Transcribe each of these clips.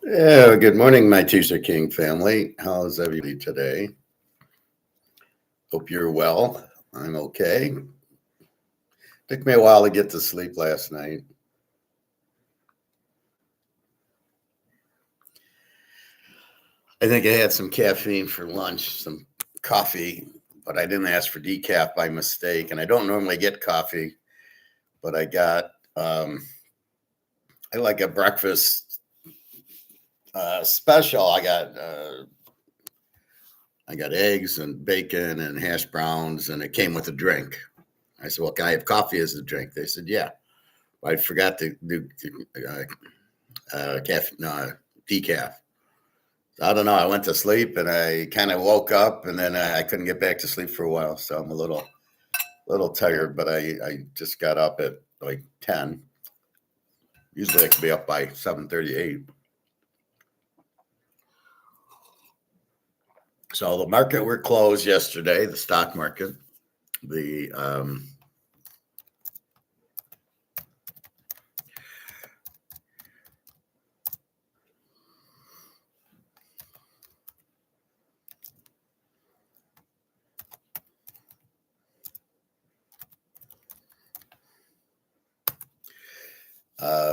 Yeah, good morning, my Teacher King family. How's everybody today? Hope you're well. I'm okay. Took me a while to get to sleep last night. I think I had some caffeine for lunch, some coffee, but I didn't ask for decaf by mistake. And I don't normally get coffee, but I like a breakfast special. I got eggs and bacon and hash browns, and it came with a drink. I said, "Well, can I have coffee as a drink?" They said, "Yeah." I forgot to do decaf. I don't know. I went to sleep and I kind of woke up, and then I couldn't get back to sleep for a while. So I'm a little tired, but I just got up at like 10. Usually I can be up by 7:38. So the market were closed yesterday, the stock market. The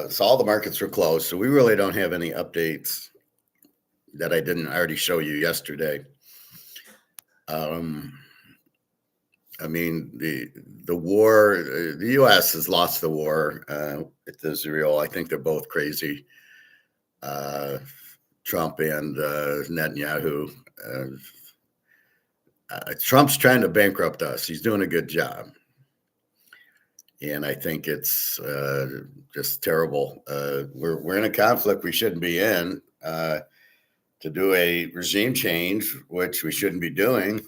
so all the markets were closed. So we really don't have any updates that I didn't already show you yesterday. Um, I mean, the war, the U.S. has lost the war with Israel. I think they're both crazy, Trump and Netanyahu. Trump's trying to bankrupt us. He's doing a good job. And I think it's just terrible. We're in a conflict we shouldn't be in. To do a regime change, which we shouldn't be doing,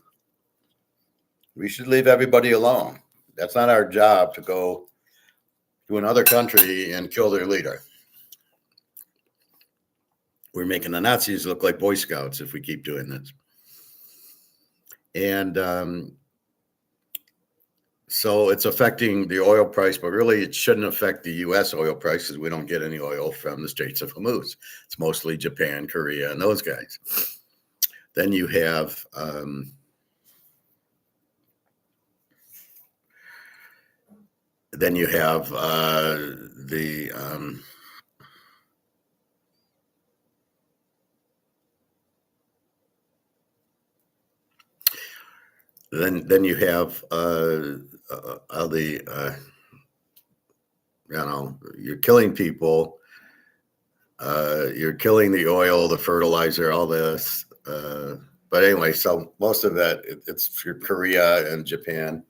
we should leave everybody alone. That's not our job to go to another country and kill their leader. We're making the Nazis look like Boy Scouts if we keep doing this. And so it's affecting the oil price, but really it shouldn't affect the U.S. oil price because we don't get any oil from the Straits of Hormuz. It's mostly Japan, Korea, and those guys. Then you have then you have then you have you're killing people, you're killing the oil, the fertilizer, all this. But anyway, so most of that it's for Korea and Japan.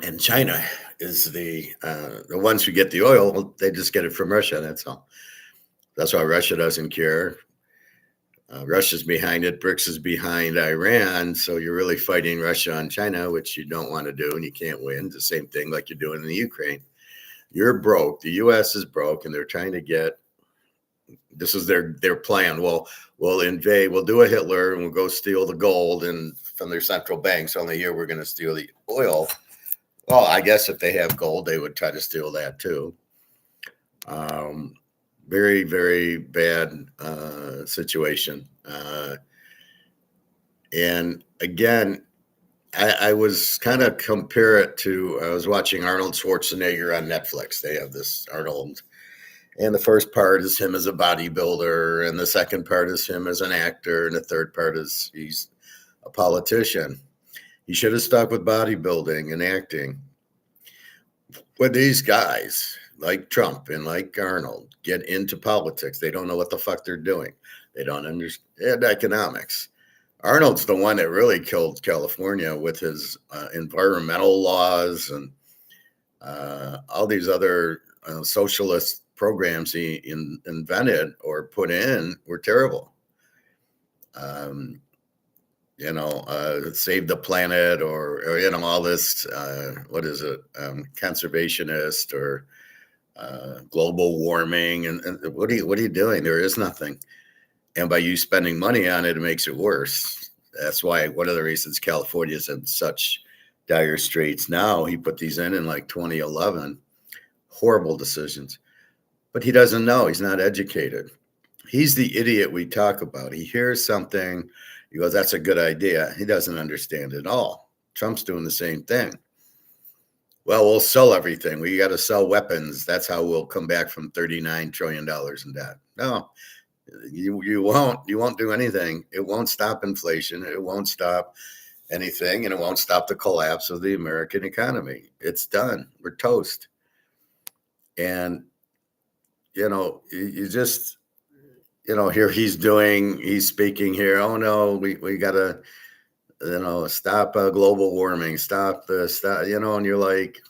And China is the ones who get the oil. They just get it from Russia. That's all. That's why Russia doesn't care. Russia's behind it. BRICS is behind Iran. So you're really fighting Russia and China, which you don't want to do, and you can't win. The same thing like you're doing in the Ukraine. You're broke. The U.S. is broke, and they're trying to get. This is their plan. Well, we'll invade. We'll do a Hitler, and we'll go steal the gold and from their central banks. Only here we're going to steal the oil. Well, I guess if they have gold, they would try to steal that too. Very, very bad situation. And again, I was kind of compare it to, I was watching Arnold Schwarzenegger on Netflix. They have this Arnold, and the first part is him as a bodybuilder, and the second part is him as an actor, and the third part is he's a politician. He should have stuck with bodybuilding and acting. When these guys like Trump and like Arnold get into politics, they don't know what the fuck they're doing. They don't understand economics. Arnold's the one that really killed California with his environmental laws and all these other socialist programs he invented or put in were terrible. Save the planet or all this, what is it, conservationist or global warming. And what are you doing? There is nothing. And by you spending money on it, it makes it worse. That's why one of the reasons California is in such dire straits now. He put these in like 2011. Horrible decisions. but he doesn't know. He's not educated. He's the idiot we talk about. He hears something, he goes, that's a good idea. He doesn't understand it all. Trump's doing the same thing. Well, we'll sell everything. We got to sell weapons. That's how we'll come back from $39 trillion in debt. No, you won't. You won't do anything. It won't stop inflation. It won't stop anything, and it won't stop the collapse of the American economy. It's done. We're toast. And, you just, here he's speaking here. Oh, no, we got to, stop global warming, stop, and you're like,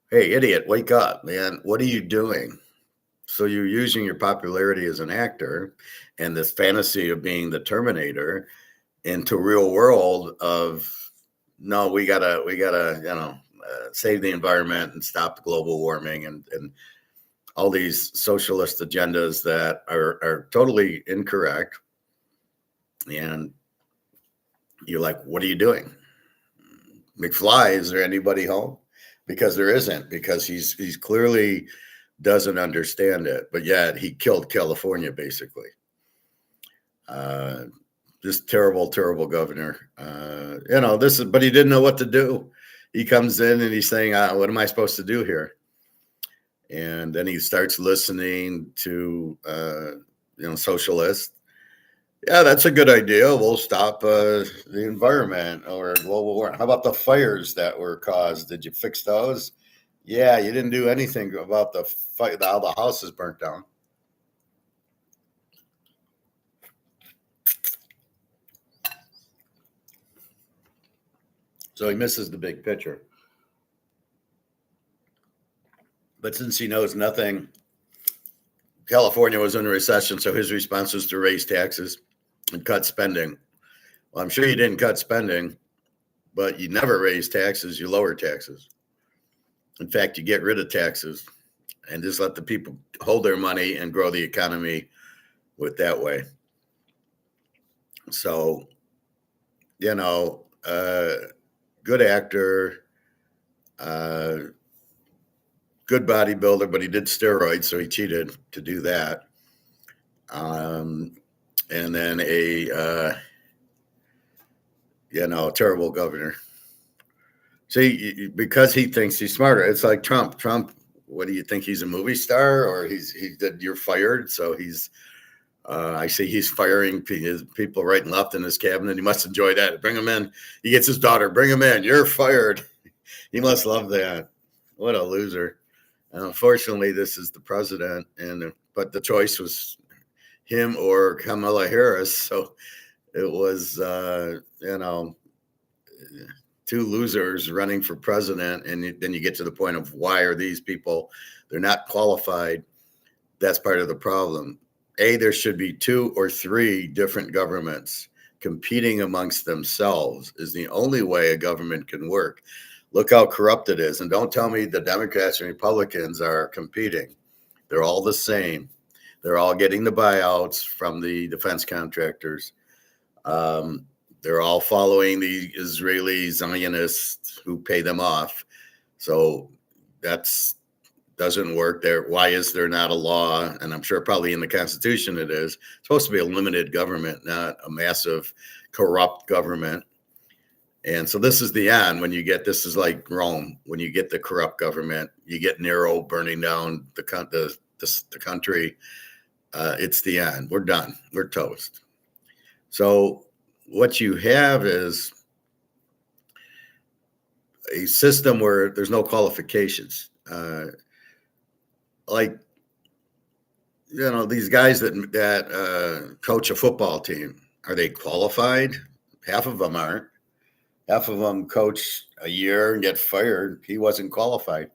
hey, idiot, wake up, man. What are you doing? So you're using your popularity as an actor and this fantasy of being the Terminator into real world of, no, we gotta, save the environment and stop global warming and all these socialist agendas that are totally incorrect. And you're like, what are you doing? McFly, is there anybody home? Because there isn't, because he's clearly doesn't understand it, but yet he killed California, basically. Just terrible, terrible governor. But he didn't know what to do. He comes in and he's saying, what am I supposed to do here? And then he starts listening to, socialists. Yeah, that's a good idea. We'll stop the environment or global warming. How about the fires that were caused? Did you fix those? Yeah, you didn't do anything about the fire, how the houses burnt down. So he misses the big picture. But since he knows nothing, California was in a recession, so his response was to raise taxes and cut spending. Well, I'm sure you didn't cut spending, but you never raise taxes, you lower taxes. In fact, you get rid of taxes and just let the people hold their money and grow the economy with that way. So, good actor, good bodybuilder, but he did steroids, so he cheated to do that. And then a terrible governor. See, because he thinks he's smarter. It's like Trump. Trump, what do you think? He's a movie star, or you're fired? So I see he's firing people right and left in his cabinet. He must enjoy that. Bring him in. He gets his daughter. Bring him in. You're fired. He must love that. What a loser. Unfortunately, this is the president, but the choice was him or Kamala Harris. So it was, two losers running for president. And then you get to the point of, why are these people? They're not qualified. That's part of the problem. There should be 2 or 3 different governments competing amongst themselves is the only way a government can work. Look how corrupt it is. And don't tell me the Democrats and Republicans are competing. They're all the same. They're all getting the buyouts from the defense contractors. They're all following the Israeli Zionists who pay them off. So that's doesn't work there. Why is there not a law? And I'm sure probably in the Constitution it is. It's supposed to be a limited government, not a massive corrupt government. And so this is the end. This is like Rome. When you get the corrupt government, you get Nero burning down the country. It's the end. We're done. We're toast. So what you have is a system where there's no qualifications. These guys that coach a football team, are they qualified? Half of them aren't. Half of them coach a year and get fired. He wasn't qualified.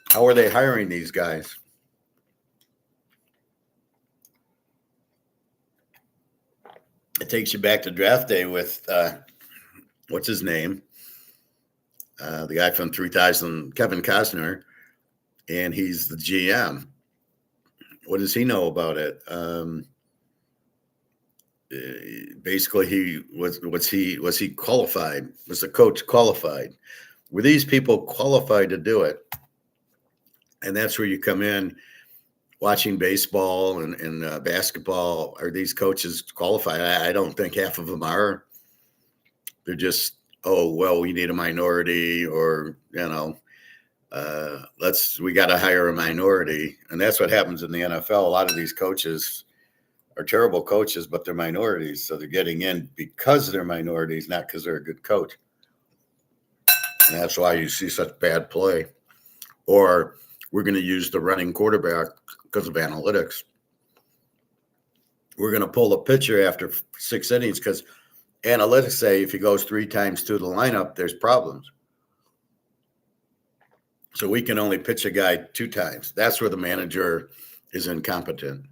How are they hiring these guys? It takes you back to draft day with, what's his name? The guy from 3000, Kevin Costner, and he's the GM. What does he know about it? Basically, was he qualified? Was the coach qualified? Were these people qualified to do it? And that's where you come in watching baseball and basketball. Are these coaches qualified? I don't think half of them are. They're just, oh, well, we need a minority, or, we got to hire a minority. And that's what happens in the NFL. A lot of these coaches are terrible coaches, but they're minorities. So they're getting in because they're minorities, not because they're a good coach. And that's why you see such bad play. Or we're going to use the running quarterback because of analytics. We're going to pull a pitcher after 6 innings because analytics say if he goes 3 times to the lineup, there's problems. So we can only pitch a guy 2 times. That's where the manager is incompetent.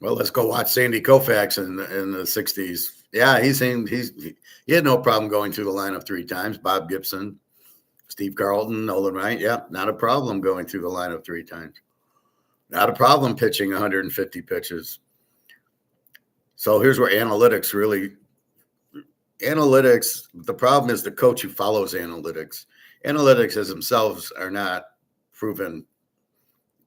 Well, let's go watch Sandy Koufax in the 60s. Yeah, he had no problem going through the lineup 3 times. Bob Gibson, Steve Carlton, Nolan Ryan. Yeah, not a problem going through the lineup 3 times. Not a problem pitching 150 pitches. So here's where analytics, the problem is the coach who follows analytics. Analytics as themselves are not proven.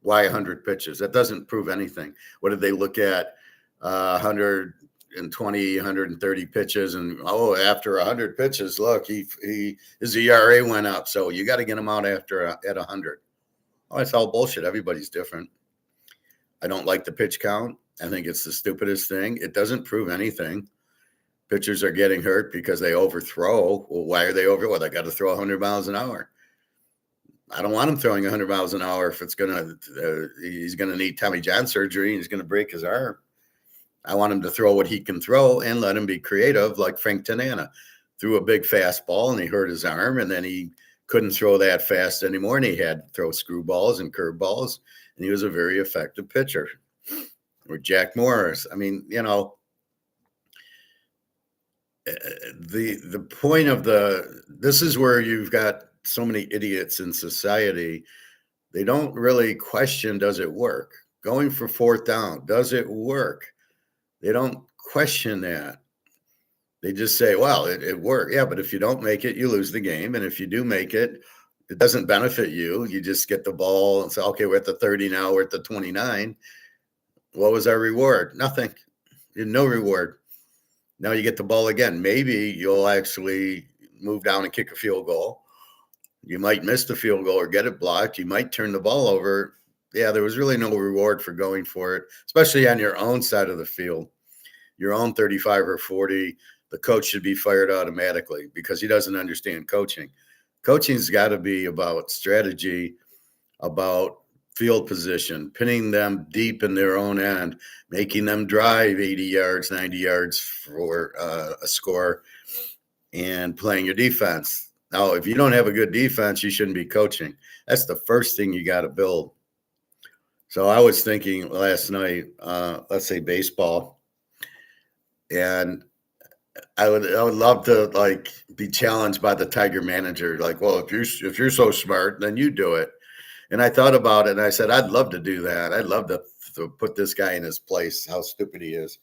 Why 100 pitches? That doesn't prove anything. What did they look at? 120, 130 pitches, and after 100 pitches, look, his ERA went up. So you got to get him out at 100. Oh, it's all bullshit. Everybody's different. I don't like the pitch count. I think it's the stupidest thing. It doesn't prove anything. Pitchers are getting hurt because they overthrow. Well, why are they over? Well, they got to throw 100 miles an hour. I don't want him throwing 100 miles an hour if he's going to need Tommy John surgery and he's going to break his arm. I want him to throw what he can throw and let him be creative, like Frank Tanana. Threw a big fastball and he hurt his arm, and then he couldn't throw that fast anymore, and he had to throw screwballs and curveballs, and he was a very effective pitcher. Or Jack Morris. I mean, the point of this is where you've got so many idiots in society. They don't really question, does it work? Going for 4th down, does it work? They don't question that. They just say, well, it worked. Yeah, but if you don't make it, you lose the game. And if you do make it, it doesn't benefit you. You just get the ball and say, okay, we're at the 30 now, we're at the 29. What was our reward? Nothing. No reward. Now you get the ball again. Maybe you'll actually move down and kick a field goal. You might miss the field goal or get it blocked. You might turn the ball over. Yeah, there was really no reward for going for it, especially on your own side of the field, your own 35 or 40. The coach should be fired automatically because he doesn't understand coaching. Coaching's got to be about strategy, about field position, pinning them deep in their own end, making them drive 80 yards, 90 yards for a score, and playing your defense. Now, if you don't have a good defense, you shouldn't be coaching. That's the first thing you got to build. So I was thinking last night, let's say baseball, and I would love to be challenged by the Tiger manager. Like, well, if you're so smart, then you do it. And I thought about it, and I said, I'd love to do that. I'd love to put this guy in his place. How stupid he is.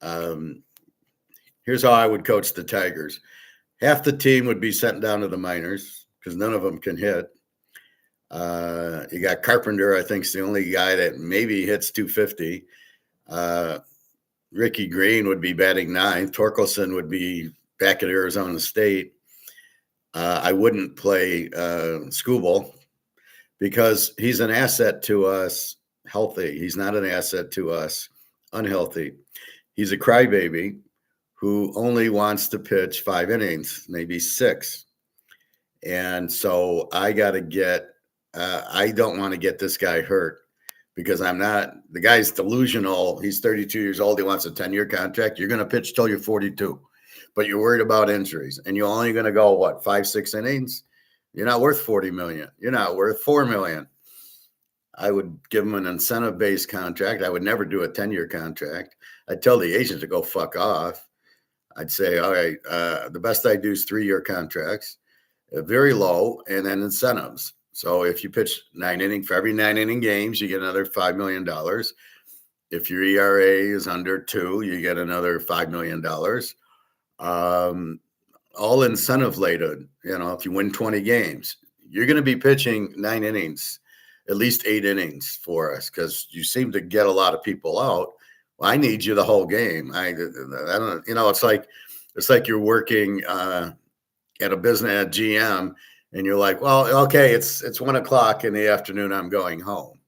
Here's how I would coach the Tigers. Half the team would be sent down to the minors because none of them can hit. You got Carpenter, I think, is the only guy that maybe hits 250. Ricky Green would be batting 9th. Torkelson would be back at Arizona State. I wouldn't play Skubal because he's an asset to us healthy. He's not an asset to us unhealthy. He's a crybaby who only wants to pitch 5 innings, maybe 6. And so I got to I don't want to get this guy hurt because the guy's delusional. He's 32 years old. He wants a 10-year contract. You're going to pitch till you're 42, but you're worried about injuries and you're only going to go 5, 6 innings. You're not worth $40 million. You're not worth $4 million. I would give him an incentive-based contract. I would never do a 10-year contract. I'd tell the agent to go fuck off. I'd say, all right, the best I do is 3-year contracts, very low, and then incentives. So if you pitch 9 innings, for every 9 inning games, you get another $5 million. If your ERA is under 2, you get another $5 million. All incentive laden. If you win 20 games, you're going to be pitching 9 innings, at least 8 innings for us, because you seem to get a lot of people out. Well, I need you the whole game. I don't, it's like you're working at a business at GM, and you're like, well, okay, it's 1:00 in the afternoon. I'm going home.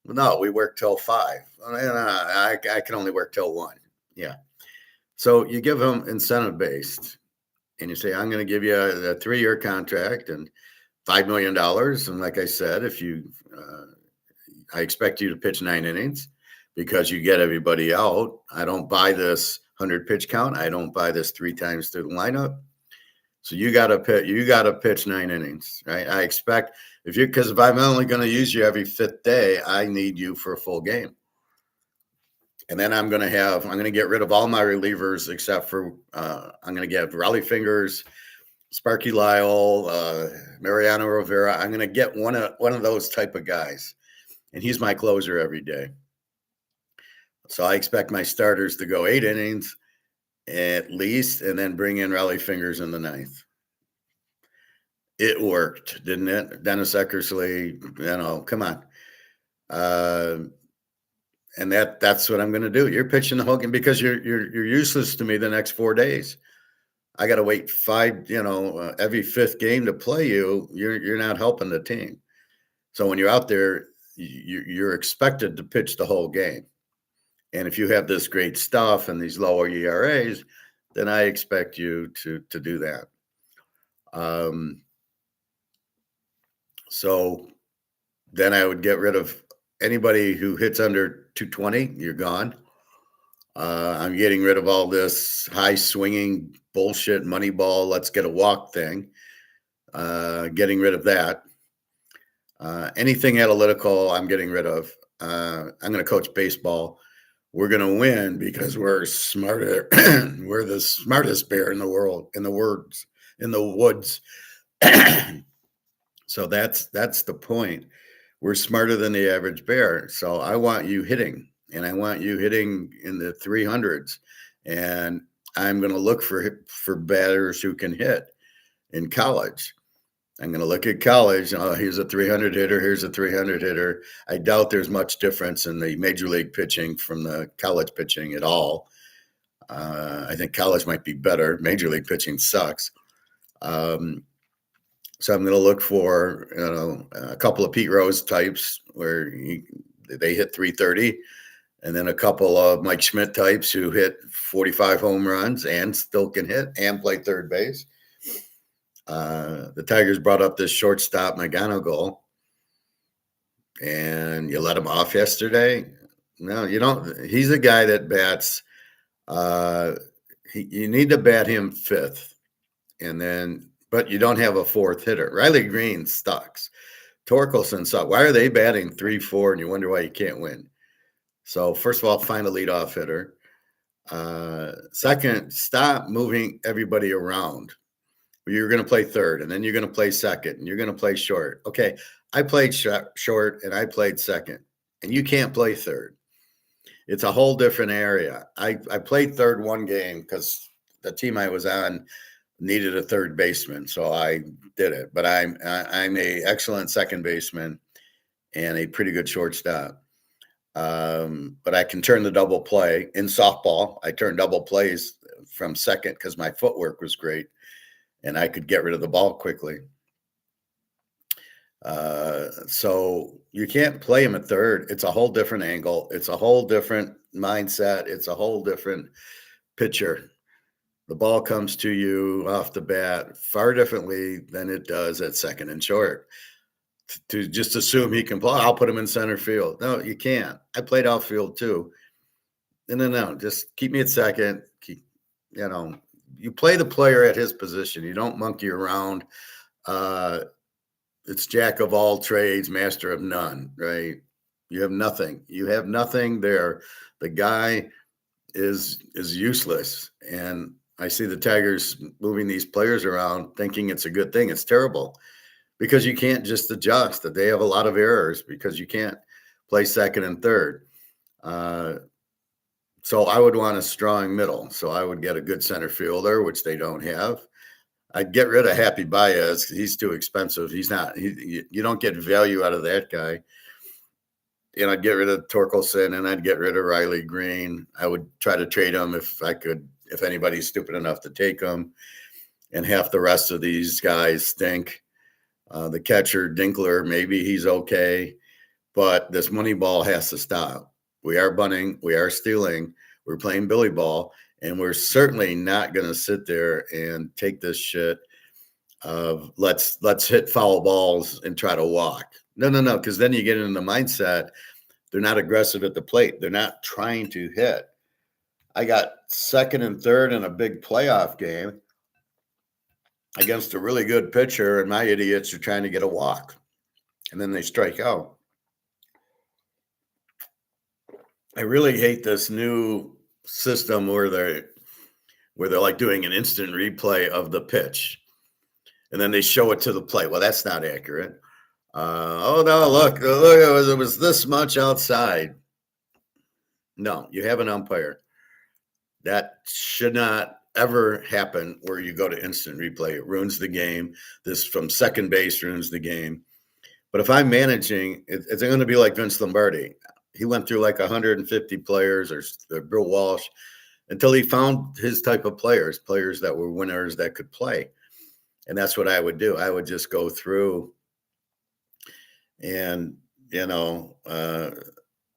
Well, no, we work till 5. I can only work till 1. Yeah. So you give them incentive based, and you say, I'm going to give you a 3-year contract and $5 million. And like I said, I expect you to pitch 9 innings because you get everybody out. I don't buy this 100 pitch count. I don't buy this 3 times through the lineup. So you got to pitch 9 innings, right? I expect because if I'm only going to use you every 5th day, I need you for a full game. And then I'm going to get rid of all my relievers except for I'm going to get Raleigh Fingers, Sparky Lyle, Mariano Rivera. I'm going to get one of those type of guys, and he's my closer every day. So I expect my starters to go 8 innings at least, and then bring in Raleigh Fingers in the 9th. It worked, didn't it? Dennis Eckersley, come on. And that's what I'm going to do. You're pitching the whole game because you're useless to me the next 4 days. I got to wait 5, every 5th game to play you. You're not helping the team. So when you're out there, you're expected to pitch the whole game. And if you have this great stuff and these lower ERAs, then I expect you to do that. So then I would get rid of anybody who hits under 220. You're gone. I'm getting rid of all this high swinging bullshit money ball. Let's get a walk thing. Getting rid of that. Anything analytical, I'm getting rid of. I'm going to coach baseball. We're going to win because we're smarter. We're the smartest bear in the world, in the woods. So that's the point. We're smarter than the average bear. So I want you hitting, and I want you hitting in the 300s. And I'm going to look for batters who can hit in college. I'm going to look at college. Oh, here's a 300 hitter. Here's a 300 hitter. I doubt there's much difference in the major league pitching from the college pitching at all. I think college might be better. Major league pitching sucks. So I'm going to look for a couple of Pete Rose types where they hit 330, and then a couple of Mike Schmidt types who hit 45 home runs and still can hit and play third base. The Tigers brought up this shortstop McGonigal, and you let him off yesterday. No, you don't. He's a guy that bats. You need to bat him 5th, but you don't have a 4th hitter. Riley Green sucks. Torkelson sucks. Why are they batting 3, 4? And you wonder why you can't win. So first of all, find a leadoff hitter. Second, stop moving everybody around. You're going to play 3rd, and then you're going to play 2nd, and you're going to play short. Okay, I played short, and I played 2nd, and you can't play 3rd. It's a whole different area. I played 3rd one game because the team I was on needed a 3rd baseman, so I did it. But I'm a excellent 2nd baseman and a pretty good shortstop. But I can turn the double play in softball. I turned double plays from 2nd because my footwork was great, and I could get rid of the ball quickly. So you can't play him at 3rd. It's a whole different angle. It's a whole different mindset. It's a whole different pitcher. The ball comes to you off the bat far differently than it does at 2nd and short. To just assume he can play, I'll put him in center field. No, you can't. I played outfield too. No. Just keep me at 2nd. You play the player at his position. You don't monkey around. It's jack of all trades, master of none, right? You have nothing. You have nothing there. The guy is useless. And I see the Tigers moving these players around thinking it's a good thing. It's terrible because you can't just adjust. That they have a lot of errors because you can't play 2nd and 3rd. So I would want a strong middle. So I would get a good center fielder, which they don't have. I'd get rid of Happy Baez. He's too expensive. He's not. You don't get value out of that guy. And I'd get rid of Torkelson, and I'd get rid of Riley Green. I would try to trade him if I could, if anybody's stupid enough to take him. And half the rest of these guys stink. The catcher, Dinkler, maybe he's okay. But this money ball has to stop. We are bunting. We are stealing. We're playing Billy ball. And we're certainly not going to sit there and take this shit of let's hit foul balls and try to walk. No, because then you get into the mindset. They're not aggressive at the plate. They're not trying to hit. I got second and third in a big playoff game against a really good pitcher, and my idiots are trying to get a walk. And then they strike out. I really hate this new system where they're like doing an instant replay of the pitch. And then they show it to the plate. Well, that's not accurate. Oh, no, look, it was this much outside. No, you have an umpire. That should not ever happen where you go to instant replay. It ruins the game. This from second base ruins the game. But if I'm managing, it's going to be like Vince Lombardi. He went through like 150 players or Bill Walsh until he found his type of players that were winners that could play. And that's what I would do. I would just go through and,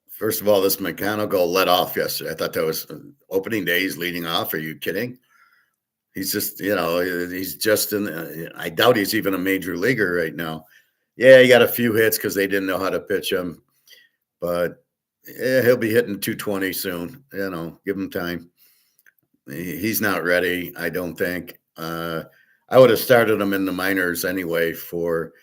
first of all, this McGonigal let off yesterday. I thought that was opening day. He's leading off. Are you kidding? He's just, he's just I doubt he's even a major leaguer right now. Yeah, he got a few hits because they didn't know how to pitch him. But yeah, he'll be hitting 220 soon. Give him time. He's not ready, I don't think. I would have started him in the minors anyway for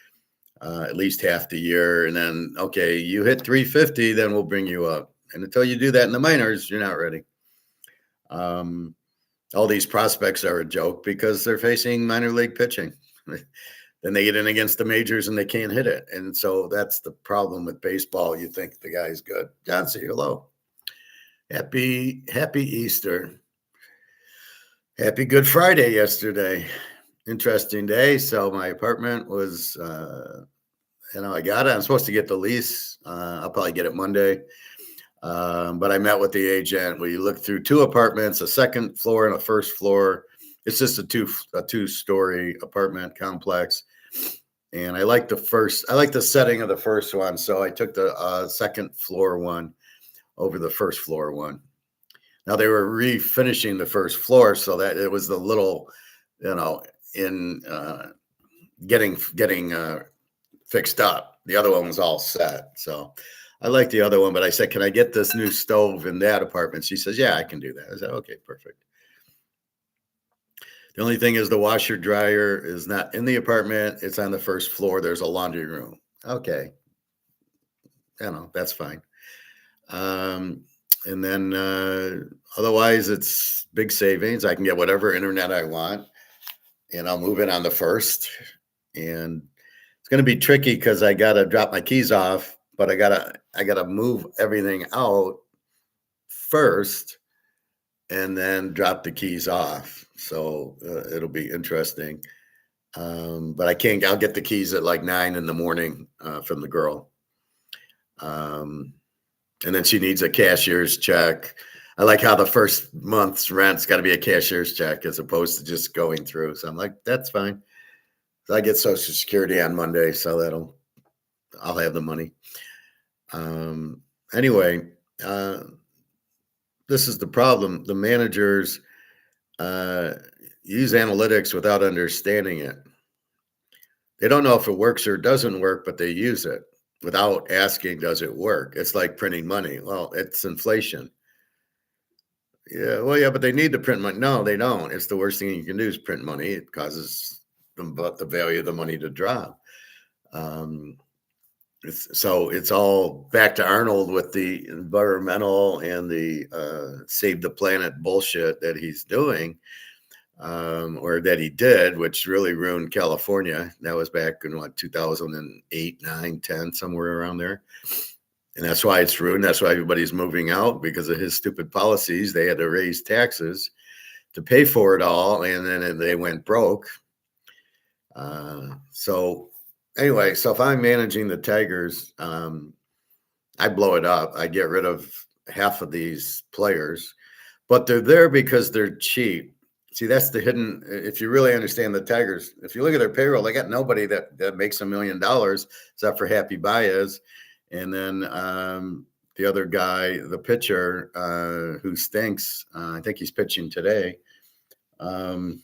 at least half the year. And then, okay, you hit 350, then we'll bring you up. And until you do that in the minors, you're not ready. All these prospects are a joke because they're facing minor league pitching. Then they get in against the majors and they can't hit it. And so that's the problem with baseball. You think the guy's good. John, say hello. Happy Easter. Happy Good Friday yesterday. Interesting day. So my apartment was, I got it. I'm supposed to get the lease. I'll probably get it Monday. But I met with the agent. We looked through two apartments, a second floor and a first floor. It's just a two-story apartment complex. And I like the setting of the first one. So I took the second floor one over the first floor one. Now they were refinishing the first floor, so that it was the little, in getting fixed up. The other one was all set. So I like the other one, but I said, can I get this new stove in that apartment? She says, yeah, I can do that. I said, okay, perfect. The only thing is the washer dryer is not in the apartment. It's on the first floor. There's a laundry room. Okay. That's fine. And then otherwise it's big savings. I can get whatever internet I want and I'll move it on the first. And it's going to be tricky because I got to drop my keys off, but I gotta move everything out first and then drop the keys off. So it'll be interesting. But I'll get the keys at like 9 a.m. from the girl. And then she needs a cashier's check. I like how the first month's rent's got to be a cashier's check as opposed to just going through. So I'm like, that's fine. So I get Social Security on Monday, so I'll have the money. Anyway, this is the problem. The managers use analytics without understanding it. They don't know if it works or doesn't work, but they use it without asking, does it work? It's like printing money. Well, it's inflation. Yeah, but they need to print money. No, they don't. It's the worst thing you can do is print money. It causes the value of the money to drop. So it's all back to Arnold with the environmental and the save the planet bullshit that he's doing, or that he did, which really ruined California. That was back in 2008, 9, 10, somewhere around there. And that's why it's ruined. That's why everybody's moving out, because of his stupid policies. They had to raise taxes to pay for it all, and then they went broke. So anyway, so if I'm managing the Tigers, I blow it up. I get rid of half of these players, but they're there because they're cheap. See, that's the hidden. If you really understand the Tigers, if you look at their payroll, they got nobody that makes $1 million except for Happy Baez, and then the other guy, the pitcher who stinks. I think he's pitching today. I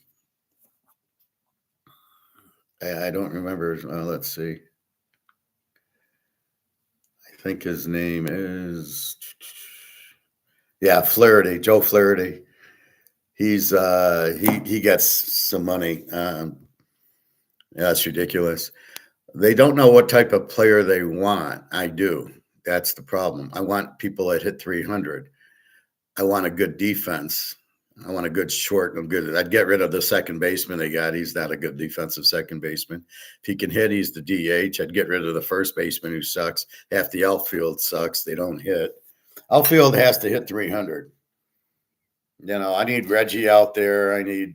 don't remember. Let's see. I think his name is Flaherty, Joe Flaherty. He's he gets some money. That's ridiculous. They don't know what type of player they want. I do. That's the problem. I want people that hit 300. I want a good defense. I want a good short and good. I'd get rid of the second baseman they got. He's not a good defensive second baseman. If he can hit, he's the DH. I'd get rid of the first baseman who sucks. Half the outfield sucks. They don't hit. Outfield has to hit 300. I need Reggie out there. I need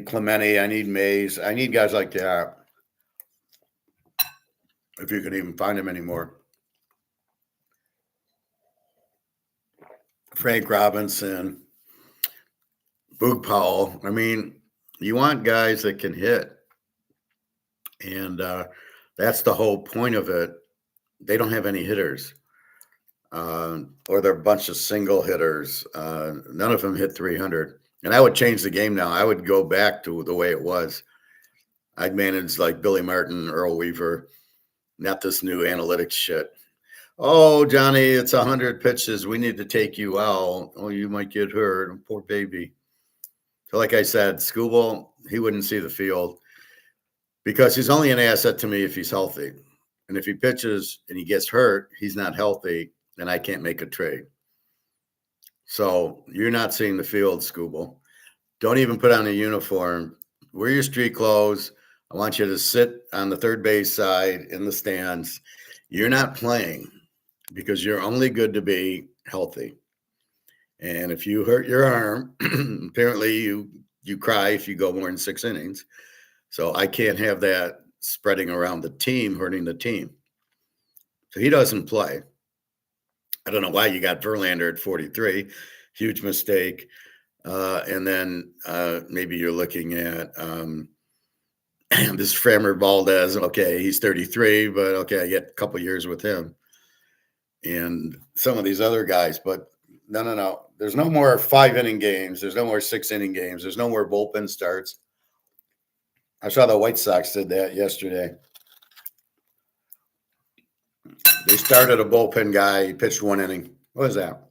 Clemente. I need Mays. I need guys like that. If you can even find them anymore. Frank Robinson, Boog Powell. I mean, you want guys that can hit. And that's the whole point of it. They don't have any hitters. Or they're a bunch of single hitters. None of them hit 300. And I would change the game now. I would go back to the way it was. I'd manage like Billy Martin, Earl Weaver, not this new analytics shit. Oh, Johnny, it's 100 pitches. We need to take you out. Oh, you might get hurt. Poor baby. So like I said, Scooble, he wouldn't see the field because he's only an asset to me if he's healthy. And if he pitches and he gets hurt, he's not healthy, then I can't make a trade. So you're not seeing the field, Scooble. Don't even put on a uniform. Wear your street clothes. I want you to sit on the third base side in the stands. You're not playing because you're only good to be healthy. And if you hurt your arm, apparently you cry if you go more than 6 innings. So I can't have that spreading around the team, hurting the team. So he doesn't play. I don't know why you got Verlander at 43. Huge mistake. And then maybe you're looking at this Framber Valdez. Okay, he's 33, but okay, I get a couple years with him. And some of these other guys, but no. There's no more 5-inning games. There's no more 6-inning games. There's no more bullpen starts. I saw the White Sox did that yesterday. They started a bullpen guy. He pitched 1 inning. What is that?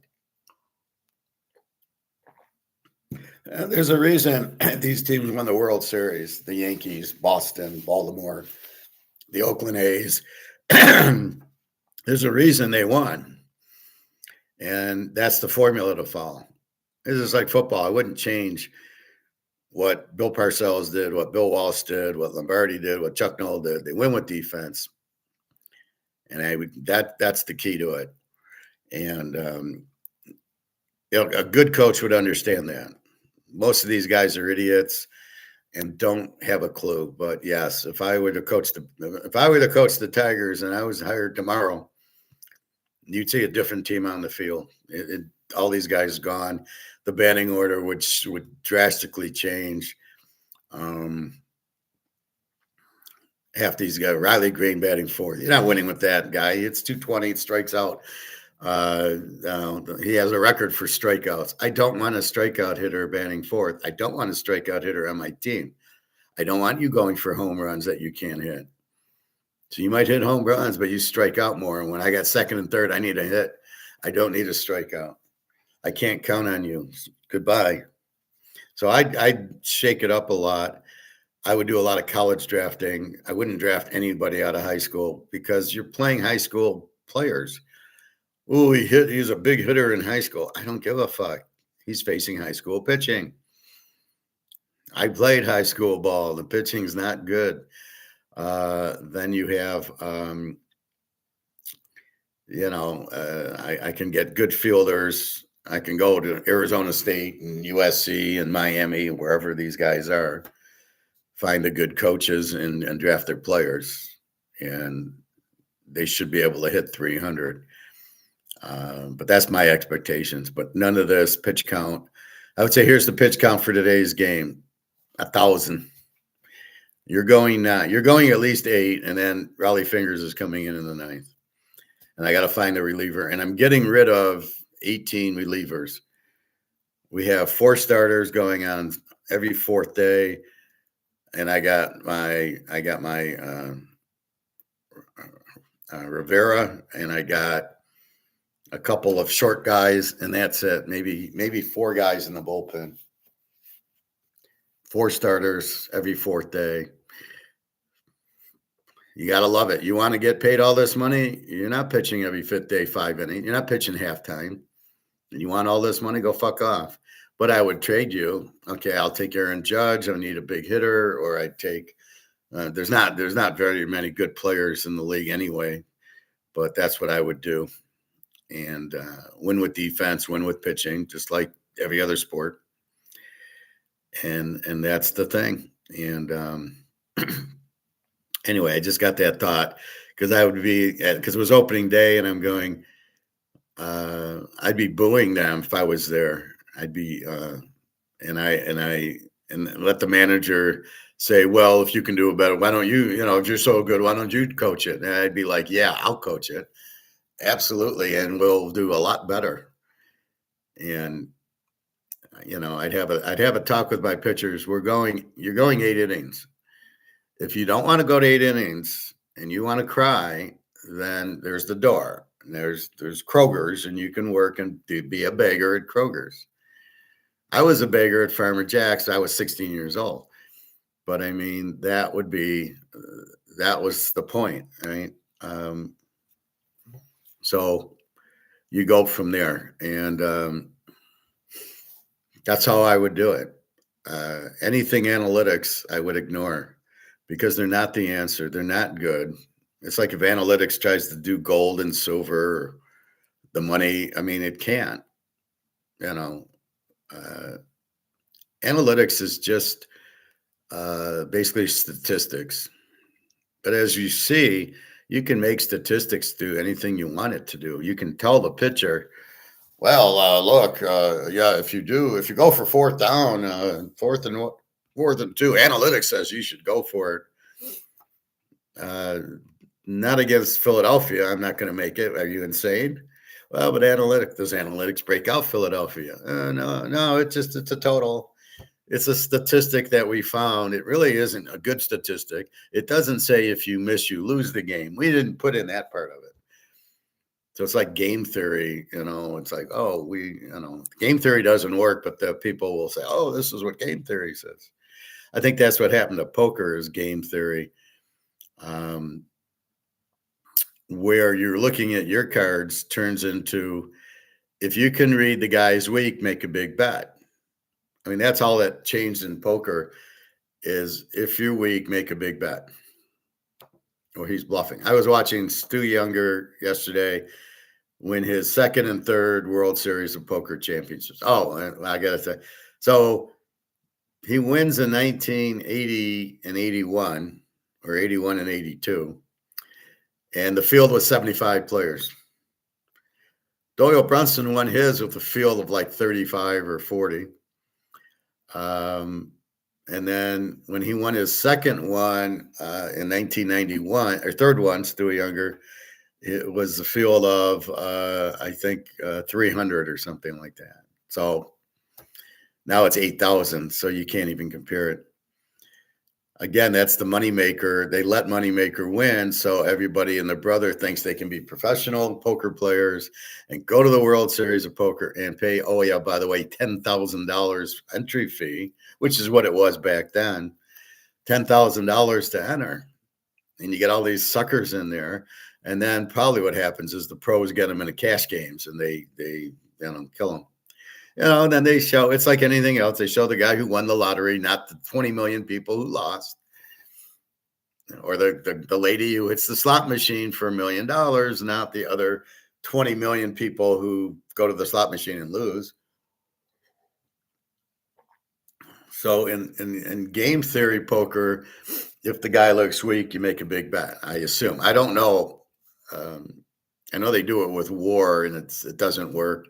There's a reason these teams won the World Series. The Yankees, Boston, Baltimore, the Oakland A's. There's a reason they won. And that's the formula to follow. This is like football. I wouldn't change what Bill Parcells did, what Bill Walsh did, what Lombardi did, what Chuck Noll did. They win with defense. And that's the key to it. And a good coach would understand that. Most of these guys are idiots and don't have a clue. But yes, if I were to coach the Tigers and I was hired tomorrow, you'd see a different team on the field. All these guys gone. The batting order would drastically change. Half these guys, Riley Green batting fourth. You're not winning with that guy. It's 220. It strikes out. He has a record for strikeouts. I don't want a strikeout hitter batting fourth. I don't want a strikeout hitter on my team. I don't want you going for home runs that you can't hit. So you might hit home runs, but you strike out more. And when I got second and third, I need a hit. I don't need a strikeout. I can't count on you. Goodbye. So I'd shake it up a lot. I would do a lot of college drafting. I wouldn't draft anybody out of high school because you're playing high school players. Oh, he's a big hitter in high school. I don't give a fuck. He's facing high school pitching. I played high school ball. The pitching's not good. Then you have, I can get good fielders. I can go to Arizona State and USC and Miami, wherever these guys are. find the good coaches and draft their players, and they should be able to hit 300. But that's my expectations. But none of this pitch count. I would say here's the pitch count for today's game: 1,000. You're going at least 8, and then Raleigh Fingers is coming in the 9th, and I got to find a reliever, and I'm getting rid of 18 relievers. We have 4 starters going on every 4th day, and I got my Rivera, and I got a couple of short guys, and that's it. Maybe 4 guys in the bullpen. 4 starters every 4th day. You got to love it. You want to get paid all this money? You're not pitching every 5th day, 5 innings. You're not pitching halftime. And you want all this money? Go fuck off. But I would trade you. Okay, I'll take Aaron Judge. I need a big hitter, or I'd take. There's not very many good players in the league anyway, but that's what I would do. And win with defense, win with pitching, just like every other sport. And that's the thing. And anyway, I just got that thought because because it was opening day, and I'm going. I'd be booing them if I was there. I'd be and let the manager say, well, if you can do it better, why don't you? If you're so good, why don't you coach it? And I'd be like, yeah, I'll coach it. Absolutely, and we'll do a lot better. And I'd have a talk with my pitchers. You're going 8 innings. If you don't want to go to 8 innings and you want to cry, then there's the door. And there's Kroger's, and you can work and be a beggar at Kroger's. I was a beggar at Farmer Jack's. I was 16 years old. But I mean, that was the point, right? So you go from there, and that's how I would do it. Anything analytics, I would ignore because they're not the answer. They're not good. It's like if analytics tries to do gold and silver, or the money. I mean, it can't. Analytics is just basically statistics. But as you see, you can make statistics do anything you want it to do. You can tell the pitcher, well, look, if you go for 4th down, 4th and 2, analytics says you should go for it. Not against Philadelphia. I'm not going to make it. Are you insane? Well, but does analytics break out Philadelphia? No, it's a total. It's a statistic that we found. It really isn't a good statistic. It doesn't say if you miss, you lose the game. We didn't put in that part of it. So it's like game theory, it's like, game theory doesn't work, but the people will say, oh, this is what game theory says. I think that's what happened to poker is game theory, where you're looking at your cards turns into, if you can read the guy's weak, make a big bet. I mean, that's all that changed in poker is if you're weak, make a big bet. Or he's bluffing. I was watching Stu Younger yesterday win his 2nd and 3rd World Series of Poker championships. Oh, I got to say. So he wins in 1980 and 81, or 81 and 82. And the field was 75 players. Doyle Brunson won his with a field of like 35 or 40. And then when he won his 2nd one in 1991, or 3rd one, Stu Younger, it was the field of, I think, 300 or something like that. So now it's 8,000, so you can't even compare it. Again, that's the moneymaker. They let moneymaker win, so everybody and their brother thinks they can be professional poker players and go to the World Series of Poker and pay, oh yeah, by the way, $10,000 entry fee, which is what it was back then, $10,000 to enter. And you get all these suckers in there. And then probably what happens is the pros get them into cash games and they kill them. And then they show, it's like anything else. They show the guy who won the lottery, not the 20 million people who lost, or the lady who hits the slot machine for $1 million, not the other 20 million people who go to the slot machine and lose. So in game theory poker, if the guy looks weak, you make a big bet. I assume. I don't know. Um, I know they do it with war, and it doesn't work.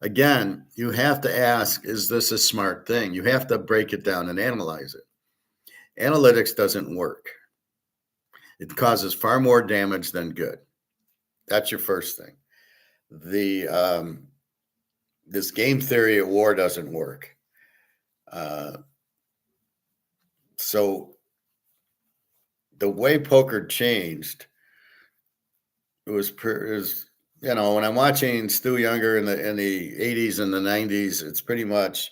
Again, you have to ask: is this a smart thing? You have to break it down and analyze it. Analytics doesn't work. It causes far more damage than good. That's your first thing. The This game theory at war doesn't work. Uh, so the way poker changed is when I'm watching Stu Younger in the 80s and the 90s, it's pretty much,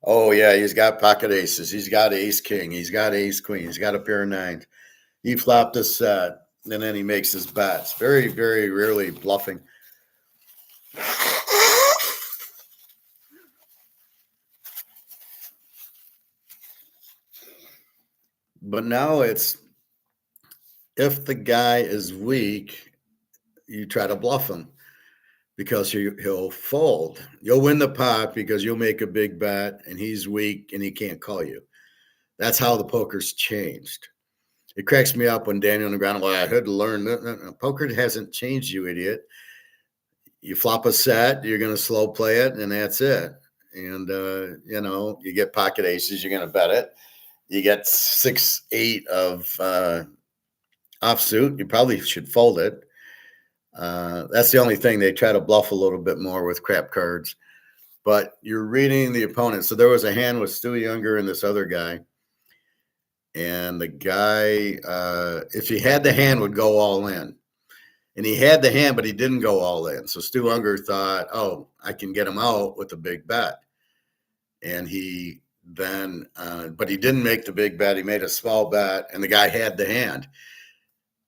oh yeah, he's got pocket aces, he's got ace king, he's got ace queen, he's got a pair of nines. He flopped a set, and then he makes his bets. Very, very rarely bluffing. But now it's, if the guy is weak, you try to bluff him because he'll fold. You'll win the pot because you'll make a big bet and he's weak and he can't call you. That's how the poker's changed. It cracks me up when Daniel Negreanu, well, I had to learn. No, poker hasn't changed, you idiot. You flop a set, you're going to slow play it, and that's it. And, you get pocket aces, you're going to bet it. You get 6-8 of offsuit, you probably should fold it. That's the only thing. They try to bluff a little bit more with crap cards. But you're reading the opponent. So there was a hand with Stu Younger and this other guy. And the guy, if he had the hand, would go all in. And he had the hand, but he didn't go all in. So Stu Unger thought, oh, I can get him out with a big bet. And he then, but he didn't make the big bet. He made a small bet, and the guy had the hand.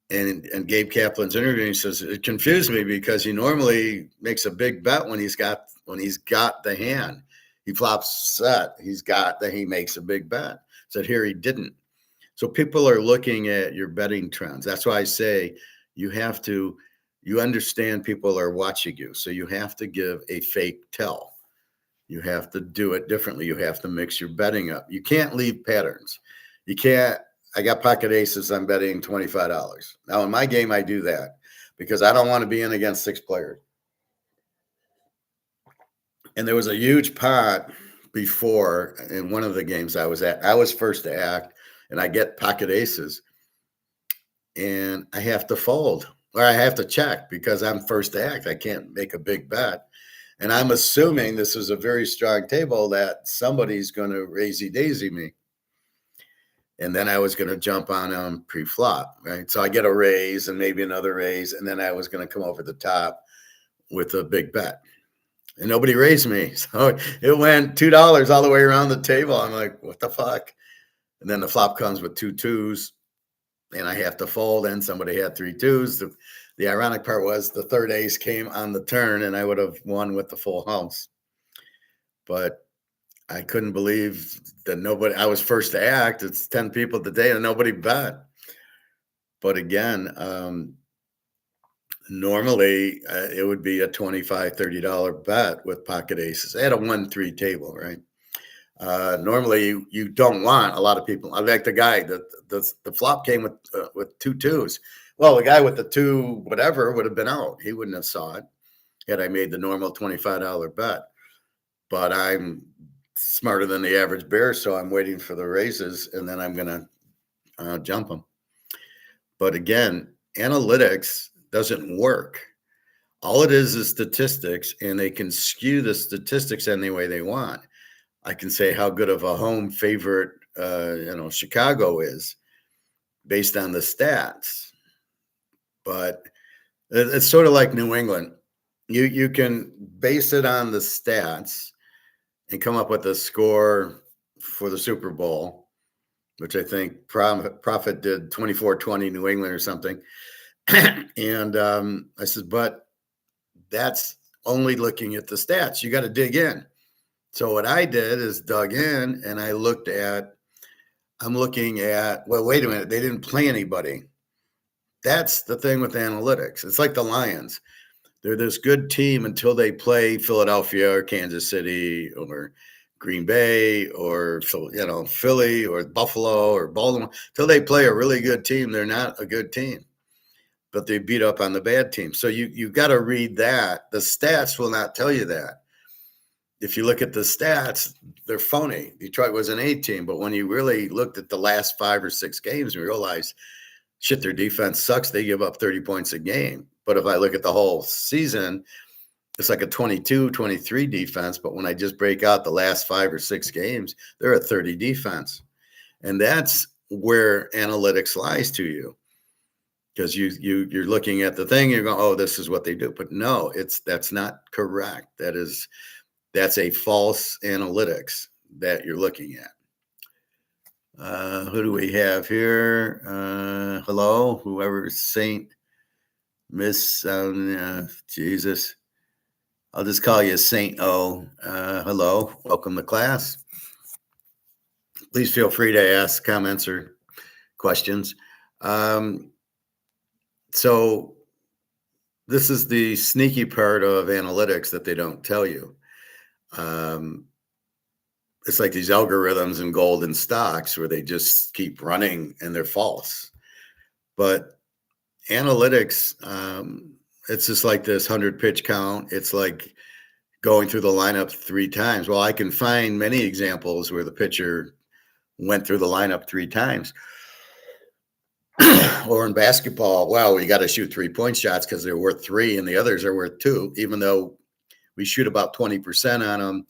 And Gabe Kaplan's interview, he says, it confused me because he normally makes a big bet when he's got the hand. He flops set. He makes a big bet. Said here he didn't. So people are looking at your betting trends. That's why I say you understand people are watching you. So you have to give a fake tell. You have to do it differently. You have to mix your betting up. You can't leave patterns. You can't, I got pocket aces, I'm betting $25. Now in my game, I do that because I don't want to be in against 6 players. And there was a huge pot before in one of the games I was at. I was first to act, and I get pocket aces, and I have to fold or I have to check because I'm first to act. I can't make a big bet. And I'm assuming this is a very strong table that somebody's going to raisy-daisy me. And then I was going to jump on them pre-flop, right? So I get a raise and maybe another raise, and then I was going to come over the top with a big bet. And nobody raised me. So it went $2 all the way around the table. I'm like, what the fuck? And then the flop comes with 2 twos, and I have to fold, and somebody had 3 twos. The ironic part was the third ace came on the turn, and I would have won with the full house. But I couldn't believe that I was first to act. It's 10 people today, and nobody bet. But again, normally it would be a $25, $30 bet with pocket aces. I had a 1-3 table, right? Normally you don't want a lot of people. I like the guy that the flop came with 2 twos. Well, the guy with the 2 whatever would have been out. He wouldn't have saw it had I made the normal $25 bet. But I'm smarter than the average bear, so I'm waiting for the raises, and then I'm going to jump them. But again, analytics doesn't work. All it is statistics, and they can skew the statistics any way they want. I can say how good of a home favorite, Chicago is based on the stats. But it's sort of like New England. You can base it on the stats and come up with a score for the Super Bowl, which I think Prophet did 24-20 New England or something. And I said, but that's only looking at the stats. You got to dig in. So what I did is dug in, and I'm looking at, well, wait a minute, they didn't play anybody. That's the thing with analytics. It's like the Lions. They're this good team until they play Philadelphia or Kansas City or Green Bay or Philly or Buffalo or Baltimore till they play a really good team. They're not a good team, but they beat up on the bad team. So you got to read that. The stats will not tell you that. If you look at the stats, they're phony. Detroit was an A team, but when you really looked at the last 5 or 6 games, you realize, shit, their defense sucks. They give up 30 points a game. But if I look at the whole season, it's like a 22, 23 defense. But when I just break out the last 5 or 6 games, they're a 30 defense. And that's where analytics lies to you. Because you're looking at the thing, you're going, oh, this is what they do. But no, that's not correct. That's a false analytics that you're looking at. Who do we have here? Hello, whoever, Saint, Miss, Jesus. I'll just call you Saint O. Hello, welcome to class. Please feel free to ask comments or questions. So this is the sneaky part of analytics that they don't tell you. It's like these algorithms and golden stocks where they just keep running and they're false. But analytics, it's just like this 100 pitch count. It's like going through the lineup 3 times. Well, I can find many examples where the pitcher went through the lineup 3 times. Or in basketball, well, we got to shoot 3-point shots because they're worth 3 and the others are worth 2, even though we shoot about 20% on them.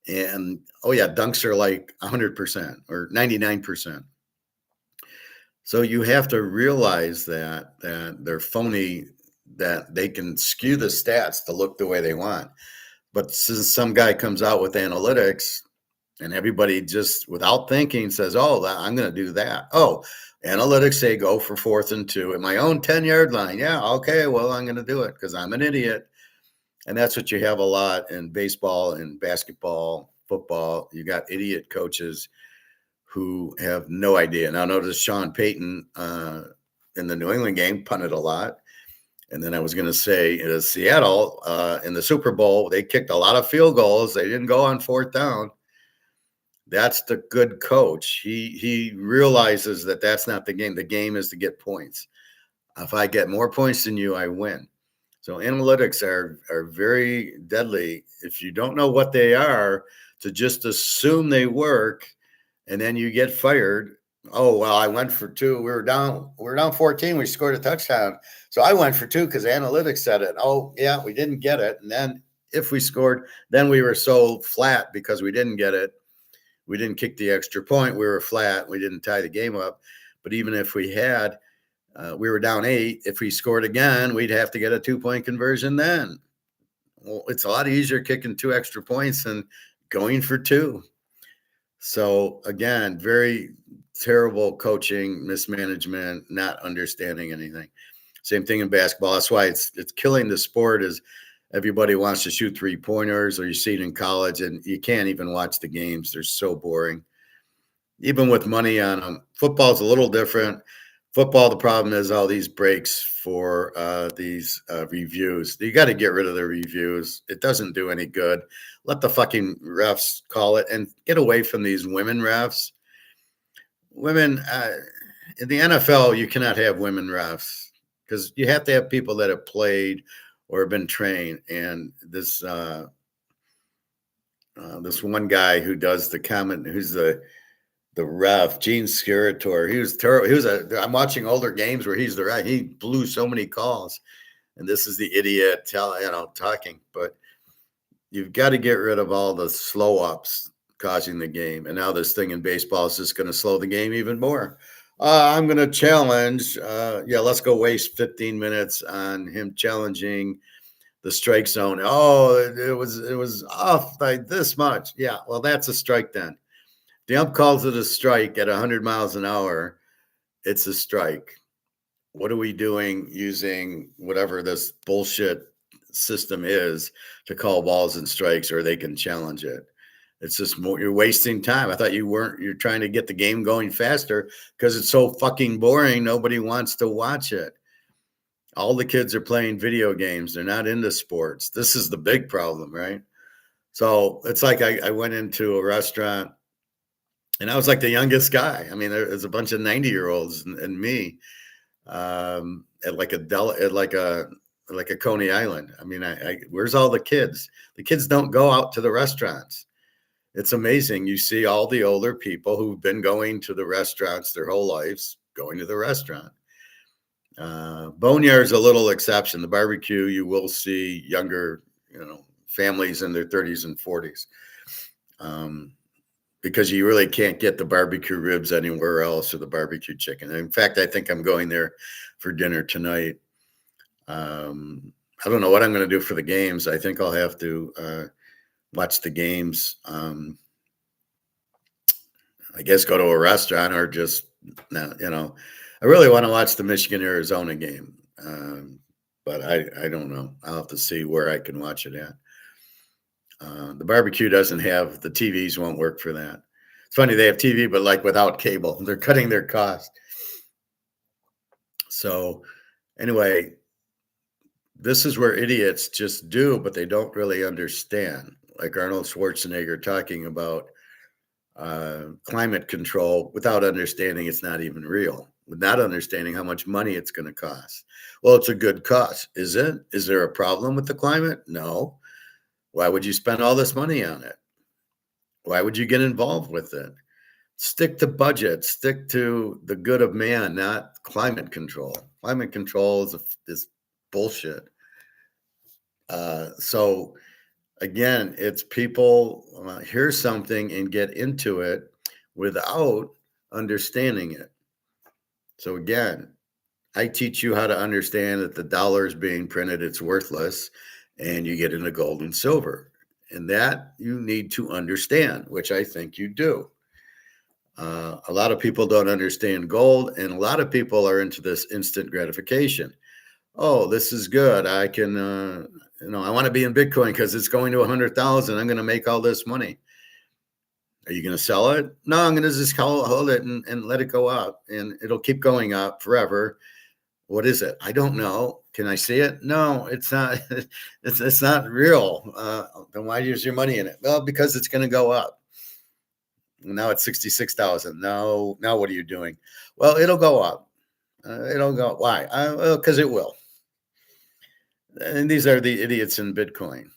And, oh, yeah, dunks are like 100% or 99%. So you have to realize that they're phony, that they can skew the stats to look the way they want. But since some guy comes out with analytics and everybody just without thinking says, oh, I'm going to do that. Oh, analytics say go for 4th and 2 at my own 10-yard line. Yeah, okay, well, I'm going to do it because I'm an idiot. And that's what you have a lot in baseball and basketball, football. You got idiot coaches who have no idea. Now, notice Sean Payton in the New England game punted a lot. And then I was going to say Seattle in the Super Bowl, they kicked a lot of field goals. They didn't go on 4th down. That's the good coach. He realizes that that's not the game. The game is to get points. If I get more points than you, I win. So analytics are very deadly. If you don't know what they are, to just assume they work, and then you get fired. Oh, well, I went for 2. We were down 14. We scored a touchdown. So I went for 2 because analytics said it. Oh, yeah, we didn't get it. And then if we scored, then we were so flat because we didn't get it. We didn't kick the extra point. We were flat. We didn't tie the game up. But even if we had, we were down 8. If we scored again, we'd have to get a 2-point conversion then. Well, it's a lot easier kicking 2 extra points than going for 2. So again, very terrible coaching, mismanagement, not understanding anything. Same thing in basketball. That's why it's killing the sport. Is everybody wants to shoot 3-pointers, or you see it in college and you can't even watch the games. They're so boring. Even with money on them. Football's a little different. Football, the problem is all these breaks for these reviews. You got to get rid of the reviews. It doesn't do any good. Let the fucking refs call it and get away from these women refs. Women, in the NFL, you cannot have women refs because you have to have people that have played or have been trained. And this one guy who does the comment, who's the ref, Gene Scarator, he was terrible. I'm watching older games where he's the ref. He blew so many calls, and this is the idiot talking. But you've got to get rid of all the slow ups causing the game. And now this thing in baseball is just going to slow the game even more. I'm going to challenge. Let's go waste 15 minutes on him challenging the strike zone. Oh, it was off by this much. Yeah, well, that's a strike then. The ump calls it a strike at 100 miles an hour. It's a strike. What are we doing using whatever this bullshit system is to call balls and strikes, or they can challenge it? It's just more, you're wasting time. I thought you're trying to get the game going faster because it's so fucking boring. Nobody wants to watch it. All the kids are playing video games. They're not into sports. This is the big problem, right? So it's like I went into a restaurant and I was like the youngest guy. I mean, there's a bunch of 90-year-olds and me at like like a Coney Island. I mean, where's all the kids? The kids don't go out to the restaurants. It's amazing. You see all the older people who've been going to the restaurants their whole lives going to the restaurant. Boneyard's a little exception. The barbecue, you will see younger, families in their 30s and 40s. Because you really can't get the barbecue ribs anywhere else or the barbecue chicken. In fact, I think I'm going there for dinner tonight. I don't know what I'm going to do for the games. I think I'll have to watch the games. I guess go to a restaurant or just, I really want to watch the Michigan-Arizona game. But I don't know. I'll have to see where I can watch it at. The barbecue doesn't have, the TVs won't work for that. It's funny, they have TV, but like without cable. They're cutting their cost. So anyway, this is where idiots just do, but they don't really understand. Like Arnold Schwarzenegger talking about climate control without understanding it's not even real, with not understanding how much money it's going to cost. Well, it's a good cost. Is it? Is there a problem with the climate? No. Why would you spend all this money on it? Why would you get involved with it? Stick to budget, stick to the good of man, not climate control. Climate control is bullshit. So again, it's people hear something and get into it without understanding it. So again, I teach you how to understand that the dollar is being printed, it's worthless, and you get into gold and silver. And that you need to understand, which I think you do. A lot of people don't understand gold, and a lot of people are into this instant gratification. Oh, this is good. I can, I want to be in Bitcoin because it's going to 100,000. I'm going to make all this money. Are you going to sell it? No, I'm going to just hold it and let it go up, and it'll keep going up forever. What is it? I don't know. Can I see it? No, it's not. It's not real. Then why use your money in it? Well, because it's going to go up. Now it's 66,000. No, now what are you doing? Well, it'll go up. It'll go. Why? Well, because it will. And these are the idiots in Bitcoin.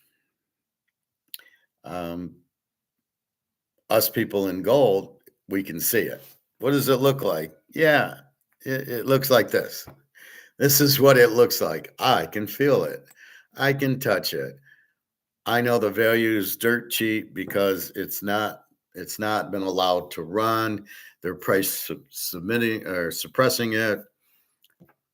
Us people in gold, we can see it. What does it look like? Yeah, it looks like this. This is what it looks like. I can feel it. I can touch it. I know the value is dirt cheap because it's not been allowed to run. They're price submitting or suppressing it.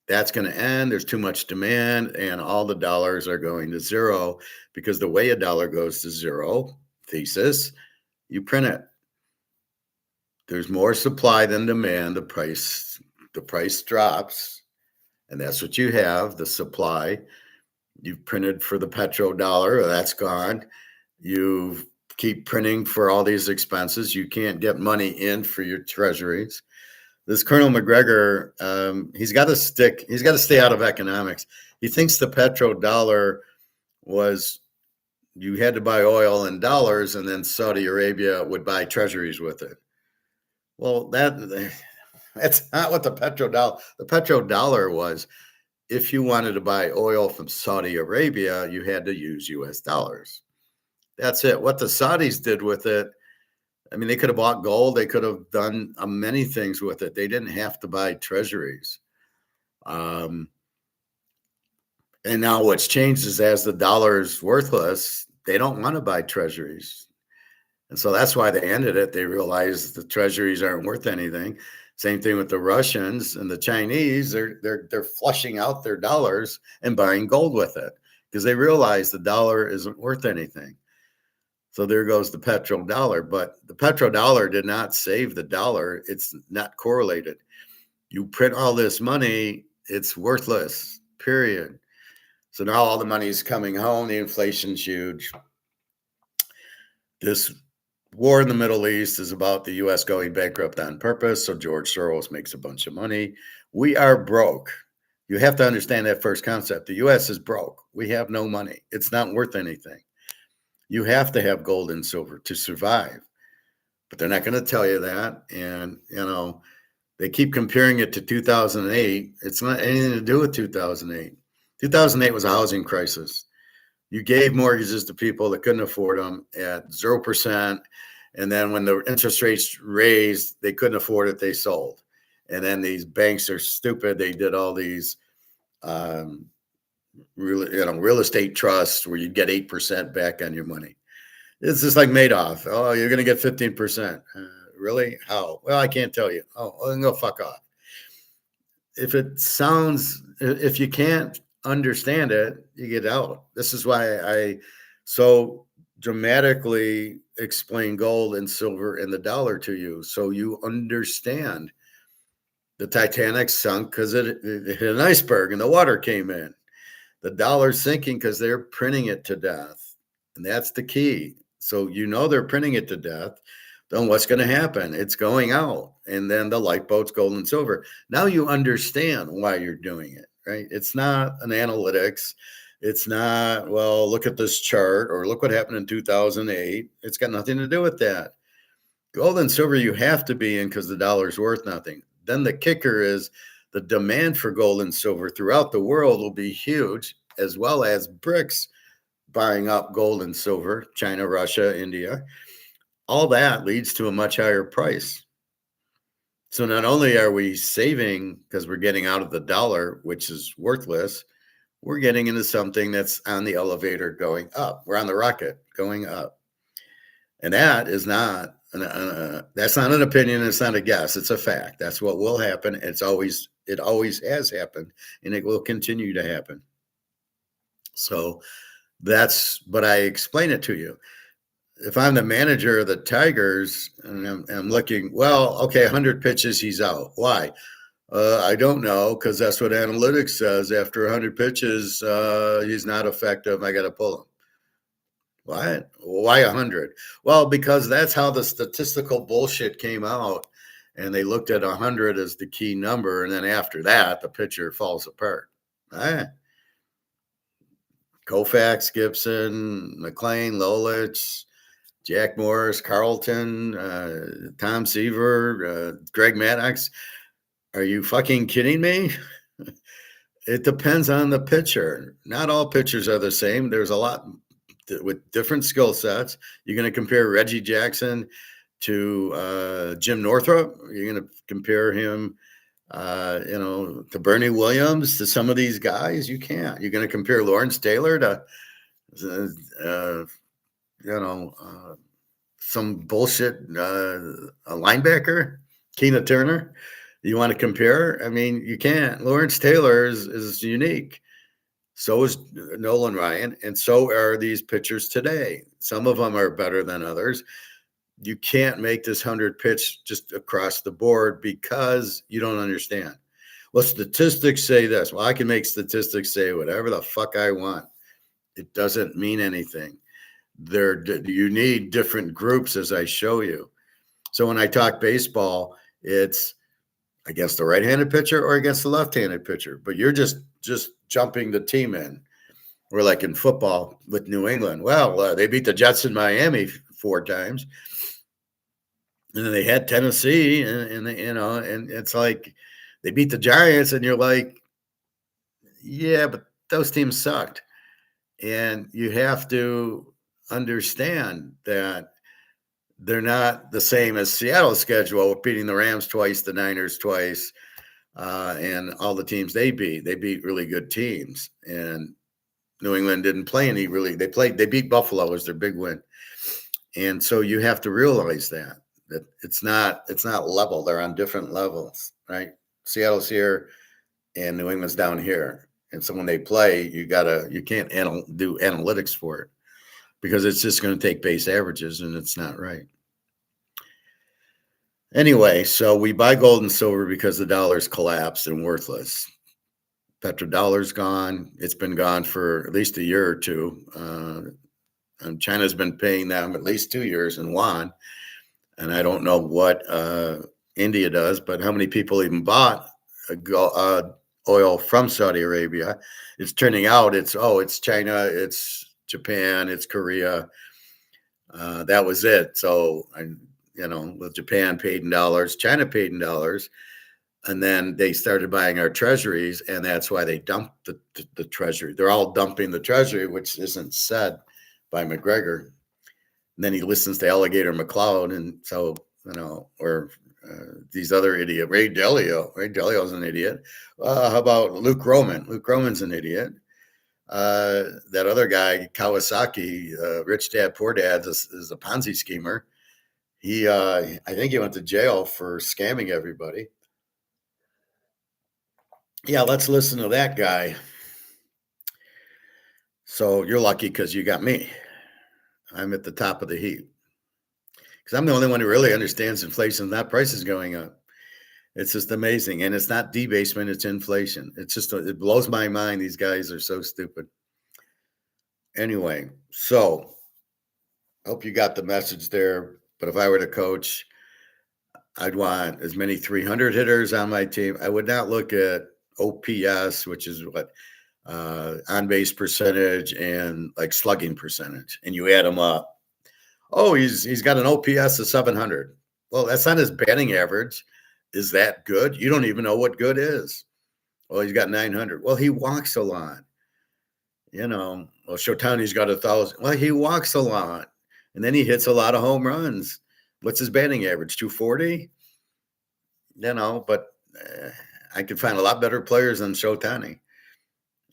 That's going to end. There's too much demand, and all the dollars are going to zero because the way a dollar goes to zero, thesis, you print it. There's more supply than demand. The price drops, and that's what you have, the supply. You've printed for the petrodollar, that's gone. You keep printing for all these expenses. You can't get money in for your treasuries. This Colonel McGregor, he's got to stay out of economics. He thinks the petrodollar was, you had to buy oil in dollars and then Saudi Arabia would buy treasuries with it. Well, that's not what the petrodollar was. If you wanted to buy oil from Saudi Arabia, you had to use US dollars. That's it. What the Saudis did with it, I mean, they could have bought gold. They could have done many things with it. They didn't have to buy treasuries. And now what's changed is as the dollar is worthless, they don't want to buy treasuries. And so that's why they ended it. They realized the treasuries aren't worth anything. Same thing with the Russians and the Chinese. They're flushing out their dollars and buying gold with it because they realize the dollar isn't worth anything. So there goes the petrodollar. But the petrodollar did not save the dollar. It's not correlated. You print all this money, it's worthless, period. So now all the money is coming home. The inflation's huge. This war in the Middle East is about the U.S. going bankrupt on purpose. So George Soros makes a bunch of money. We are broke. You have to understand that first concept. The U.S. is broke. We have no money. It's not worth anything. You have to have gold and silver to survive, but they're not going to tell you that. And, they keep comparing it to 2008. It's not anything to do with 2008. 2008 was a housing crisis. You gave mortgages to people that couldn't afford them at 0%. And then when the interest rates raised, they couldn't afford it, they sold. And then these banks are stupid. They did all these real estate trusts where you get 8% back on your money. It's just like Madoff. Oh, you're going to get 15%. Really? How? Well, I can't tell you. Oh, well, then go fuck off. If you can't understand it, you get out. This is why I so dramatically explain gold and silver and the dollar to you, so you understand. The Titanic sunk because it hit an iceberg and the water came in. The dollar's sinking because they're printing it to death. And that's the key. So they're printing it to death. Then what's going to happen? It's going out. And then the lifeboat's gold and silver. Now you understand why you're doing it, right? It's not an analytics. It's not, well, look at this chart or look what happened in 2008. It's got nothing to do with that. Gold and silver you have to be in because the dollar's worth nothing. Then the kicker is the demand for gold and silver throughout the world will be huge, as well as BRICS buying up gold and silver, China, Russia, India. All that leads to a much higher price. So not only are we saving because we're getting out of the dollar, which is worthless, we're getting into something that's on the elevator going up. We're on the rocket going up. And that is not that's not an opinion. It's not a guess. It's a fact. That's what will happen. It always has happened, and it will continue to happen. So but I explain it to you. If I'm the manager of the Tigers and I'm looking, well, okay, 100 pitches, he's out. Why? I don't know, because that's what analytics says. After 100 pitches, he's not effective. I got to pull him. What? Why 100? Well, because that's how the statistical bullshit came out, and they looked at 100 as the key number, and then after that, the pitcher falls apart. Koufax, Gibson, McLean, Lolich, Jack Morris, Carlton, Tom Seaver, Greg Maddux. Are you fucking kidding me? It depends on the pitcher. Not all pitchers are the same. There's a lot with different skill sets. You're going to compare Reggie Jackson to Jim Northrup. You're going to compare him, to Bernie Williams, to some of these guys. You can't. You're going to compare Lawrence Taylor to, some bullshit a linebacker, Keena Turner. You want to compare? I mean, you can't. Lawrence Taylor is unique. So is Nolan Ryan, and so are these pitchers today. Some of them are better than others. You can't make this 100 pitch just across the board because you don't understand. Well, statistics say this. Well, I can make statistics say whatever the fuck I want. It doesn't mean anything. You need different groups, as I show you. So when I talk baseball, it's against the right-handed pitcher or against the left-handed pitcher, but you're just jumping the team in. We're like in football with New England. Well, they beat the Jets in Miami 4 times, and then they had Tennessee, and it's like they beat the Giants, and you're like, yeah, but those teams sucked, and you have to understand that they're not the same as Seattle's schedule, beating the Rams twice, the Niners twice, and all the teams they beat. They beat really good teams, and New England didn't play any really. They beat Buffalo as their big win, and so you have to realize that it's not level. They're on different levels, right? Seattle's here, and New England's down here, and so when they play, you can't do analytics for it, because it's just going to take base averages, and it's not right. Anyway, so we buy gold and silver because the dollar's collapsed and worthless. Petrodollar's gone. It's been gone for at least a year or two. And China's been paying them at least 2 years in yuan. And I don't know what India does, but how many people even bought oil from Saudi Arabia? It's turning out it's China, it's Japan, it's Korea. That was it. So, with Japan paid in dollars, China paid in dollars, and then they started buying our treasuries, and that's why they dumped the treasury. They're all dumping the treasury, which isn't said by McGregor. And then he listens to Alligator McLeod, and so or these other idiot, Ray Dalio. Ray Dalio's an idiot. How about Luke Roman? Luke Roman's an idiot. That other guy, Kawasaki, Rich Dad Poor Dad, is a Ponzi schemer. I think he went to jail for scamming everybody. Yeah, let's listen to that guy. So you're lucky because you got me. I'm at the top of the heap because I'm the only one who really understands inflation, not prices going up. It's just amazing. And it's not debasement, it's inflation. It blows my mind. These guys are so stupid. Anyway, so I hope you got the message there. But if I were to coach, I'd want as many 300 hitters on my team. I would not look at OPS, which is what on base percentage and like slugging percentage, and you add them up. Oh, he's got an OPS of 700. Well, that's not his batting average. Is that good? You don't even know what good is. Well, he's got 900. Well, he walks a lot. Well, Shotani's got 1,000. Well, he walks a lot, and then he hits a lot of home runs. What's his batting average? 240. But I could find a lot better players than Shotani,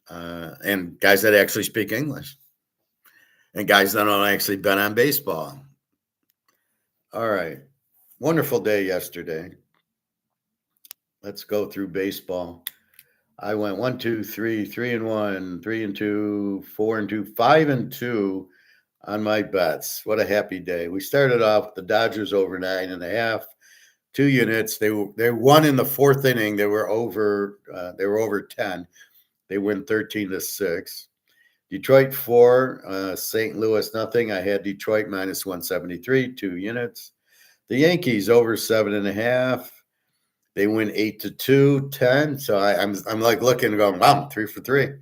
and guys that actually speak English, and guys that don't actually bet on baseball. All right. Wonderful day yesterday. Let's go through baseball. I went 1, 2, 3, 3-1, 3-2, 4-2, 5-2 on my bets. What a happy day. We started off with the Dodgers over 9.5, 2 units. They won in the fourth inning. They were over 10. They win 13-6. Detroit 4, St. Louis nothing. I had Detroit minus 173, 2 units. The Yankees over 7.5. They win 8-2, 10. So I'm like looking and going, wow, 3 for 3.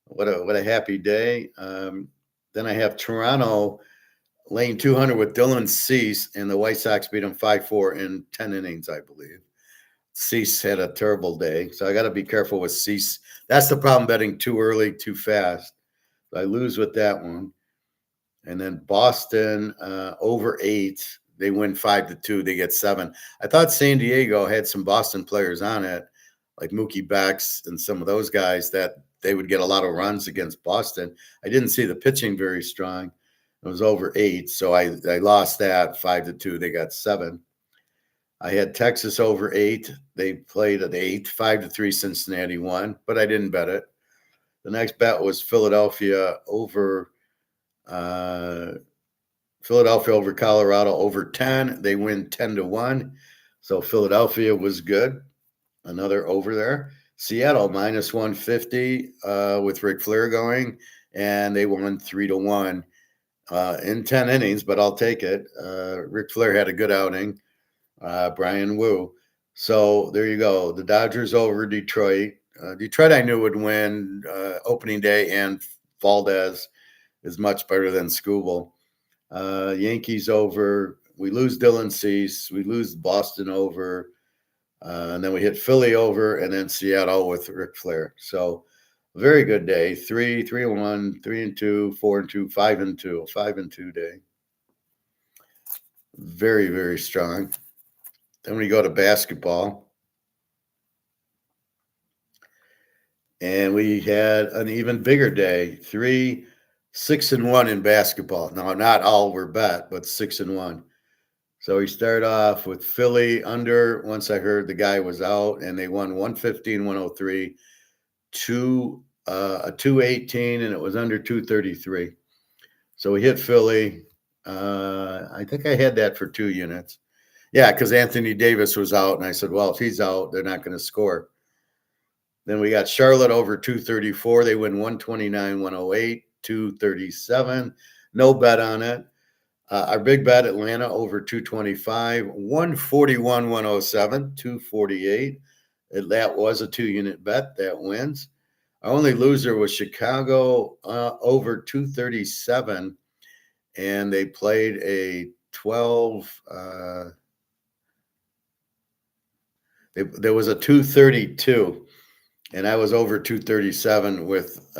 What a happy day. Then I have Toronto laying 200 with Dylan Cease, and the White Sox beat them 5-4 in 10 innings, I believe. Cease had a terrible day, so I got to be careful with Cease. That's the problem, betting too early, too fast. I lose with that one. And then Boston over 8. They win 5-2. They get 7. I thought San Diego had some Boston players on it, like Mookie Betts and some of those guys, that they would get a lot of runs against Boston. I didn't see the pitching very strong. It was over 8, so I lost that 5-2. They got 7. I had Texas over 8. They played at 8, 5-3. Cincinnati won, but I didn't bet it. The next bet was Philadelphia over Colorado over 10. They win 10-1. So Philadelphia was good. Another over there. Seattle minus 150 with Ric Flair going, and they won 3-1 in 10 innings, but I'll take it. Ric Flair had a good outing. Brian Wu. So there you go. The Dodgers over Detroit. Detroit I knew would win opening day, and Valdez is much better than Skubal. Yankees over. We lose Dylan Cease. We lose Boston over. And then we hit Philly over, and then Seattle with Ric Flair. So very good day. 3-1, 3-2, 4-2, 5-2. 5-2 day. Very, very strong. Then we go to basketball. And we had an even bigger day. 6-1 in basketball. Now, not all were bet, but 6-1. So we start off with Philly under, once I heard the guy was out, and they won 115-103, 218, and it was under 233. So we hit Philly. I think I had that for 2 units. Yeah, because Anthony Davis was out, and I said, well, if he's out, they're not going to score. Then we got Charlotte over 234. They win 129-108, 237. No bet on it. Our big bet, Atlanta over 225, 141-107, 248. That was a 2-unit bet. That wins. Our only loser was Chicago over 237, and they played a 12. There was a 232, and I was over 237 with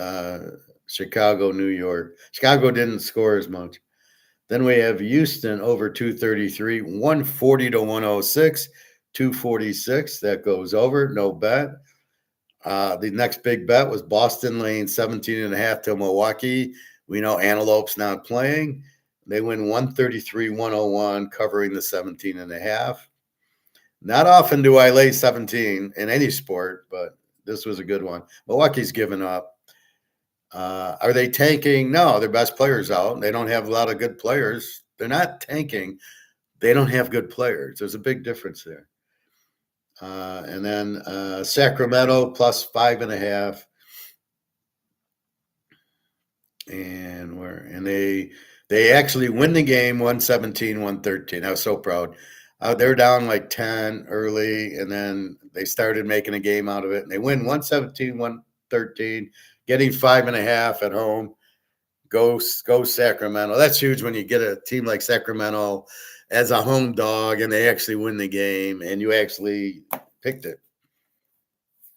Chicago, New York. Chicago didn't score as much. Then we have Houston over 233, 140 to 106, 246. That goes over, no bet. The next big bet was Boston laying 17 and a half to Milwaukee. We know Antelope's not playing. They win 133, 101, covering the 17 and a half. Not often do I lay 17 in any sport, but this was a good one. Milwaukee's given up. Are they tanking? No, their best players out. They don't have a lot of good players. They're not tanking. They don't have good players. There's a big difference there. And then Sacramento plus 5.5. And they actually win the game 117, 113. I was so proud. They were down like 10 early, and then they started making a game out of it. And they win 117, 113, getting 5.5 at home. Go Sacramento. That's huge when you get a team like Sacramento as a home dog and they actually win the game and you actually picked it.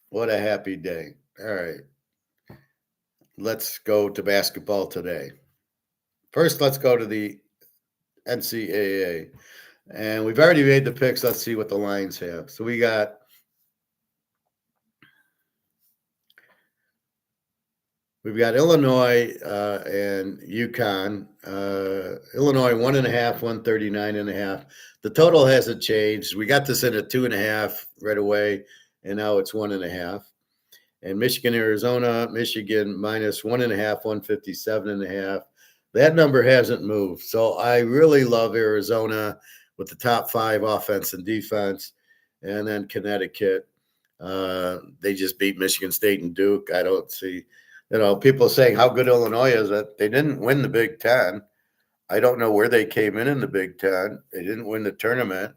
What a happy day. All right. Let's go to basketball today. First, let's go to the NCAA. And we've already made the picks. Let's see what the lines have. So we got we've got Illinois and UConn. Illinois 1.5, 139.5. The total hasn't changed. We got this in at 2.5 right away, and now it's 1.5. And Michigan, Arizona, Michigan minus 1.5, 157.5. That number hasn't moved. So I really love Arizona with the top 5 offense and defense. And then Connecticut. They just beat Michigan State and Duke. I don't see, people saying how good Illinois is. That they didn't win the Big Ten. I don't know where they came in the Big Ten. They didn't win the tournament.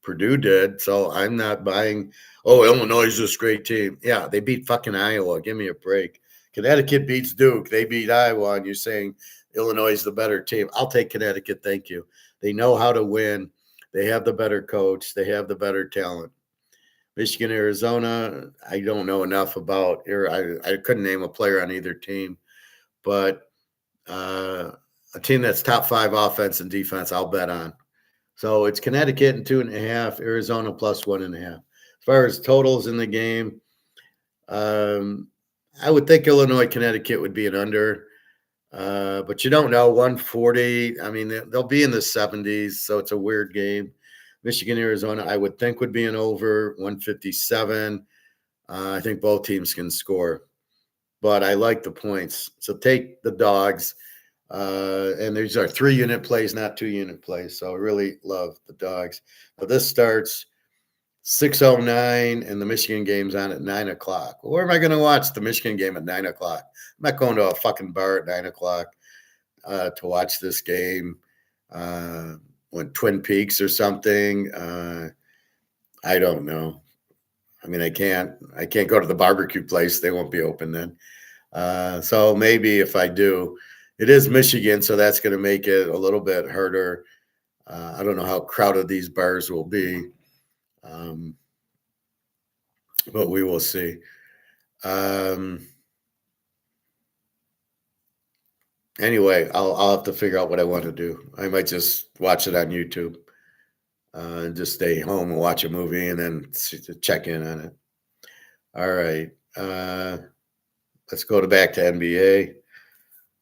Purdue did. So I'm not buying, Illinois is this great team. Yeah, they beat fucking Iowa. Give me a break. Connecticut beats Duke. They beat Iowa, and you're saying Illinois is the better team. I'll take Connecticut. Thank you. They know how to win. They have the better coach. They have the better talent. Michigan, Arizona, I don't know enough about. I couldn't name a player on either team. But a team that's top 5 offense and defense, I'll bet on. So it's Connecticut and 2.5, Arizona plus 1.5. As far as totals in the game, I would think Illinois, Connecticut would be an under. But you don't know, 140. I mean, they'll be in the 70s, so it's a weird game. Michigan, Arizona, I would think would be an over, 157. I think both teams can score. But I like the points. So take the dogs. And these are 3-unit plays, not 2-unit plays. So I really love the dogs. But this starts 6:09, and the Michigan game's on at 9 o'clock. Well, where am I going to watch the Michigan game at 9 o'clock? I'm not going to a fucking bar at 9 o'clock to watch this game. When Twin Peaks or something. I don't know. I mean, I can't go to the barbecue place. They won't be open then. So maybe if I do, it is Michigan, so that's going to make it a little bit harder. I don't know how crowded these bars will be, but we will see. Anyway, I'll have to figure out what I want to do. I might just watch it on YouTube and just stay home and watch a movie and then check in on it. All right. Let's go back to NBA.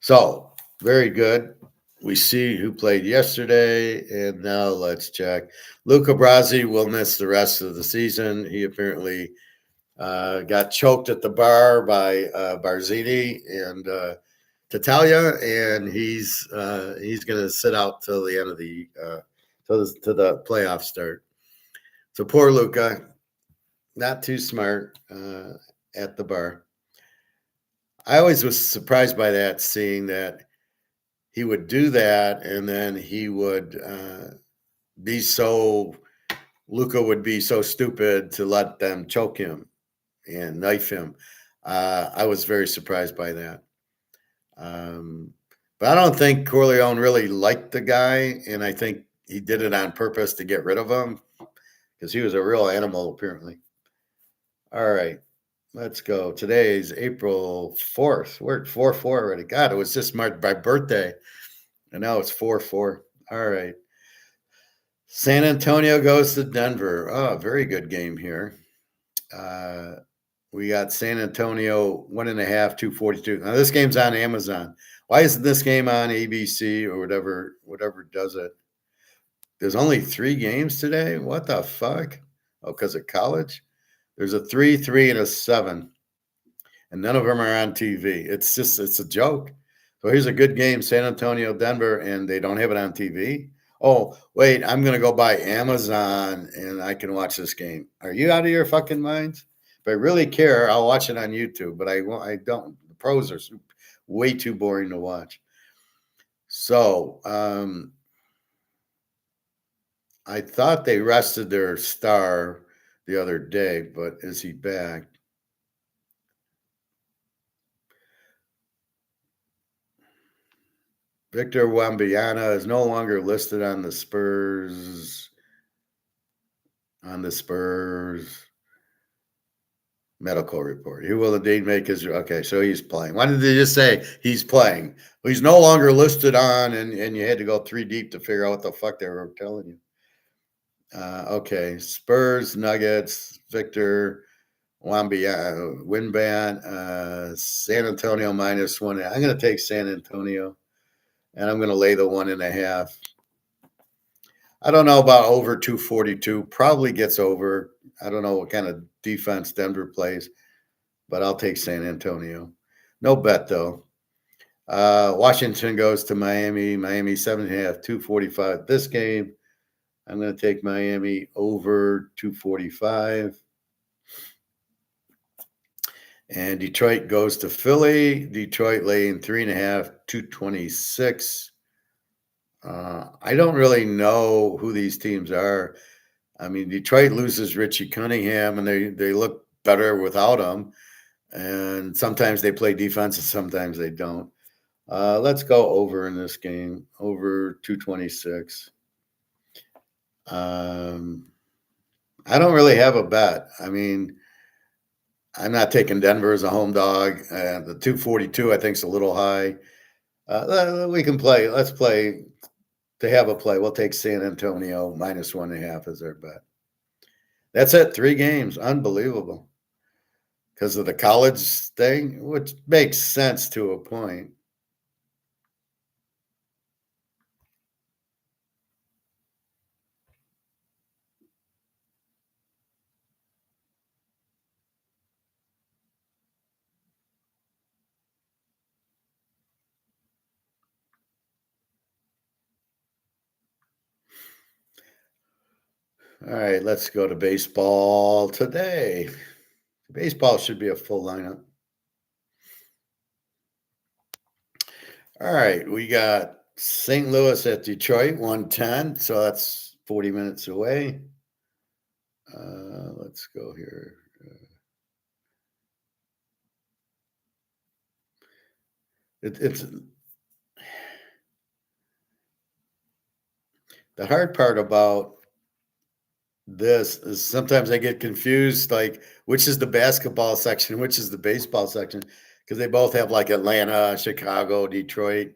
So, very good. We see who played yesterday, and now let's check. Luca Brasi will miss the rest of the season. He apparently got choked at the bar by Barzini and Tatalia, and he's going to sit out till the end of the to the playoff start. So poor Luca, not too smart at the bar. I always was surprised by that, seeing that he would do that, and then he would Luca would be so stupid to let them choke him and knife him. I was very surprised by that. But I don't think Corleone really liked the guy, and I think he did it on purpose to get rid of him because he was a real animal, apparently. All right, let's go. Today's April 4th. We're at 4-4 already. God, it was just my birthday, and now it's 4-4. All right. San Antonio goes to Denver. Oh, very good game here. Uh, we got San Antonio 1.5, 242. Now this game's on Amazon. Why isn't this game on ABC or whatever does it? There's only 3 games today. What the fuck? Oh, because of college. There's a 3, 3, and a 7, and none of them are on TV. It's a joke. So here's a good game: San Antonio, Denver, and they don't have it on TV. Oh, wait, I'm gonna go buy Amazon and I can watch this game. Are you out of your fucking minds? If I really care, I'll watch it on YouTube, but I won't. I don't. The pros are way too boring to watch. So I thought they rested their star the other day, but is he back? Victor Wembanyama is no longer listed on the Spurs medical report. He will indeed make his okay. So he's playing. Why did they just say he's playing? Well, he's no longer listed on, and you had to go 3 deep to figure out what the fuck they were telling you. Okay, Spurs, Nuggets, Victor Wembanyama, Winban, San Antonio -1. I'm going to take San Antonio, and I'm going to lay the 1.5. I don't know about over 242. Probably gets over. I don't know what kind of defense Denver plays, but I'll take San Antonio. No bet though. Washington goes to Miami. Miami 7.5, 245. This game, I'm going to take Miami over 245. And Detroit goes to Philly. Detroit laying 3.5, 226. I don't really know who these teams are. I mean, Detroit loses Richie Cunningham, and they look better without him. And sometimes they play defense, and sometimes they don't. Let's go over in this game, over 226. I don't really have a bet. I mean, I'm not taking Denver as a home dog. The 242, I think, is a little high. We can play. Let's play to have a play. We'll take San Antonio -1.5 as our bet. That's it. 3 games. Unbelievable. Because of the college thing, which makes sense to a point. All right, let's go to baseball today. Baseball should be a full lineup. All right, we got St. Louis at Detroit, 110. So that's 40 minutes away. Let's go here. It's the hard part about this is sometimes I get confused, like which is the basketball section, which is the baseball section, because they both have like Atlanta, Chicago, Detroit.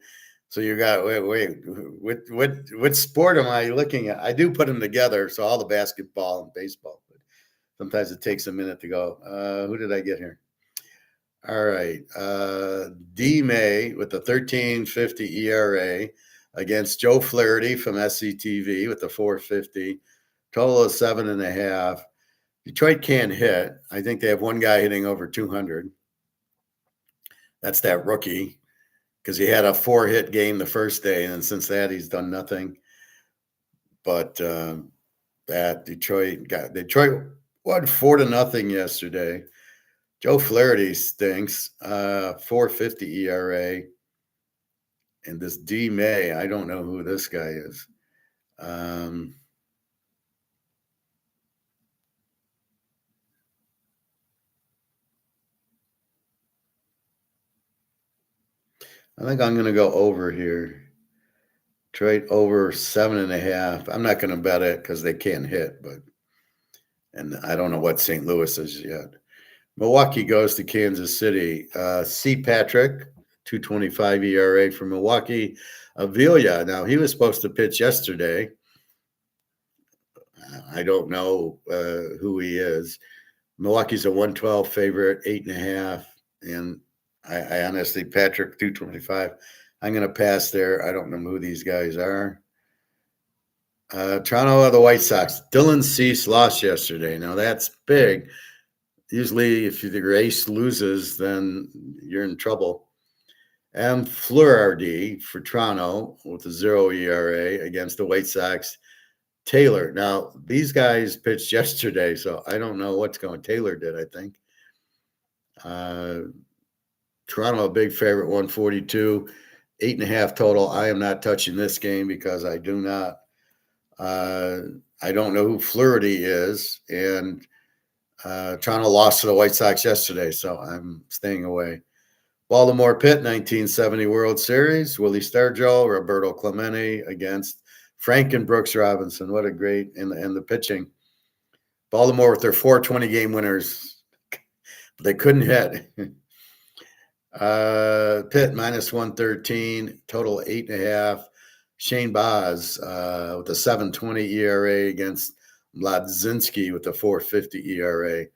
So you got wait, what sport am I looking at? I do put them together, so all the basketball and baseball. But sometimes it takes a minute to go. Who did I get here? All right, D May with the 13.50 ERA against Joe Flaherty from SCTV with the 4.50. Total of 7.5. Detroit can't hit. I think they have one guy hitting over 200. That's that rookie because he had a 4-hit game the first day, and since that he's done nothing. But that Detroit won 4-0 yesterday. Joe Flaherty stinks. 4.50 ERA, and this D May, I don't know who this guy is. I think I'm going to go over here. Trade over 7.5. I'm not going to bet it because they can't hit, and I don't know what St. Louis is yet. Milwaukee goes to Kansas City. C. Patrick, 2.25 ERA for Milwaukee. Avila, now he was supposed to pitch yesterday. I don't know who he is. Milwaukee's a 112 favorite, 8.5. And I honestly, Patrick, 225. I'm going to pass there. I don't know who these guys are. Toronto are the White Sox. Dylan Cease lost yesterday. Now that's big. Usually, if the race loses, then you're in trouble. M. Fleurardi for Toronto with a 0 ERA against the White Sox. Taylor. Now, these guys pitched yesterday, so I don't know what's going. Taylor did, I think. Toronto, a big favorite, 142, 8.5 total. I am not touching this game because I do not. I don't know who Flaherty is, and Toronto lost to the White Sox yesterday, so I'm staying away. Baltimore Pitt, 1970 World Series. Willie Stargell, Roberto Clemente against Frank and Brooks Robinson. What a great, and the pitching. Baltimore with their 420 game winners. They couldn't hit. Pitt minus 113, total 8.5. Shane Baz with a 7.20 ERA against Mladzinski with a 4.50 ERA.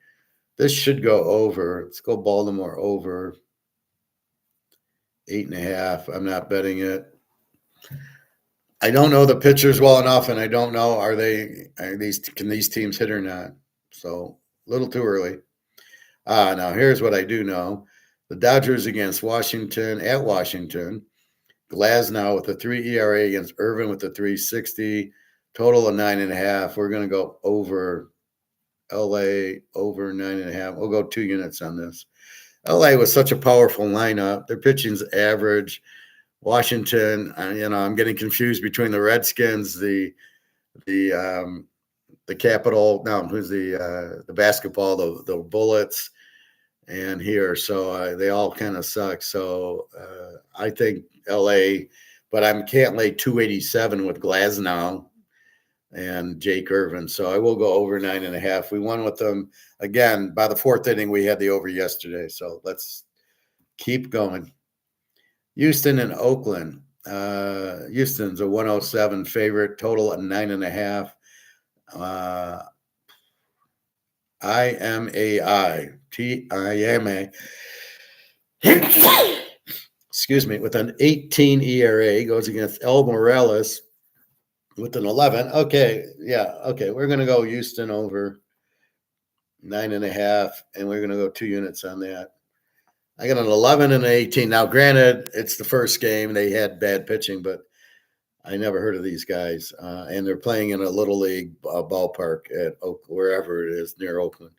This should go over. Let's go Baltimore over 8.5. I'm not betting it. I don't know the pitchers well enough, and I don't know can these teams hit or not. So a little too early. Now here's what I do know: the Dodgers against Washington at Washington. Glasnow with a 3 ERA against Irvin with a 3.60. Total of 9.5. We're going to go over LA over 9.5. We'll go 2 units on this. LA was such a powerful lineup. Their pitching's average. Washington, I'm getting confused between the Redskins, the Capital. No, who's the basketball, the Bullets, and here. So they all kind of suck. So I think LA, but I can't lay 287 with Glasnow and Jake Irvin. So I will go over 9.5. We won with them again by the 4th inning. We had the over yesterday. So let's keep going. Houston and Oakland. Houston's a 107 favorite, total at 9.5. TIMA. Excuse me, with an 18 ERA, goes against El Morales with an 11. Okay, we're going to go Houston over 9.5, and we're going to go 2 units on that. I got an 11 and an 18. Now, granted, it's the first game. They had bad pitching, but I never heard of these guys. And they're playing in a little league ballpark at wherever it is near Oakland.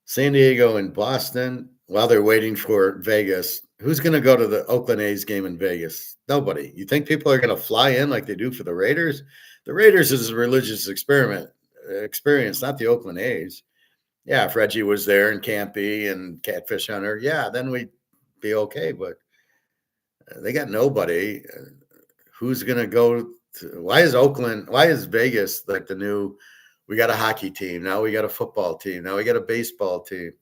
San Diego and Boston, while they're waiting for Vegas. Who's going to go to the Oakland A's game in Vegas? Nobody. You think people are going to fly in like they do for the Raiders? The Raiders is a religious experience, not the Oakland A's. Yeah, if Reggie was there and Campy and Catfish Hunter, yeah, then we'd be okay. But they got nobody. Who's going to go to – why is Vegas like the new – we got a hockey team. Now we got a football team. Now we got a baseball team.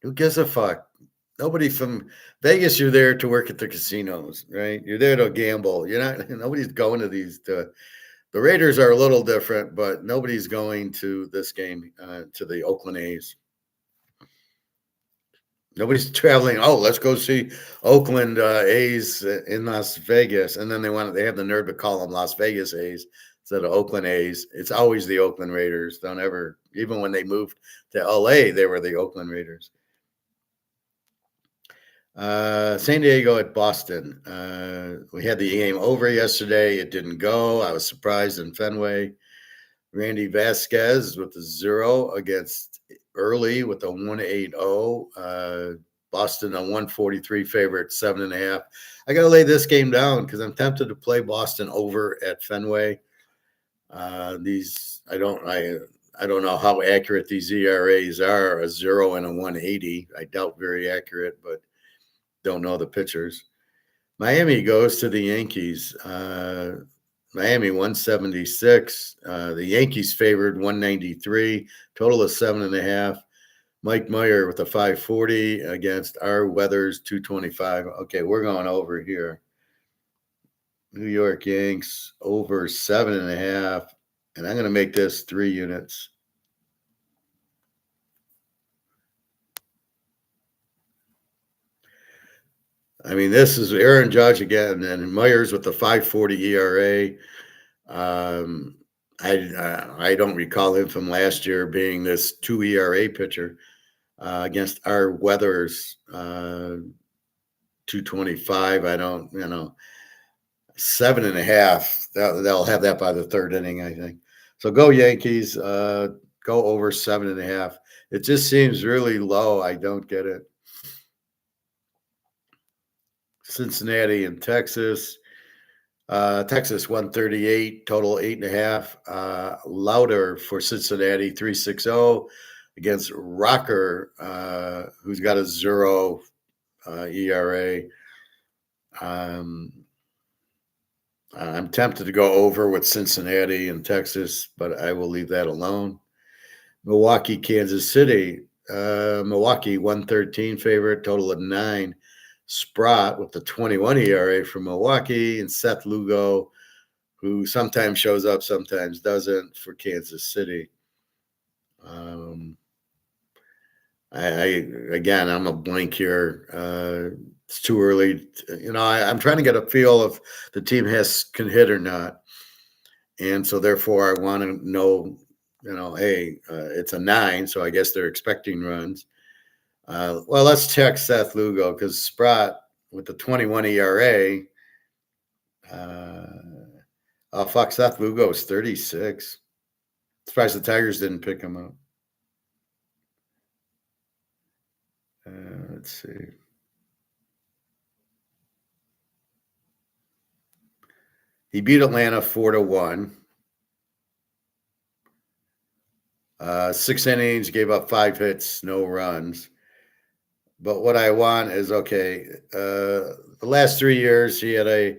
Who gives a fuck? Nobody from Vegas, you're there to work at the casinos, right? You're there to gamble. Nobody's going to these the Raiders are a little different, but nobody's going to this game, to the Oakland A's. Nobody's traveling. Oh, let's go see Oakland A's in Las Vegas. And then they have the nerve to call them Las Vegas A's instead of Oakland A's. It's always the Oakland Raiders. Don't ever, even when they moved to LA, they were the Oakland Raiders. San Diego at Boston. We had the game over yesterday. It didn't go. I was surprised in Fenway. Randy Vasquez with a 0 against Early with a 180. Boston a 143 favorite, 7.5. I got to lay this game down because I'm tempted to play Boston over at Fenway. I don't know how accurate these ERAs are. A 0 and a 180. I doubt very accurate, but don't know the pitchers. Miami goes to the Yankees. Miami 176. The Yankees favored 193. Total of 7.5. Mike Meyer with a 540 against our Weathers 225. Okay, we're going over here. New York Yanks over 7.5. And I'm going to make this 3 units. I mean, this is Aaron Judge again, and Myers with the 5.40 ERA. I don't recall him from last year being this 2 ERA pitcher against our Weathers 225. I don't, 7.5. They'll have that by the 3rd inning, I think. So go Yankees. Go over 7.5. It just seems really low. I don't get it. Cincinnati and Texas. Texas 138, total 8.5. Louder for Cincinnati 360 against Rocker, who's got a 0 ERA. I'm tempted to go over with Cincinnati and Texas, but I will leave that alone. Milwaukee, Kansas City. Milwaukee 113 favorite, total of 9. Sprott with the 21 ERA from Milwaukee, and Seth Lugo, who sometimes shows up, sometimes doesn't, for Kansas City. I'm a blank here. It's too early. I'm trying to get a feel if the team can hit or not, and so therefore I want to know. Hey, it's a 9, so I guess they're expecting runs. Well, let's check Seth Lugo because Sprott with the 21 ERA. Seth Lugo is 36. Surprised the Tigers didn't pick him up. Let's see. He beat Atlanta 4-1. 6 innings, gave up 5 hits, no runs. But what I want is, the last 3 years, he had a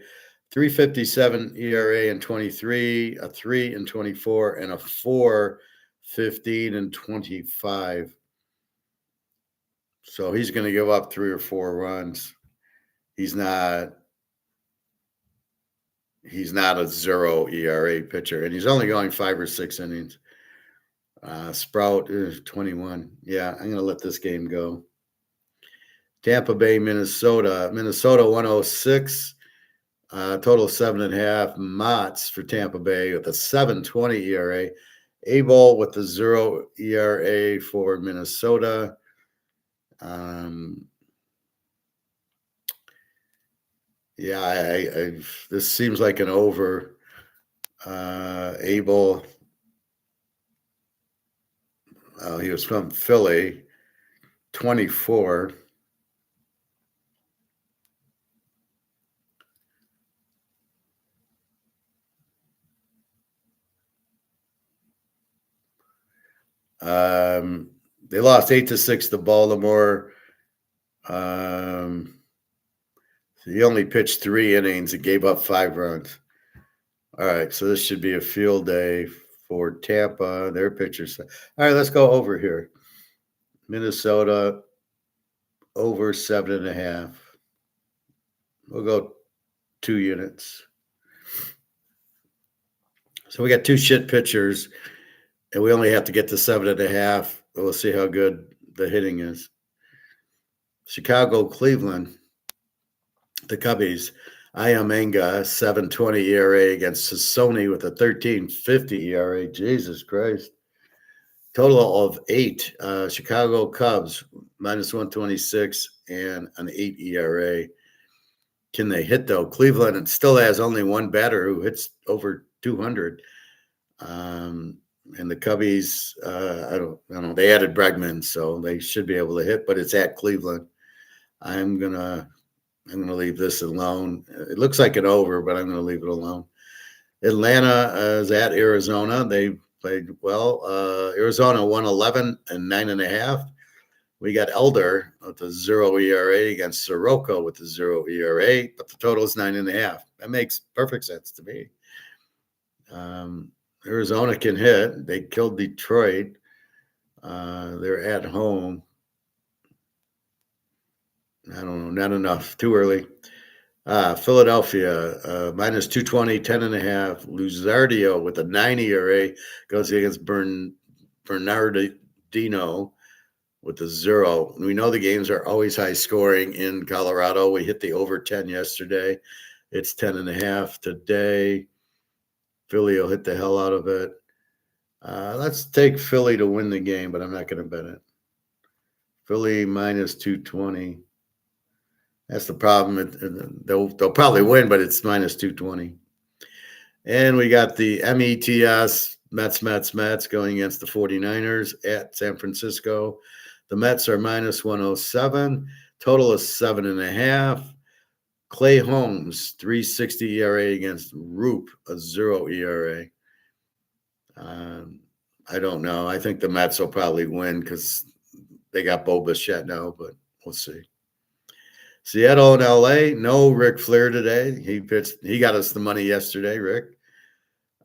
3.57 ERA in 23, a 3 in 24, and a 4.15 in 25. So he's going to give up 3 or 4 runs. He's not a 0 ERA pitcher, and he's only going 5 or 6 innings. Sprout is 21. Yeah, I'm going to let this game go. Tampa Bay, Minnesota. Minnesota 106. Total 7.5. Motts for Tampa Bay with a 7.20 ERA. Abel with the 0 ERA for Minnesota. This seems like an over. Abel. He was from Philly. 24. They lost 8-6 to Baltimore. He only pitched 3 innings and gave up 5 runs. All right, so this should be a field day for Tampa. Their pitchers. All right, let's go over here. Minnesota over 7.5. We'll go 2 units. So we got 2 shit pitchers, and we only have to get to 7.5. We'll see how good the hitting is. Chicago, Cleveland, the Cubbies. Iamanga, 7.20 ERA against Sassoni with a 13.50 ERA. Jesus Christ. Total of 8. Chicago Cubs, minus 126 and an 8 ERA. Can they hit, though? Cleveland still has only one batter who hits over 200. And the Cubbies, I don't know. They added Bregman, so they should be able to hit, but it's at Cleveland. I'm gonna leave this alone. It looks like an over, but I'm gonna leave it alone. Atlanta is at Arizona. They played well. Arizona won 11 and 9.5. We got Elder with a 0 ERA against Soroka with a 0 ERA, but the total is 9.5. That makes perfect sense to me. Arizona can hit. They killed Detroit. They're at home. I don't know, not enough. Too early. Philadelphia, minus 220, 10.5. Luzardio with a 9 ERA goes against Bernardino with a 0. We know the games are always high scoring in Colorado. We hit the over 10 yesterday. It's 10.5 today. Philly will hit the hell out of it. Let's take Philly to win the game, but I'm not going to bet it. Philly minus 220. That's the problem. They'll probably win, but it's minus 220. And we got the METS, Mets going against the 49ers at San Francisco. The Mets are minus 107. Total is 7.5. Clay Holmes, 3.60 ERA against Roop, a 0 ERA. I don't know. I think the Mets will probably win because they got Bo Bichette now, but we'll see. Seattle and LA, no Rick Flair today. He pitched. He got us the money yesterday, Rick.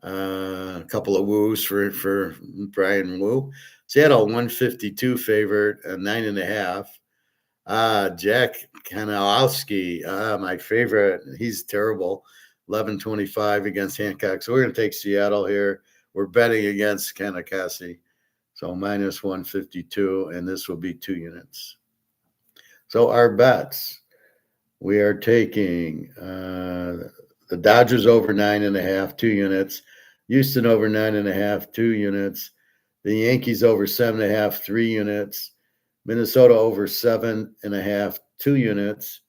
A couple of woos for Brian Woo. Seattle 152 favorite, 9.5. Jack Kanalowski, my favorite. He's terrible. 11.25 against Hancock. So we're going to take Seattle here. We're betting against Kanakasi. So minus 152, and this will be 2 units. So our bets. We are taking the Dodgers over 9.5, 2 units. Houston over 9.5, 2 units. The Yankees over 7.5, 3 units. Minnesota over 7.5, 2 units.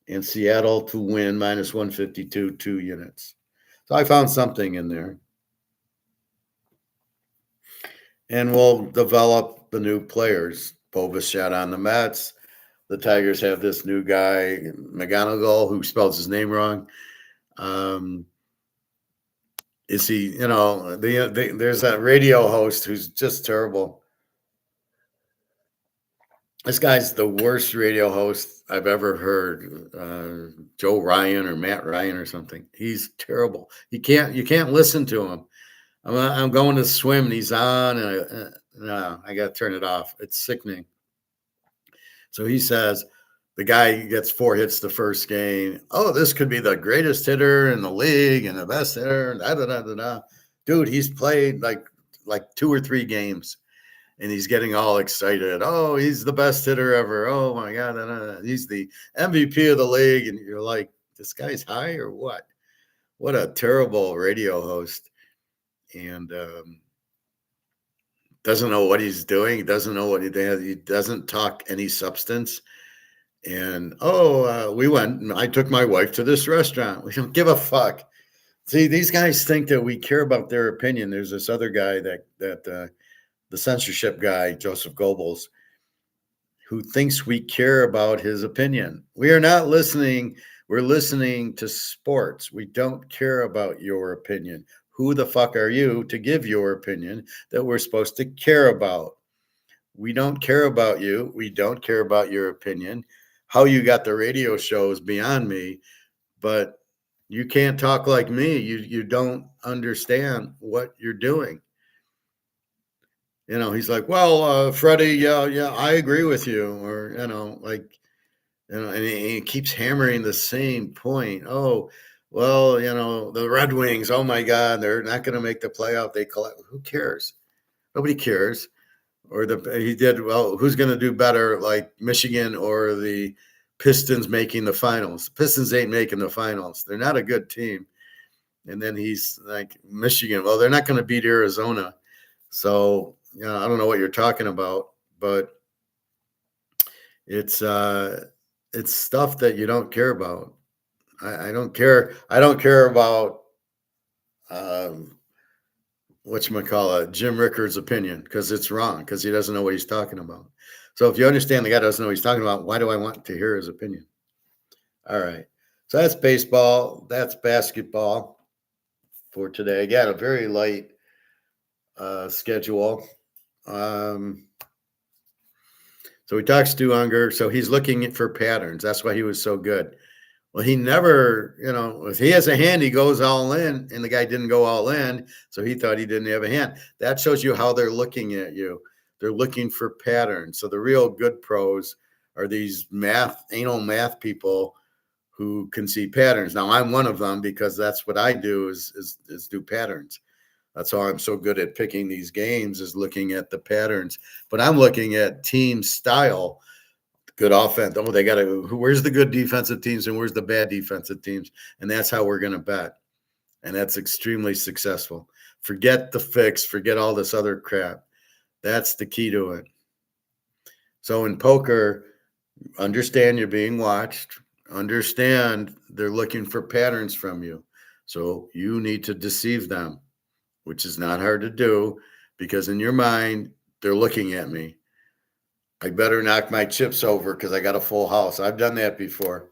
And Seattle to win minus 152, 2 units. So I found something in there. And we'll develop the new players. Bo Bichette on the Mets. The Tigers have this new guy, McGonigal, who spells his name wrong. Is he, there's that radio host who's just terrible. This guy's the worst radio host I've ever heard. Joe Ryan or Matt Ryan or something. He's terrible. You can't listen to him. I'm going to swim and he's on, and no, I got to turn it off. It's sickening. So he says the guy gets 4 hits the first game. Oh, this could be the greatest hitter in the league and the best hitter. Da, da, da, da, da. Dude, he's played like 2 or 3 games, and he's getting all excited. Oh, he's the best hitter ever. Oh, my God. Da, da, da. He's the MVP of the league. And you're like, this guy's high or what? What a terrible radio host. And doesn't know what he's doing. He doesn't know what he doesn't talk any substance. And I took my wife to this restaurant. We don't give a fuck. See, these guys think that we care about their opinion. There's this other guy that the censorship guy, Joseph Goebbels, who thinks we care about his opinion. We are not listening. We're listening to sports. We don't care about your opinion. Who the fuck are you to give your opinion that we're supposed to care about? We don't care about you. We don't care about your opinion. How you got the radio show is beyond me, but you can't talk like me. You don't understand what you're doing. He's like, well, Freddie, yeah, I agree with you. Or, and he keeps hammering the same point. Oh, well, the Red Wings, oh my God, they're not going to make the playoff. They collect. Who cares? Nobody cares. Or who's going to do better, like Michigan or the Pistons making the finals? The Pistons ain't making the finals. They're not a good team. And then he's like, Michigan, well, they're not going to beat Arizona. So, I don't know what you're talking about, but it's stuff that you don't care about. I don't care. I don't care about whatchamacallit, Jim Rickards' opinion, because it's wrong, because he doesn't know what he's talking about. So if you understand the guy doesn't know what he's talking about, why do I want to hear his opinion? All right. So that's baseball. That's basketball for today. Again, a very light schedule. So he talks to Unger. So he's looking for patterns. That's why he was so good. Well, he never, if he has a hand, he goes all in, and the guy didn't go all in, so he thought he didn't have a hand. That shows you how they're looking at you. They're looking for patterns. So the real good pros are these anal math people who can see patterns. Now I'm one of them because that's what I do is do patterns. That's how I'm so good at picking these games, is looking at the patterns. But I'm looking at team style, good offense. Oh, they got to. Where's the good defensive teams and where's the bad defensive teams? And that's how we're going to bet. And that's extremely successful. Forget the fix. Forget all this other crap. That's the key to it. So in poker, understand you're being watched. Understand they're looking for patterns from you. So you need to deceive them, which is not hard to do, because in your mind, they're looking at me. I better knock my chips over because I got a full house. I've done that before.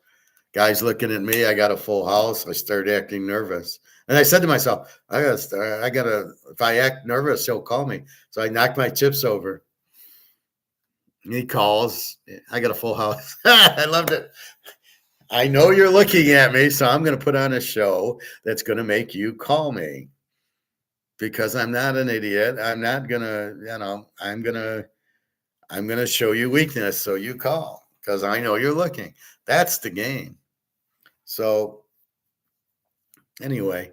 Guys looking at me, I got a full house. I start acting nervous. And I said to myself, if I act nervous, he'll call me. So I knocked my chips over. He calls. I got a full house. I loved it. I know you're looking at me, so I'm going to put on a show that's going to make you call me, because I'm not an idiot. I'm not going to, I'm going to show you weakness, so you call, because I know you're looking. That's the game. So anyway,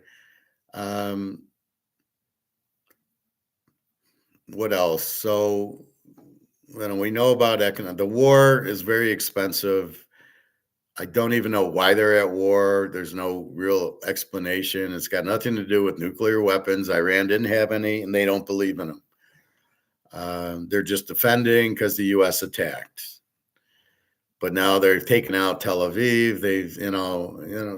what else? So we know about the war is very expensive. I don't even know why they're at war. There's no real explanation. It's got nothing to do with nuclear weapons. Iran didn't have any, and they don't believe in them. They're just defending because the U.S. attacked. But now they're taking out Tel Aviv. They've,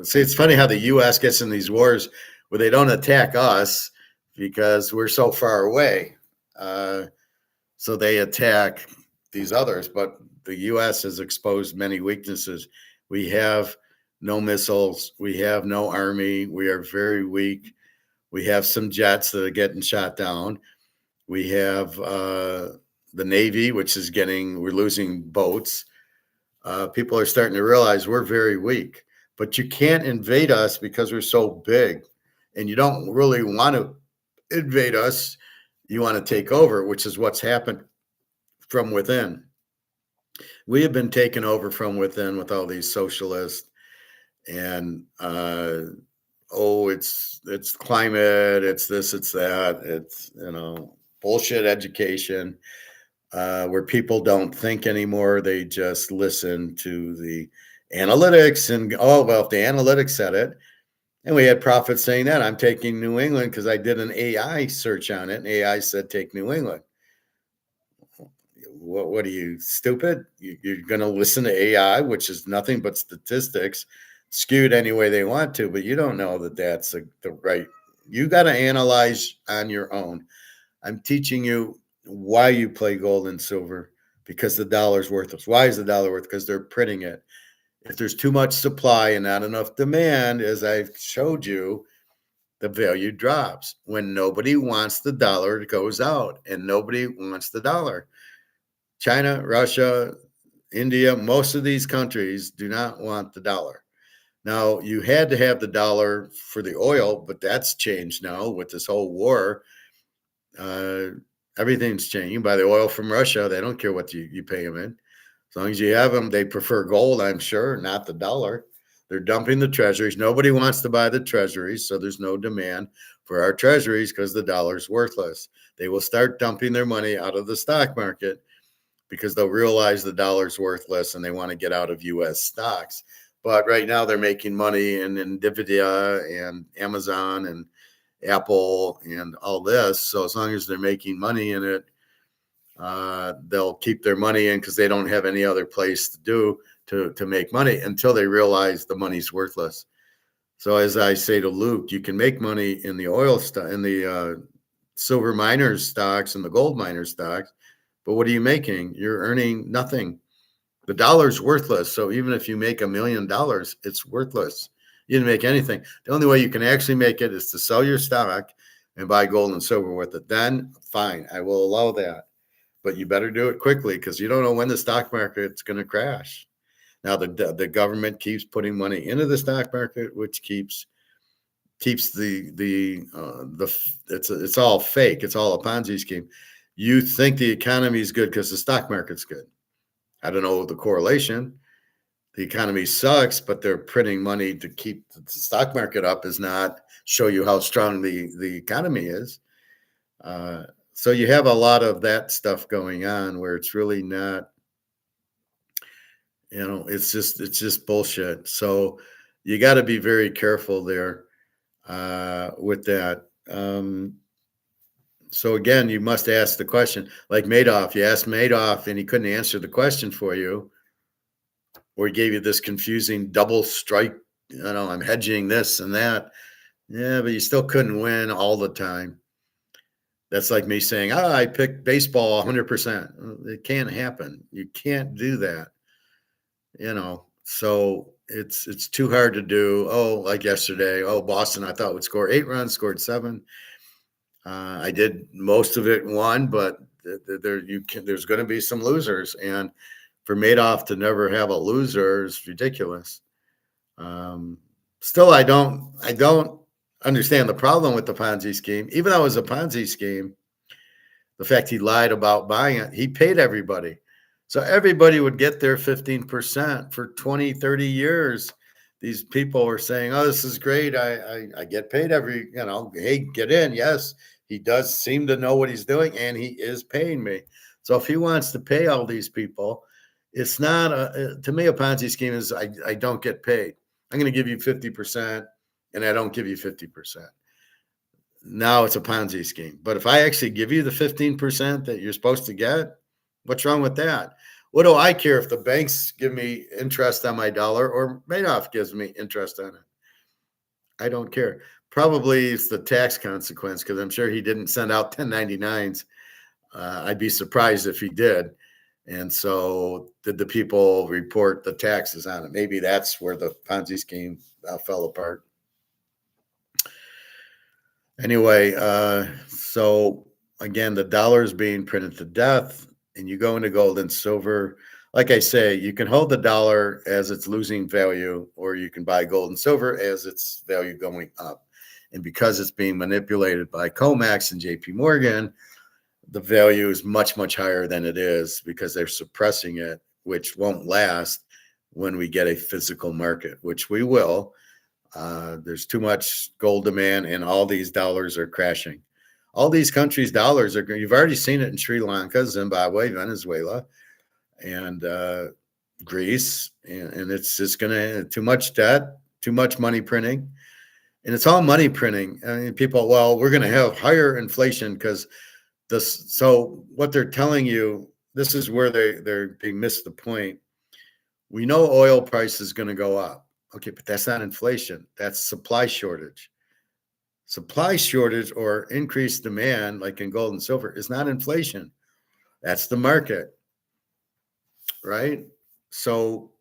see, it's funny how the U.S. gets in these wars where they don't attack us because we're so far away. So they attack these others. But the U.S. has exposed many weaknesses. We have no missiles. We have no army. We are very weak. We have some jets that are getting shot down. We have the Navy, which is we're losing boats. People are starting to realize we're very weak. But you can't invade us because we're so big. And you don't really want to invade us. You want to take over, which is what's happened from within. We have been taken over from within with all these socialists, and it's climate, it's this, it's that, it's bullshit education, where people don't think anymore. They just listen to the analytics and, if the analytics said it. And we had prophets saying that. I'm taking New England because I did an AI search on it, and AI said take New England. What are you, stupid? You're going to listen to AI, which is nothing but statistics skewed any way they want to, but you don't know that that's the right. You got to analyze on your own. I'm teaching you why you play gold and silver, because the dollar's worthless. Why is the dollar worth? Because they're printing it. If there's too much supply and not enough demand, as I've showed you, the value drops. When nobody wants the dollar, it goes out, and nobody wants the dollar. China, Russia, India, most of these countries do not want the dollar. Now, you had to have the dollar for the oil, but that's changed now with this whole war. Everything's changed. You can buy the oil from Russia. They don't care what you pay them in. As long as you have them, they prefer gold, I'm sure, not the dollar. They're dumping the treasuries. Nobody wants to buy the treasuries, so there's no demand for our treasuries because the dollar's worthless. They will start dumping their money out of the stock market because they'll realize the dollar's worthless and they want to get out of U.S. stocks. But right now they're making money in NVIDIA and Amazon and Apple and all this. So as long as they're making money in it, they'll keep their money in because they don't have any other place to make money until they realize the money's worthless. So as I say to Luke, you can make money in the oil in the silver miners stocks and the gold miners stocks. But what are you making? You're earning nothing. The dollar's worthless. So even if you make $1 million, it's worthless. You didn't make anything. The only way you can actually make it is to sell your stock and buy gold and silver with it. Then fine, I will allow that. but you better do it quickly because you don't know when the stock market's going to crash. Now the government keeps putting money into the stock market, which keeps it's all fake. It's all a Ponzi scheme. You think the economy is good because the stock market's good. I don't know the correlation. The economy sucks, but they're printing money to keep the stock market up is not show you how strong the economy is. So you have a lot of that stuff going on where it's really not, it's just bullshit. So you got to be very careful there with that. So again, you must ask the question, like Madoff. You asked Madoff, and he couldn't answer the question for you, or he gave you this confusing double strike. I'm hedging this and that. Yeah, but you still couldn't win all the time. That's like me saying, I picked baseball 100%. It can't happen. You can't do that. So it's too hard to do. Oh, like yesterday. Oh, Boston, I thought would score 8 runs, scored 7. I did most of it won, but there's going to be some losers, and for Madoff to never have a loser is ridiculous. Still, I don't understand the problem with the Ponzi scheme. Even though it was a Ponzi scheme, the fact he lied about buying it, he paid everybody. So everybody would get their 15% for 20, 30 years. These people were saying, oh, this is great. I get paid every, hey, get in. Yes, he does seem to know what he's doing, and he is paying me. So if he wants to pay all these people, it's not, to me, a Ponzi scheme is I don't get paid. I'm going to give you 50%, and I don't give you 50%. Now it's a Ponzi scheme. But if I actually give you the 15% that you're supposed to get, what's wrong with that? What do I care if the banks give me interest on my dollar or Madoff gives me interest on it? I don't care. Probably it's the tax consequence because I'm sure he didn't send out 1099s. I'd be surprised if he did. And so did the people report the taxes on it? Maybe that's where the Ponzi scheme fell apart. Anyway, so again, the dollar is being printed to death, and you go into gold and silver. Like I say, you can hold the dollar as it's losing value, or you can buy gold and silver as its value going up. And because it's being manipulated by COMEX and JP Morgan, the value is much, much higher than it is because they're suppressing it, which won't last when we get a physical market, which we will. There's too much gold demand, and all these dollars are crashing. All these countries' dollars are. You've already seen it in Sri Lanka, Zimbabwe, Venezuela, and Greece, and it's just going to too much debt, too much money printing, and it's all money printing. I mean, people, well, we're going to have higher inflation because this. So what they're telling you, this is where they missed the point. We know oil price is going to go up. Okay, but that's not inflation. That's supply shortage. Supply shortage or increased demand, like in gold and silver, is not inflation. That's the market, right? So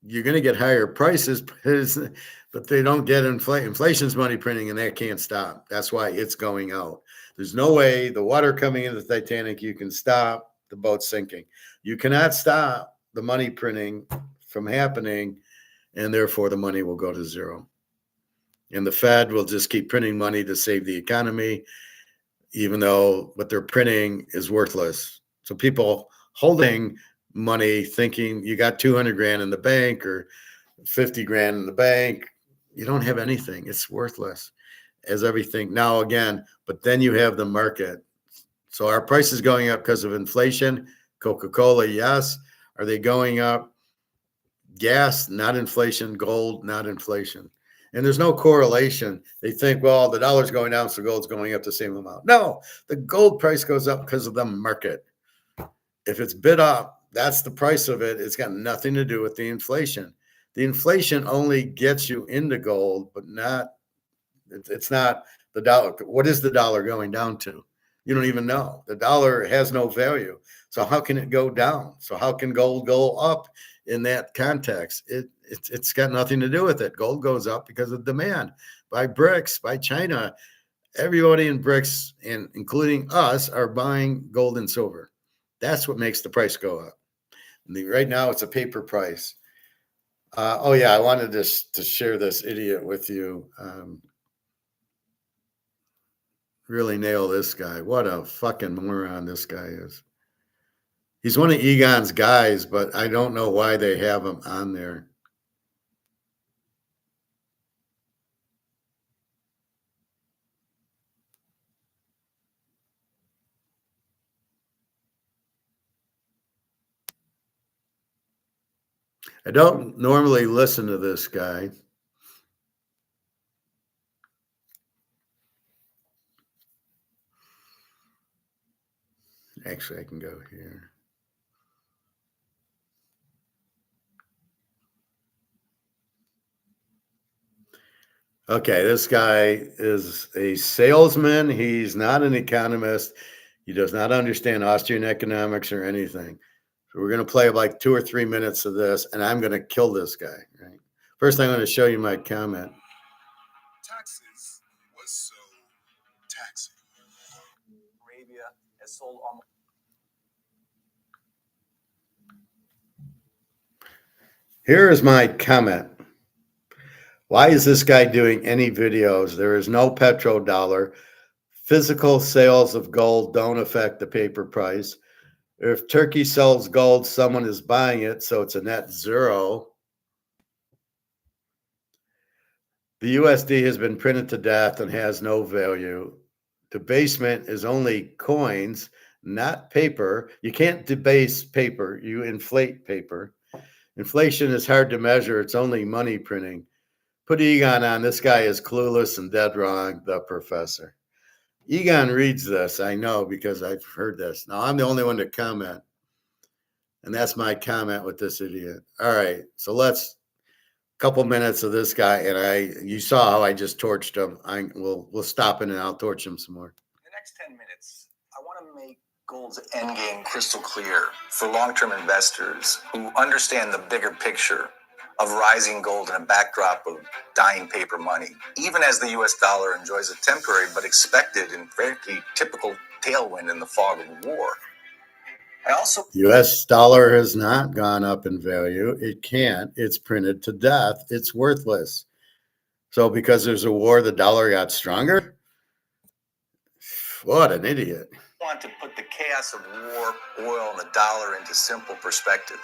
you're going to get higher prices, but they don't get inflation. Inflation's money printing, and that can't stop. That's why it's going out. There's no way the water coming into the Titanic, you can stop the boat sinking. You cannot stop the money printing from happening, and therefore the money will go to zero. And the Fed will just keep printing money to save the economy, even though what they're printing is worthless. So people holding money thinking you got 200 grand in the bank or 50 grand in the bank, you don't have anything. It's worthless as everything. Now again, but then you have the market. So our price is going up because of inflation. Coca-Cola, yes. Are they going up? Gas, not inflation. Gold, not inflation. And there's no correlation. They think, well, the dollar's going down, so gold's going up the same amount. No, the gold price goes up because of the market. If it's bid up, that's the price of it. It's got nothing to do with the inflation. The inflation only gets you into gold, but it's not the dollar. What is the dollar going down to? You don't even know. The dollar has no value. So how can it go down? So how can gold go up in that context? It's got nothing to do with it. Gold goes up because of demand by BRICS, by China. Everybody in BRICS, and including us, are buying gold and silver. That's what makes the price go up. Right now, it's a paper price. Oh yeah, I wanted to share this idiot with you. Really nail this guy. What a fucking moron this guy is. He's one of Egon's guys, but I don't know why they have him on there. I don't normally listen to this guy. Actually, I can go here. Okay, this guy is a salesman. He's not an economist. He does not understand Austrian economics or anything. So we're going to play like 2 or 3 minutes of this, and I'm going to kill this guy. Right. First, I'm going to show you my comment. Taxes was so taxing. Arabia has sold almost. Here is my comment. Why is this guy doing any videos? There is no petrodollar. Physical sales of gold don't affect the paper price. If Turkey sells gold, someone is buying it, so it's a net zero. The USD has been printed to death and has no value. Debasement is only coins, not paper. You can't debase paper, you inflate paper. Inflation is hard to measure, it's only money printing. Put Egon on. This guy is clueless and dead wrong, the professor. Egon reads this, I know, because I've heard this. Now, I'm the only one to comment. And that's my comment with this idiot. All right, so let's couple minutes of this guy, and you saw how I just torched him. We'll stop it and I'll torch him some more. In the next 10 minutes, I want to make gold's endgame crystal clear for long-term investors who understand the bigger picture of rising gold in a backdrop of dying paper money, even as the US dollar enjoys a temporary but expected and very typical tailwind in the fog of war. US dollar has not gone up in value. It can't. It's printed to death. It's worthless. So because there's a war, the dollar got stronger? What an idiot. I want to put the chaos of war, oil, and the dollar into simple perspective.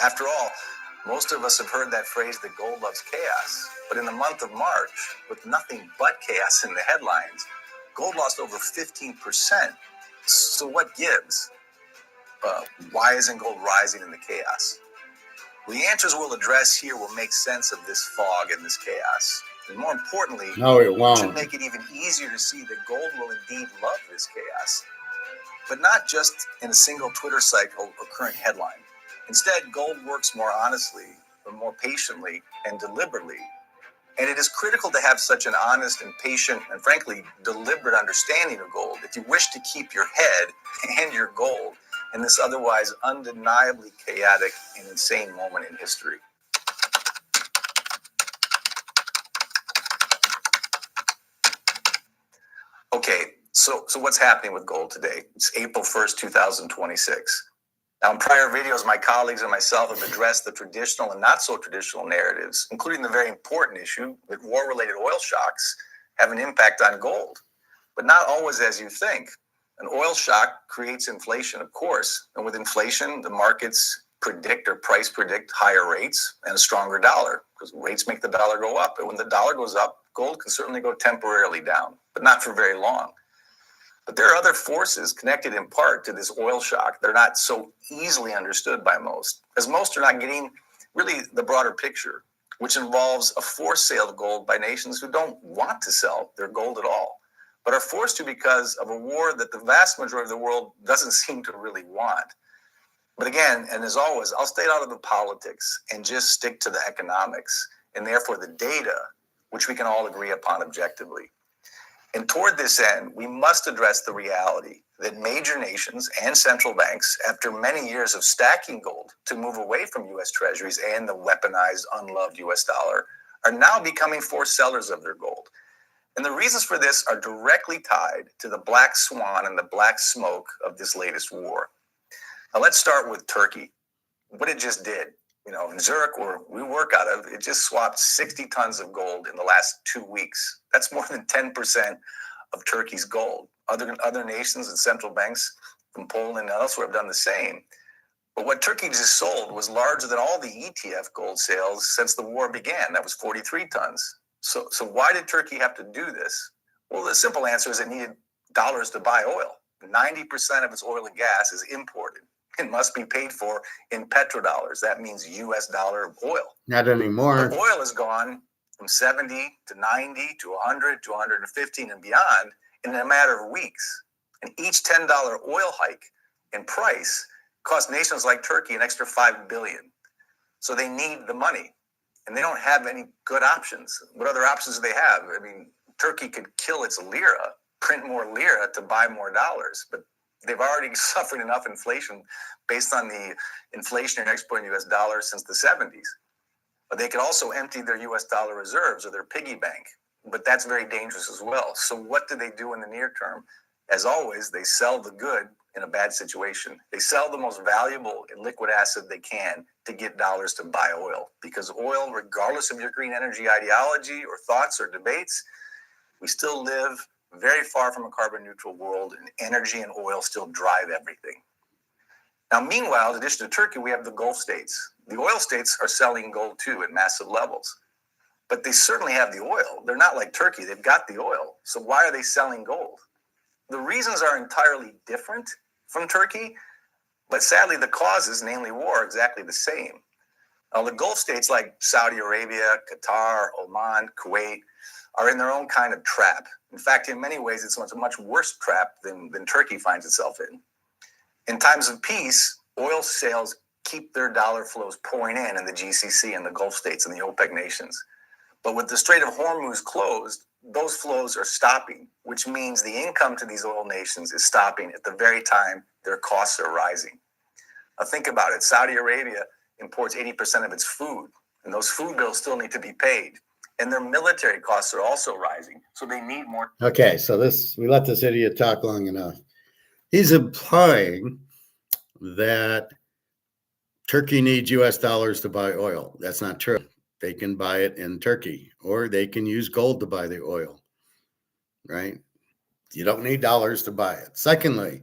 After all, most of us have heard that phrase that gold loves chaos. But in the month of March, with nothing but chaos in the headlines, gold lost over 15%. So what gives? Why isn't gold rising in the chaos? Well, the answers we'll address here will make sense of this fog and this chaos. And more importantly, no, it won't. Should make it even easier to see that gold will indeed love this chaos. But not just in a single Twitter cycle or current headline. Instead, gold works more honestly, or more patiently, and deliberately. And it is critical to have such an honest and patient and frankly deliberate understanding of gold if you wish to keep your head and your gold in this otherwise undeniably chaotic and insane moment in history. Okay, so what's happening with gold today? It's April 1st, 2026. Now, in prior videos, my colleagues and myself have addressed the traditional and not so traditional narratives, including the very important issue that war-related oil shocks have an impact on gold, but not always as you think. An oil shock creates inflation, of course, and with inflation, the markets predict or price predict higher rates and a stronger dollar, because rates make the dollar go up. And when the dollar goes up, gold can certainly go temporarily down, but not for very long. But there are other forces connected in part to this oil shock that are not so easily understood by most, as most are not getting really the broader picture, which involves a forced sale of gold by nations who don't want to sell their gold at all, but are forced to because of a war that the vast majority of the world doesn't seem to really want. But again, and as always, I'll stay out of the politics and just stick to the economics and therefore the data, which we can all agree upon objectively. And toward this end, we must address the reality that major nations and central banks, after many years of stacking gold to move away from U.S. treasuries and the weaponized, unloved U.S. dollar, are now becoming forced sellers of their gold. And the reasons for this are directly tied to the black swan and the black smoke of this latest war. Now let's start with Turkey. What it just did, in Zurich, where we work out of, it just swapped 60 tons of gold in the last 2 weeks. That's more than 10% of Turkey's gold. Other nations and central banks from Poland and elsewhere have done the same. But what Turkey just sold was larger than all the ETF gold sales since the war began. That was 43 tons. So why did Turkey have to do this? Well, the simple answer is it needed dollars to buy oil. 90% of its oil and gas is imported. It must be paid for in petrodollars. That means US dollar oil. Not anymore. But oil has gone from 70 to 90 to 100 to 115 and beyond in a matter of weeks. And each $10 oil hike in price cost nations like Turkey an extra $5 billion. So they need the money, and they don't have any good options. What other options do they have? I mean, Turkey could kill its lira, print more lira to buy more dollars, but they've already suffered enough inflation based on the inflationary export in US dollars since the 70s. But they could also empty their US dollar reserves or their piggy bank, but that's very dangerous as well. So what do they do in the near term? As always, they sell the good in a bad situation. They sell the most valuable and liquid asset they can to get dollars to buy oil, because oil, regardless of your green energy ideology or thoughts or debates, we still live very far from a carbon neutral world, and energy and oil still drive everything. Now, meanwhile, in addition to Turkey, we have the Gulf states. The oil states are selling gold too at massive levels, but they certainly have the oil. They're not like Turkey. They've got the oil. So why are they selling gold? The reasons are entirely different from Turkey, but sadly the causes, namely war, are exactly the same. Now, the Gulf states like Saudi Arabia, Qatar, Oman, Kuwait are in their own kind of trap. In fact, in many ways, it's a much worse trap than Turkey finds itself in. In times of peace, oil sales keep their dollar flows pouring in the GCC and the Gulf states and the OPEC nations. But with the Strait of Hormuz closed, those flows are stopping, which means the income to these oil nations is stopping at the very time their costs are rising. Now think about it. Saudi Arabia imports 80% of its food, and those food bills still need to be paid. And their military costs are also rising, so they need more. Okay, so we let this idiot talk long enough. He's implying that Turkey needs US dollars to buy oil. That's not true. They can buy it in Turkey, or they can use gold to buy the oil, right? You don't need dollars to buy it. Secondly,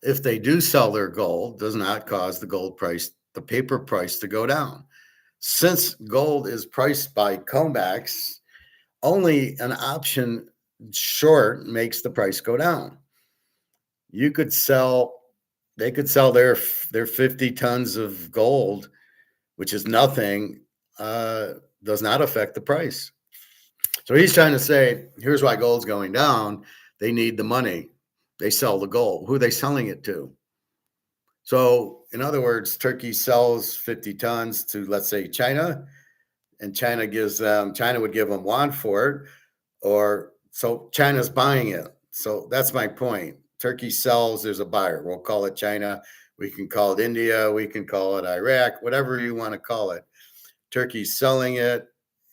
if they do sell their gold, does not cause the gold price, the paper price, to go down. Since gold is priced by COMEX, only an option short makes the price go down. They could sell their 50 tons of gold, which is nothing, does not affect the price. So he's trying to say, here's why gold's going down. They need the money. They sell the gold. Who are they selling it to? So in other words, Turkey sells 50 tons to, let's say, China, and China would give them yuan for it, so China's buying it. So that's my point. Turkey sells, there's a buyer. We'll call it China. We can call it India. We can call it Iraq, whatever you want to call it. Turkey's selling it,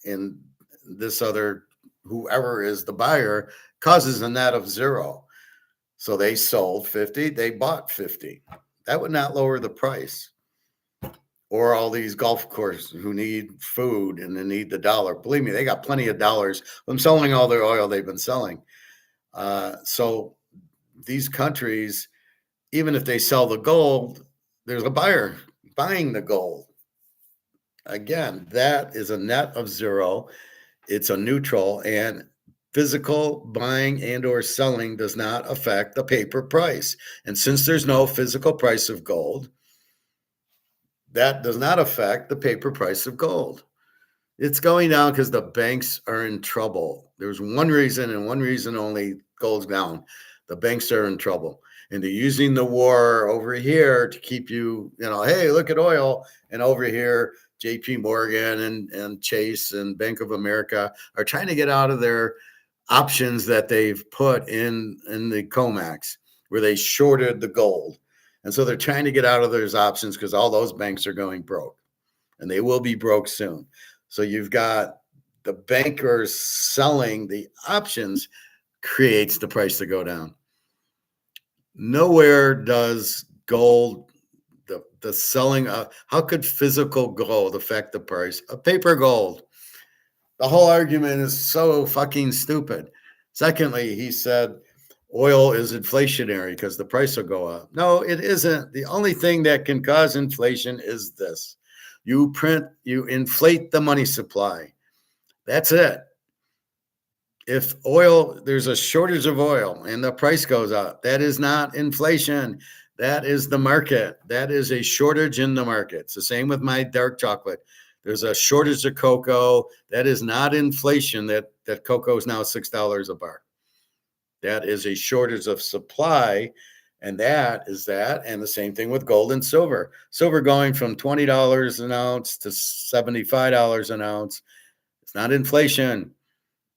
and this other, whoever is the buyer, causes a net of zero. So they sold 50, they bought 50. That would not lower the price. Or all these golf courses who need food and they need the dollar. Believe me, they got plenty of dollars from selling all their oil they've been selling. So these countries, even if they sell the gold, there's a buyer buying the gold. Again, that is a net of zero. It's a neutral, and physical buying and or selling does not affect the paper price. And since there's no physical price of gold, that does not affect the paper price of gold. It's going down because the banks are in trouble. There's one reason and one reason only gold's down. The banks are in trouble. And they're using the war over here to keep you, hey, look at oil. And over here, JP Morgan and Chase and Bank of America are trying to get out of their options that they've put in the COMEX, where they shorted the gold. And so they're trying to get out of those options because all those banks are going broke, and they will be broke soon. So you've got the bankers selling the options, creates the price to go down. Nowhere does gold the selling. How could physical gold affect the price of paper gold? The whole argument is so fucking stupid. Secondly, he said oil is inflationary because the price will go up. No, it isn't. The only thing that can cause inflation is this: you inflate the money supply. That's it. If there's a shortage of oil and the price goes up, that is not inflation. That is the market. That is a shortage in the market. It's the same with my dark chocolate. There's a shortage of cocoa. That is not inflation. That cocoa is now $6 a bar. That is a shortage of supply. And that is that. And the same thing with gold and silver. Silver going from $20 an ounce to $75 an ounce. It's not inflation.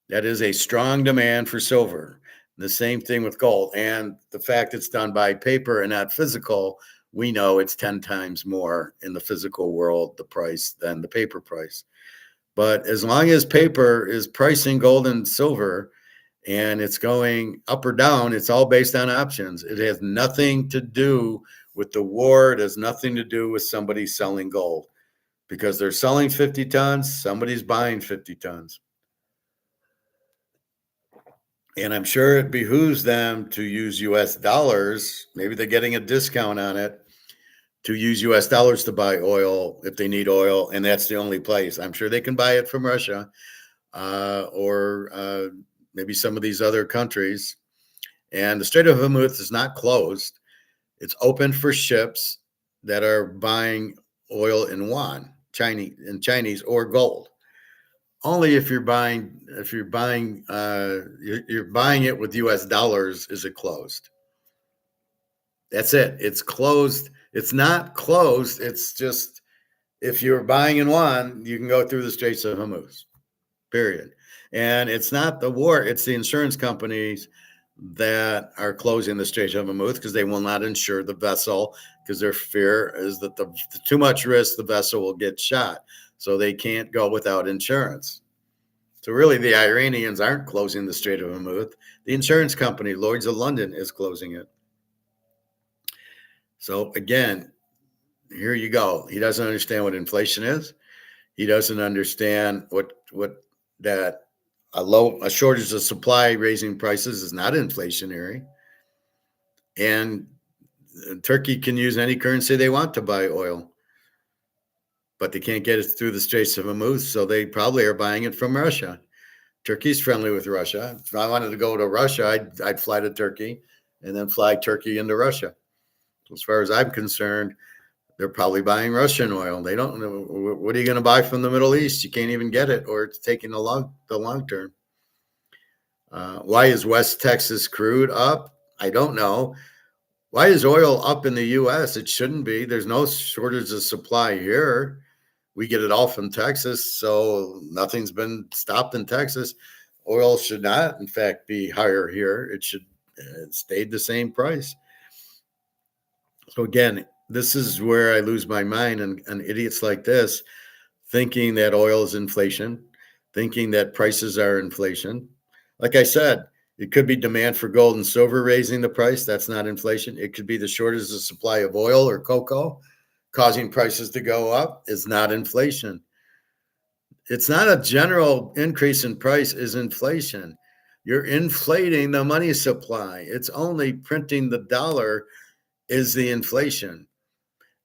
That is a strong demand for silver. The same thing with gold. And the fact it's done by paper and not physical, we know it's 10 times more in the physical world, the price, than the paper price. But as long as paper is pricing gold and silver and it's going up or down, it's all based on options. It has nothing to do with the war. It has nothing to do with somebody selling gold, because they're selling 50 tons, somebody's buying 50 tons. And I'm sure it behooves them to use US dollars. Maybe they're getting a discount on it, to use US dollars to buy oil if they need oil. And that's the only place. I'm sure they can buy it from Russia or maybe some of these other countries. And the Strait of Hormuz is not closed. It's open for ships that are buying oil in yuan, Chinese or gold. Only if you're buying it with US dollars is it closed. That's it. It's closed. It's not closed. It's just, if you're buying in yuan, you can go through the Straits of Hormuz, period. And it's not the war, it's the insurance companies that are closing the Straits of Hormuz because they will not insure the vessel, because their fear is that the too much risk, the vessel will get shot. So they can't go without insurance. So really, the Iranians aren't closing the Strait of Hormuz. The insurance company, Lloyd's of London, is closing it. So again, here you go. He doesn't understand what inflation is. He doesn't understand what that a shortage of supply raising prices is not inflationary. And Turkey can use any currency they want to buy oil, but they can't get it through the Straits of Hormuz, so they probably are buying it from Russia. Turkey's friendly with Russia. If I wanted to go to Russia, I'd fly to Turkey and then fly Turkey into Russia. As far as I'm concerned, they're probably buying Russian oil. They don't know. What are you going to buy from the Middle East? You can't even get it, or it's taking the long term. Why is West Texas crude up? I don't know. Why is oil up in the U.S.? It shouldn't be. There's no shortage of supply here. We get it all from Texas, so nothing's been stopped in Texas. Oil should not, in fact, be higher here. It should stayed the same price. So again, this is where I lose my mind, and idiots like this thinking that oil is inflation, thinking that prices are inflation. Like I said, it could be demand for gold and silver raising the price. That's not inflation. It could be the shortage of supply of oil or cocoa causing prices to go up. It's not inflation. It's not a general increase in price is inflation. You're inflating the money supply. It's only printing the dollar is the inflation.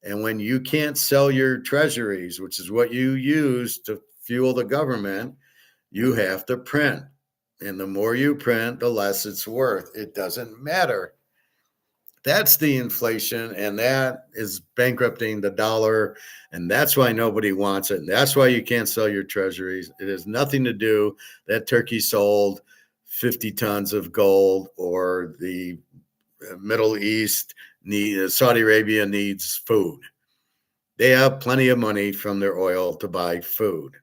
And when you can't sell your treasuries, which is what you use to fuel the government, you have to print. And the more you print, the less it's worth. It doesn't matter. That's the inflation, and that is bankrupting the dollar. And that's why nobody wants it. And that's why you can't sell your treasuries. It has nothing to do that Turkey sold 50 tons of gold, or the Middle East, Saudi Arabia needs food. They have plenty of money from their oil to buy food.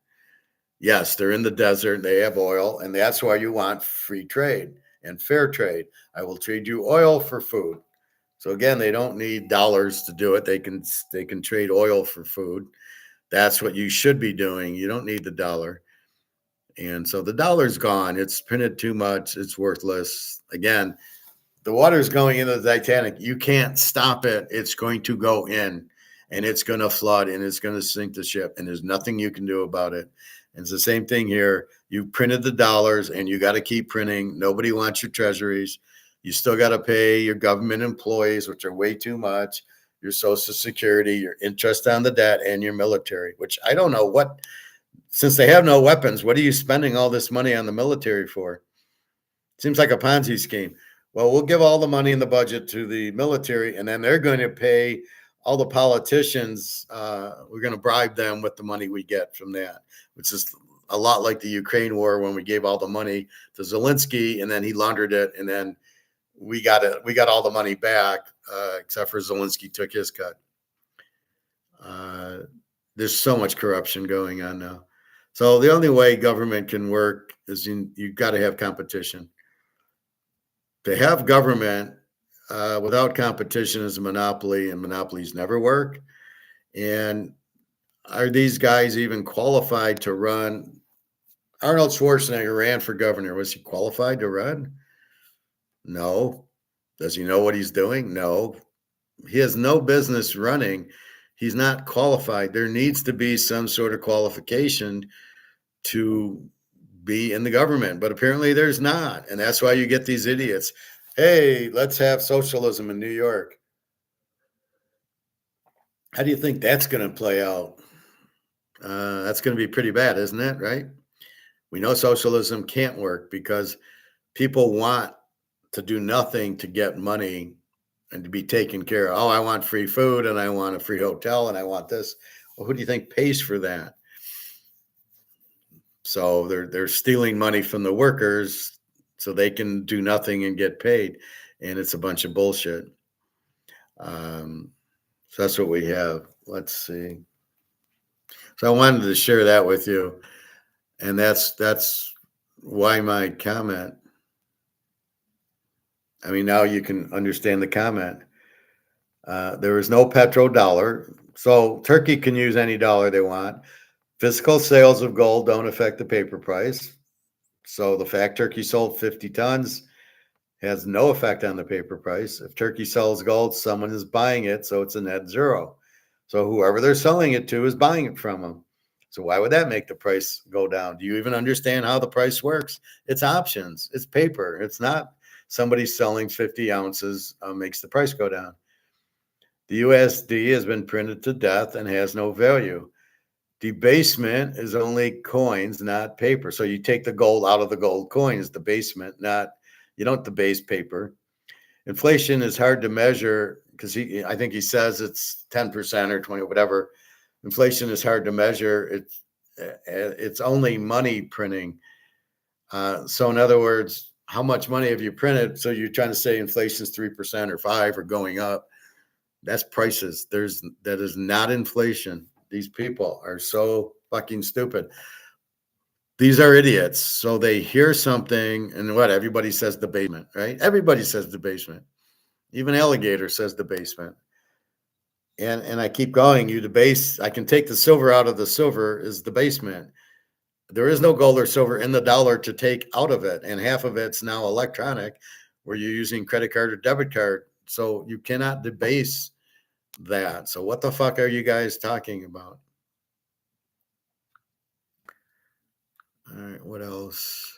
Yes, they're in the desert, they have oil, and that's why you want free trade and fair trade. I will trade you oil for food. So again, they don't need dollars to do it. They can trade oil for food. That's what you should be doing. You don't need the dollar. And so the dollar's gone. It's printed too much. It's worthless. Again, the water's going into the Titanic. You can't stop it. It's going to go in. and it's going to flood and it's going to sink the ship, and there's nothing you can do about it. And it's the same thing here. You printed the dollars and you got to keep printing. Nobody wants your treasuries. You still got to pay your government employees, which are way too much, your Social Security, your interest on the debt, and your military, which I don't know what, since they have no weapons, what are you spending all this money on the military for? Seems like a Ponzi scheme. Well, we'll give all the money in the budget to the military, and then they're going to pay all the politicians. We're going to bribe them with the money we get from that, which is a lot like the Ukraine war when we gave all the money to Zelensky, and then he laundered it, and then we got it. We got all the money back, except for Zelensky took his cut. There's so much corruption going on now. So the only way government can work is you've got to have competition. To have government without competition is a monopoly, and monopolies never work. And are these guys even qualified to run? Arnold Schwarzenegger ran for governor. Was he qualified to run? No. Does he know what he's doing? No. He has no business running. He's not qualified. There needs to be some sort of qualification to be in the government, but apparently there's not. And that's why you get these idiots. Hey, let's have socialism in New York. How do you think that's going to play out? That's going to be pretty bad, isn't it? Right? We know socialism can't work because people want to do nothing to get money and to be taken care of. Oh, I want free food and I want a free hotel and I want this. Well, who do you think pays for that? So they're stealing money from the workers so they can do nothing and get paid. And it's a bunch of bullshit. So that's what we have. Let's see. So I wanted to share that with you. And that's why my comment. I mean, now you can understand the comment. There is no petrodollar. So Turkey can use any dollar they want. Physical sales of gold don't affect the paper price. So the fact Turkey sold 50 tons has no effect on the paper price. If Turkey sells gold, someone is buying it, so it's a net zero. So whoever they're selling it to is buying it from them. So why would that make the price go down? Do you even understand how the price works? It's options. It's paper. It's not somebody selling 50 ounces makes the price go down. The USD has been printed to death and has no value. Debasement is only coins, not paper. So you take the gold out of the gold coins, debasement, not, you don't debase paper. Inflation is hard to measure because I think he says it's 10% or 20, whatever. Inflation is hard to measure. It's only money printing. So in other words, how much money have you printed? So you're trying to say inflation is 3% or 5% or going up. That's prices. That is not inflation. These people are so fucking stupid. These are idiots. So they hear something and what? Everybody says debasement, right? Everybody says debasement. Even Alligator says debasement. And I keep going. You debase. I can take the silver out of the silver is debasement. There is no gold or silver in the dollar to take out of it. And half of it's now electronic where you're using credit card or debit card. So you cannot debase that. So what the fuck are you guys talking about? All right, what else?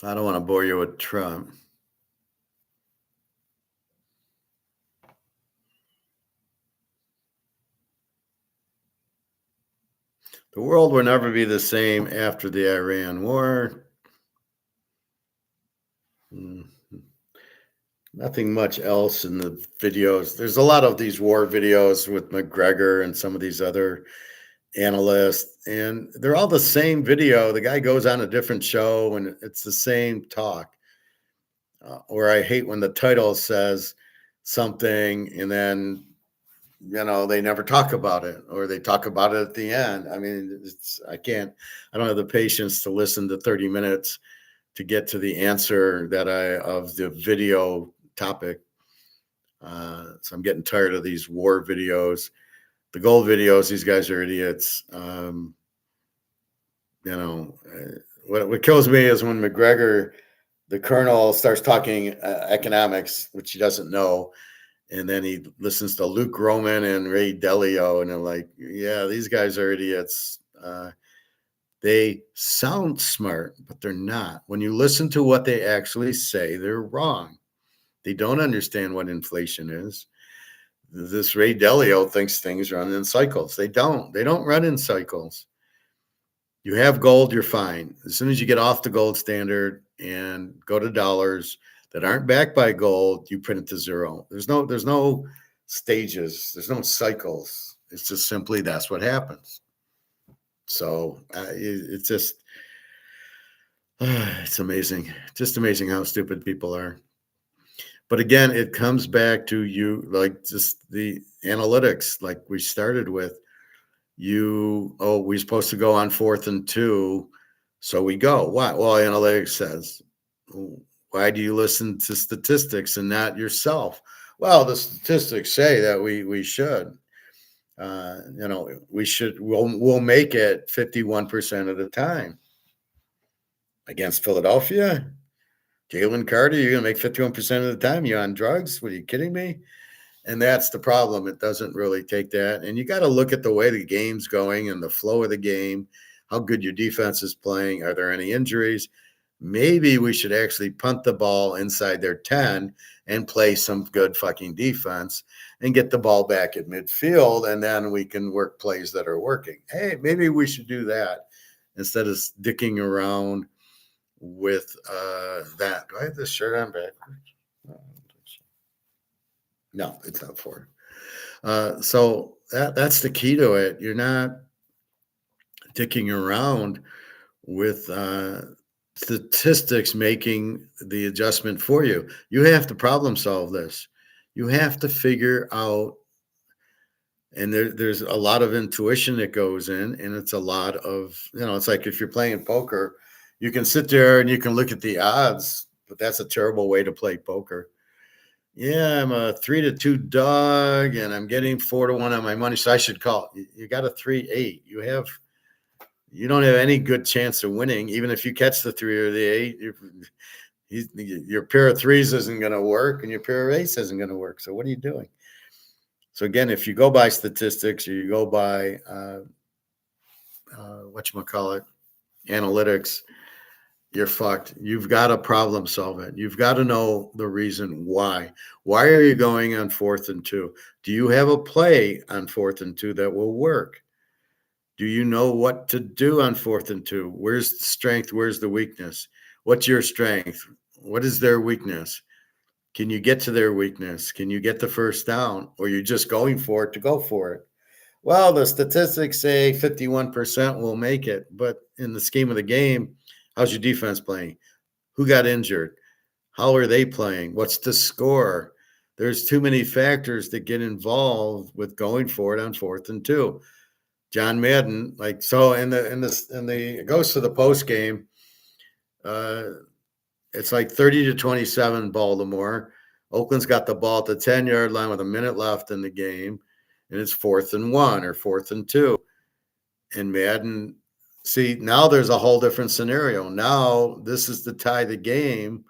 I don't want to bore you with Trump. The world will never be the same after the Iran war. Nothing much else in the videos. There's a lot of these war videos with McGregor and some of these other analysts, and they're all the same video. The guy goes on a different show, and it's the same talk. Or I hate when the title says something, and then they never talk about it, or they talk about it at the end. I mean, I don't have the patience to listen to 30 minutes to get to the answer of the video topic. So I'm getting tired of these war videos, the gold videos. These guys are idiots. What kills me is when McGregor, the colonel, starts talking economics, which he doesn't know. And then he listens to Luke Roman and Ray Dalio, and I'm like, yeah, these guys are idiots. They sound smart, but they're not. When you listen to what they actually say, they're wrong. They don't understand what inflation is. This Ray Dalio thinks things run in cycles. They don't. They don't run in cycles. You have gold, you're fine. As soon as you get off the gold standard and go to dollars that aren't backed by gold, you print it to zero. There's no stages. There's no cycles. It's just simply that's what happens. So it's just it's amazing. Just amazing how stupid people are. But again, it comes back to you, like just the analytics, like we started with. We're supposed to go on 4th and 2. So we go. Why? Well, analytics says, why do you listen to statistics and not yourself? Well, the statistics say that we should. We should. We'll make it 51% of the time against Philadelphia. Jalen Carter, you're gonna make 51% of the time. You on drugs? What, are you kidding me? And that's the problem. It doesn't really take that. And you got to look at the way the game's going and the flow of the game, how good your defense is playing. Are there any injuries? Maybe we should actually punt the ball inside their 10 and play some good fucking defense and get the ball back at midfield. And then we can work plays that are working. Hey, maybe we should do that instead of dicking around with that. Do I have this shirt on backwards? No, it's not for. So that's the key to it. You're not dicking around with statistics making the adjustment for you. You have to problem solve this. You have to figure out, and there's a lot of intuition that goes in, and it's a lot of, it's like if you're playing poker, you can sit there and you can look at the odds, but that's a terrible way to play poker. Yeah, I'm a 3-2 dog, and I'm getting 4-1 on my money, so I should call. You got a 3-8. You don't have any good chance of winning, even if you catch the 3 or the 8. Your pair of threes isn't going to work, and your pair of eights isn't going to work. So what are you doing? So again, if you go by statistics or you go by analytics, you're fucked. You've got to problem solve it. You've got to know the reason why. Why are you going on 4th and 2? Do you have a play on 4th and 2 that will work? Do you know what to do on 4th and 2? Where's the strength? Where's the weakness? What's your strength? What is their weakness? Can you get to their weakness? Can you get the first down? Or you're just going for it to go for it? Well, the statistics say 51% will make it. But in the scheme of the game, how's your defense playing? Who got injured? How are they playing? What's the score? There's too many factors that get involved with going for it on 4th and 2. John Madden, like, so it goes to the post game. It's like 30-27 Baltimore. Oakland's got the ball at the 10-yard line with a minute left in the game, and it's 4th and 1 or 4th and 2. And Madden, see, now there's a whole different scenario. Now this is to tie the game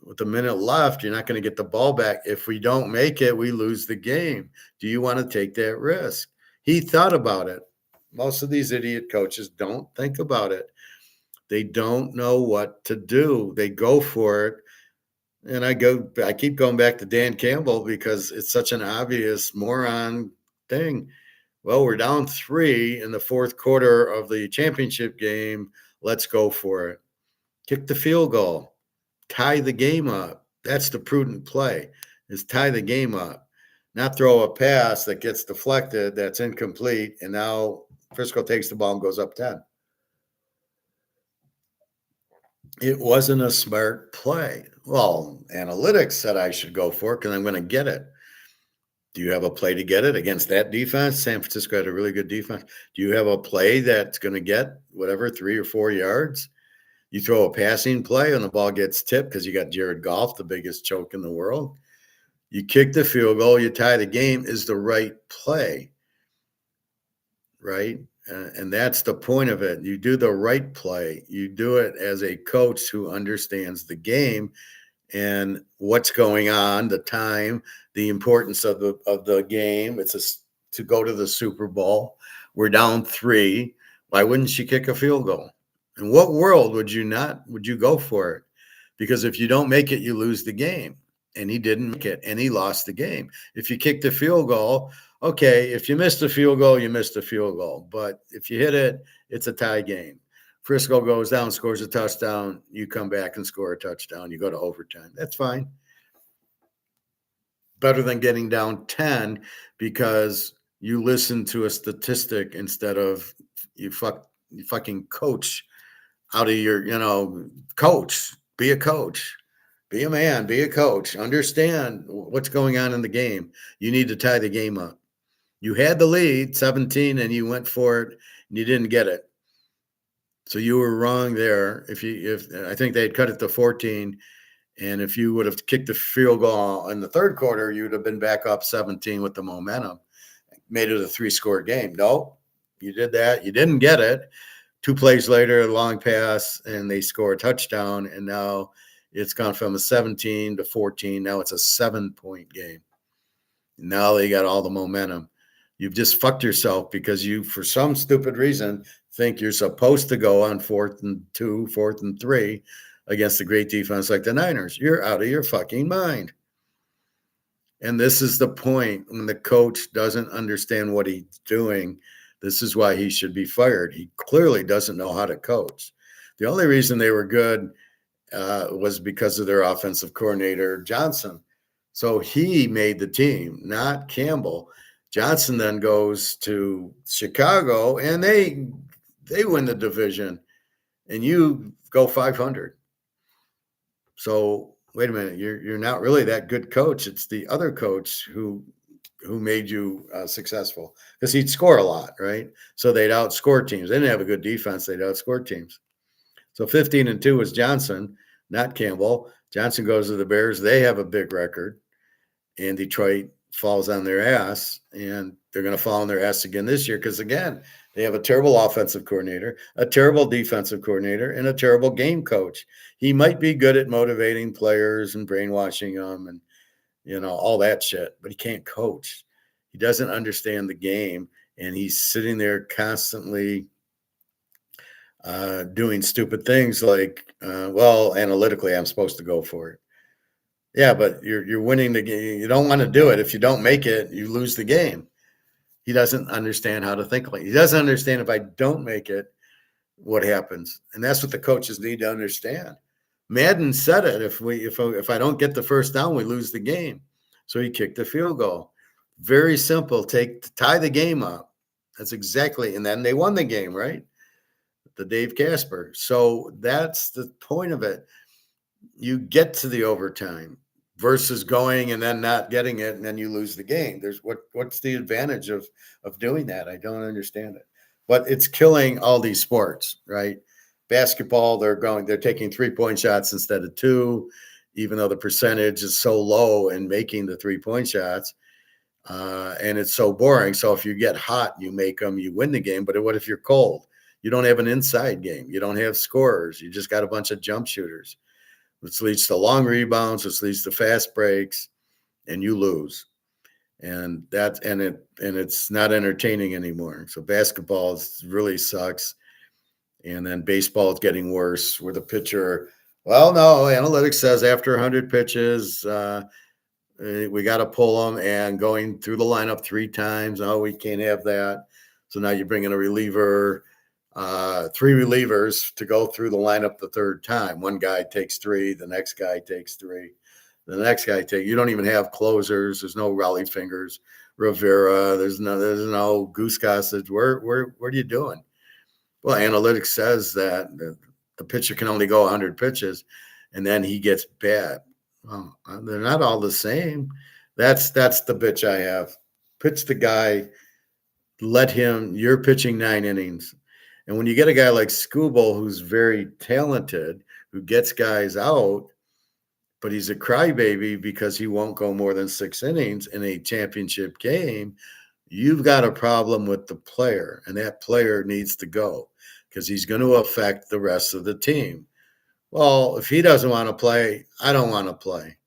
with a minute left. You're not going to get the ball back. If we don't make it, we lose the game. Do you want to take that risk? He thought about it. Most of these idiot coaches don't think about it. They don't know what to do. They go for it. And I keep going back to Dan Campbell because it's such an obvious moron thing. Well, we're down 3 in the 4th quarter of the championship game. Let's go for it. Kick the field goal. Tie the game up. That's the prudent play, is tie the game up. Not throw a pass that gets deflected, that's incomplete, and now Frisco takes the ball and goes up 10. It wasn't a smart play. Well, analytics said I should go for it because I'm going to get it. Do you have a play to get it against that defense? San Francisco had a really good defense. Do you have a play that's going to get whatever 3 or 4 yards? You throw a passing play and the ball gets tipped because you got Jared Goff, the biggest choke in the world. You kick the field goal, you tie the game is the right play, right? And that's the point of it. You do the right play. You do it as a coach who understands the game and what's going on, the time, the importance of the game. To go to the Super Bowl. We're down 3. Why wouldn't you kick a field goal? In what world would you go for it? Because if you don't make it, you lose the game. And he didn't make it, and he lost the game. If you kick the field goal, okay, if you missed the field goal, you missed the field goal. But if you hit it, it's a tie game. Frisco goes down, scores a touchdown. You come back and score a touchdown. You go to overtime. That's fine. Better than getting down 10 because you listen to a statistic instead of you fucking coach out of your, coach. Be a coach. Be a man. Be a coach. Understand what's going on in the game. You need to tie the game up. You had the lead, 17, and you went for it, and you didn't get it. So you were wrong there. If I think they'd cut it to 14, and if you would have kicked the field goal in the third quarter, you would have been back up 17 with the momentum, made it a 3-score game. No, you did that. You didn't get it. 2 plays later, a long pass, and they score a touchdown, and now it's gone from a 17 to 14. Now it's a 7-point game. Now they got all the momentum. You've just fucked yourself because you, for some stupid reason, think you're supposed to go on 4th and 2, 4th and 3 against a great defense like the Niners. You're out of your fucking mind. And this is the point when the coach doesn't understand what he's doing. This is why he should be fired. He clearly doesn't know how to coach. The only reason they were good was because of their offensive coordinator, Johnson. So he made the team, not Campbell. Johnson then goes to Chicago, and they win the division, and you go 500. So wait a minute, you're not really that good coach. It's the other coach who made you successful because he'd score a lot, right? So they'd outscore teams. They didn't have a good defense. They'd outscore teams. So 15-2 was Johnson, not Campbell. Johnson goes to the Bears. They have a big record, and Detroit falls on their ass, and they're going to fall on their ass again this year because, again, they have a terrible offensive coordinator, a terrible defensive coordinator, and a terrible game coach. He might be good at motivating players and brainwashing them and, all that shit, but he can't coach. He doesn't understand the game, and he's sitting there constantly doing stupid things like, analytically, I'm supposed to go for it. Yeah, but you're winning the game. You don't want to do it. If you don't make it, you lose the game. He doesn't understand how to think like. He doesn't understand if I don't make it, what happens. And that's what the coaches need to understand. Madden said it. If I don't get the first down, we lose the game. So he kicked the field goal. Very simple. Tie the game up. That's exactly. And then they won the game, right? The Dave Casper. So that's the point of it. You get to the overtime versus going and then not getting it, and then you lose the game. What's the advantage of doing that? I don't understand it. But it's killing all these sports, right? Basketball, they're taking 3-point shots instead of 2, even though the percentage is so low in making the 3-point shots. And it's so boring. So if you get hot, you make them, you win the game. But what if you're cold? You don't have an inside game. You don't have scorers. You just got a bunch of jump shooters, which leads to long rebounds, which leads to fast breaks, and you lose. And it's not entertaining anymore. So basketball really sucks. And then baseball is getting worse where the pitcher, analytics says after 100 pitches, we got to pull them, and going through the lineup 3 times. Oh, we can't have that. So now you bring in a reliever, 3 relievers to go through the lineup the 3rd time. One guy takes 3, the next guy takes 3, the next guy you don't even have closers. There's no Raleigh Fingers, Rivera. There's no Goose Gossage. What are you doing? Well, analytics says that the pitcher can only go 100 pitches, and then he gets bad. Well, they're not all the same. That's the bitch I have. Pitch the guy, you're pitching 9 innings. And when you get a guy like Skubal, who's very talented, who gets guys out, but he's a crybaby because he won't go more than 6 innings in a championship game, you've got a problem with the player, and that player needs to go because he's going to affect the rest of the team. Well, if he doesn't want to play, I don't want to play.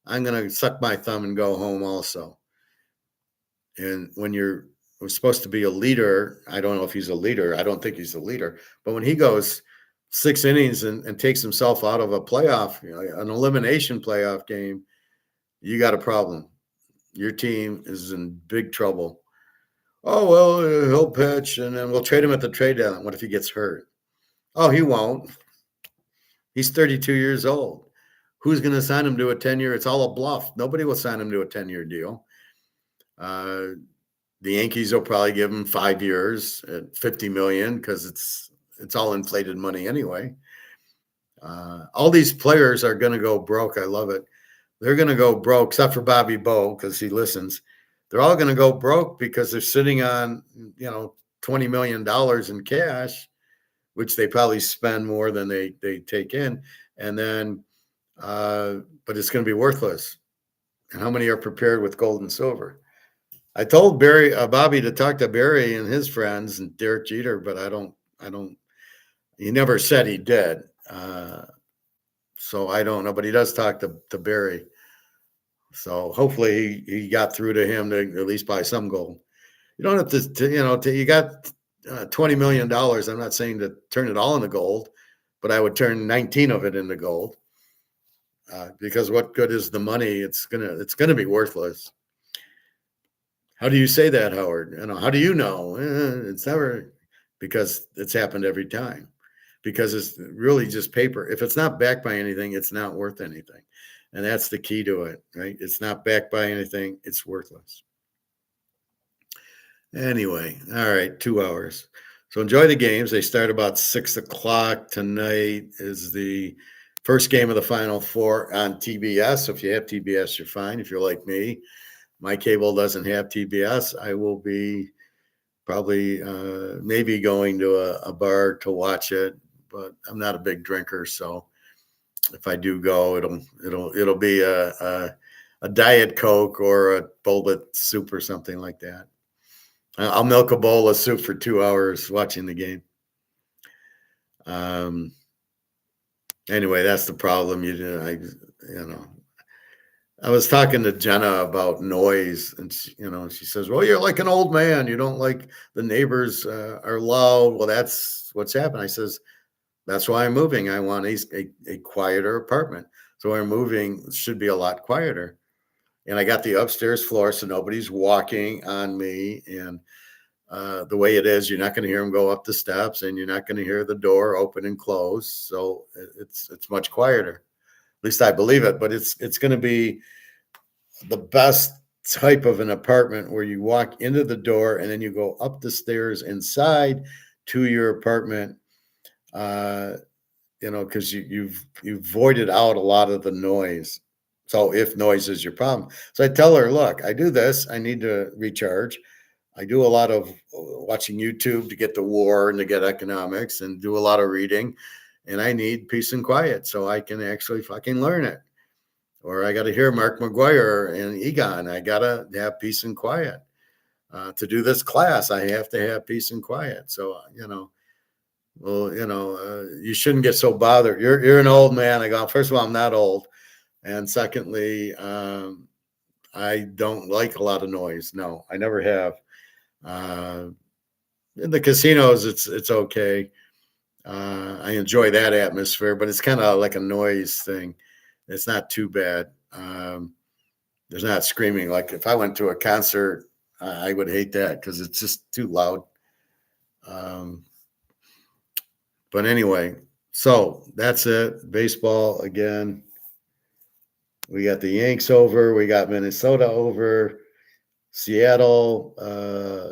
I'm going to suck my thumb and go home also. And when you're supposed to be a leader, I don't know if he's a leader. I don't think he's a leader. But when he goes 6 innings and takes himself out of a playoff, an elimination playoff game, you got a problem. Your team is in big trouble. Oh, well, he'll pitch, and then we'll trade him at the trade deadline. What if he gets hurt? Oh, he won't. He's 32 years old. Who's going to sign him to a 10-year? It's all a bluff. Nobody will sign him to a 10-year deal. The Yankees will probably give him 5 years at $50 million because it's all inflated money anyway. All these players are going to go broke. I love it. They're going to go broke, except for Bobby Bowe because he listens. They're all going to go broke because they're sitting on, $20 million in cash, which they probably spend more than they take in. And then, but it's going to be worthless. And how many are prepared with gold and silver? I told Bobby to talk to Barry and his friends and Derek Jeter, but I don't, he never said he did. So I don't know, but he does talk to Barry. So hopefully he got through to him to at least buy some gold. You don't have to you got $20 million. I'm not saying to turn it all into gold, but I would turn 19 of it into gold because what good is the money? It's gonna be worthless. How do you say that, Howard? How do you know? It's never, because it's happened every time. Because it's really just paper. If it's not backed by anything, it's not worth anything. And that's the key to it, right? It's not backed by anything. It's worthless. Anyway, all right, 2 hours. So enjoy the games. They start about 6 o'clock tonight. Is the first game of the Final Four on TBS. So if you have TBS, you're fine. If you're like me, my cable doesn't have TBS. I will be probably maybe going to a bar to watch it, but I'm not a big drinker, so if I do go, it'll be a Diet Coke or a bowl of soup or something like that. I'll milk a bowl of soup for 2 hours watching the game. Anyway, that's the problem. I was talking to Jenna about noise, and she says, "Well, you're like an old man. You don't like the neighbors are loud." Well, that's what's happened. I says, "That's why I'm moving. I want a quieter apartment. So I'm moving. It should be a lot quieter." And I got the upstairs floor, so nobody's walking on me. And the way it is, you're not going to hear them go up the steps, and you're not going to hear the door open and close. So it's much quieter. At least I believe it. But it's going to be the best type of an apartment where you walk into the door and then you go up the stairs inside to your apartment. Because you've voided out a lot of the noise. So if noise is your problem, so I tell her, look, I do this. I need to recharge. I do a lot of watching YouTube to get the war and to get economics, and do a lot of reading, and I need peace and quiet so I can actually fucking learn it. Or I got to hear Mark McGuire and Egon. I got to have peace and quiet. To do this class, I have to have peace and quiet. So, well, you shouldn't get so bothered. You're an old man. I go, first of all, I'm not old. And secondly, I don't like a lot of noise. No, I never have. In the casinos, it's okay. I enjoy that atmosphere, but it's kind of like a noise thing. It's not too bad. There's not screaming. Like if I went to a concert, I would hate that because it's just too loud. But anyway, so that's it. Baseball again. We got the Yanks over. We got Minnesota over. Seattle,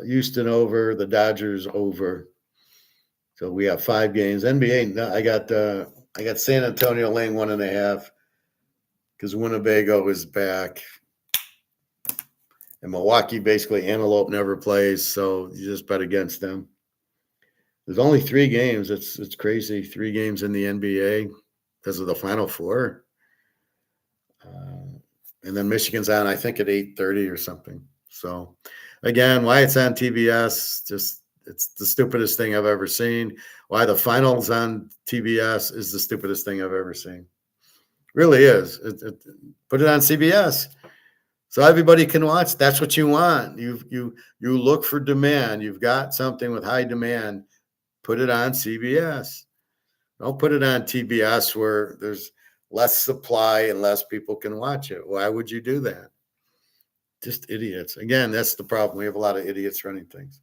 Houston over. The Dodgers over. So we have 5 games. NBA. I got San Antonio laying 1.5 because Winnebago is back. And Milwaukee, basically, Antelope never plays, so you just bet against them. There's only 3 games. It's crazy. 3 games in the NBA because of the Final Four. And then Michigan's on, I think, at 8:30 or something. So, again, why it's on TBS, just it's the stupidest thing I've ever seen. Why the finals on TBS is the stupidest thing I've ever seen. Really is. Put it on CBS so everybody can watch. That's what you want. You look for demand. You've got something with high demand. Put it on CBS. Don't put it on TBS where there's less supply and less people can watch it. Why would you do that? Just idiots. Again, that's the problem. We have a lot of idiots running things.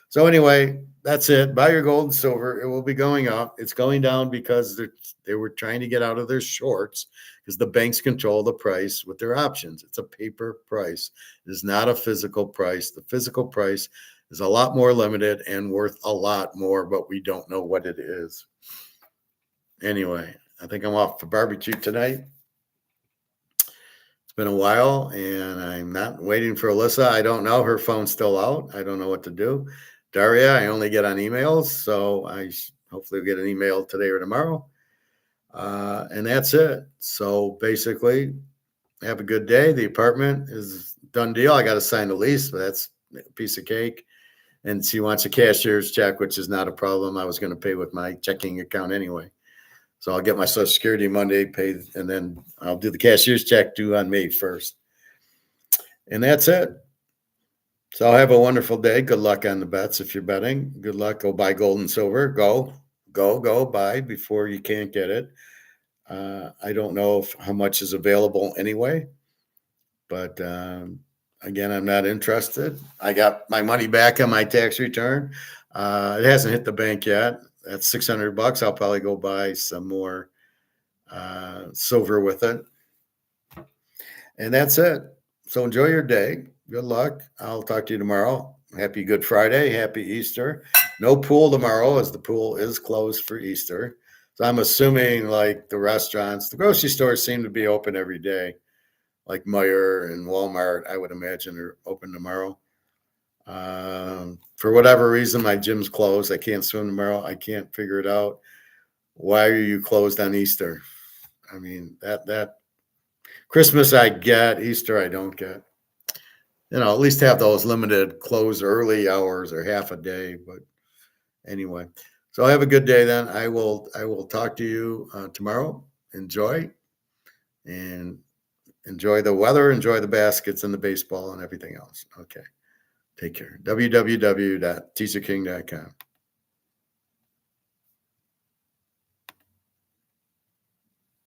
So anyway, that's it. Buy your gold and silver. It will be going up. It's going down because they were trying to get out of their shorts because the banks control the price with their options. It's a paper price. It is not a physical price. The physical price is a lot more limited and worth a lot more, but we don't know what it is. Anyway, I think I'm off for barbecue tonight. It's been a while, and I'm not waiting for Alyssa. I don't know. Her phone's still out. I don't know what to do. Daria, I only get on emails, so I hopefully will get an email today or tomorrow. And that's it. So basically, have a good day. The apartment is done deal. I got to sign the lease, but that's a piece of cake. And she wants a cashier's check, which is not a problem. I was going to pay with my checking account anyway. So I'll get my Social Security Monday paid, and then I'll do the cashier's check due on May 1st. And that's it. So have a wonderful day. Good luck on the bets if you're betting. Good luck. Go buy gold and silver. Go buy before you can't get it. I don't know how much is available anyway, but again, I'm not interested. I got my money back on my tax return. It hasn't hit the bank yet. That's $600. I'll probably go buy some more silver with it. And that's it. So enjoy your day. Good luck. I'll talk to you tomorrow. Happy Good Friday. Happy Easter. No pool tomorrow as the pool is closed for Easter. So I'm assuming like the restaurants, the grocery stores seem to be open every day. Like Meijer and Walmart, I would imagine are open tomorrow. For whatever reason, my gym's closed. I can't swim tomorrow. I can't figure it out. Why are you closed on Easter? I mean, that Christmas I get, Easter I don't get. At least have those limited close early hours or half a day. But anyway, so have a good day then. I will talk to you tomorrow. Enjoy the weather, enjoy the baskets and the baseball and everything else. Okay. Take care. www.teaserking.com.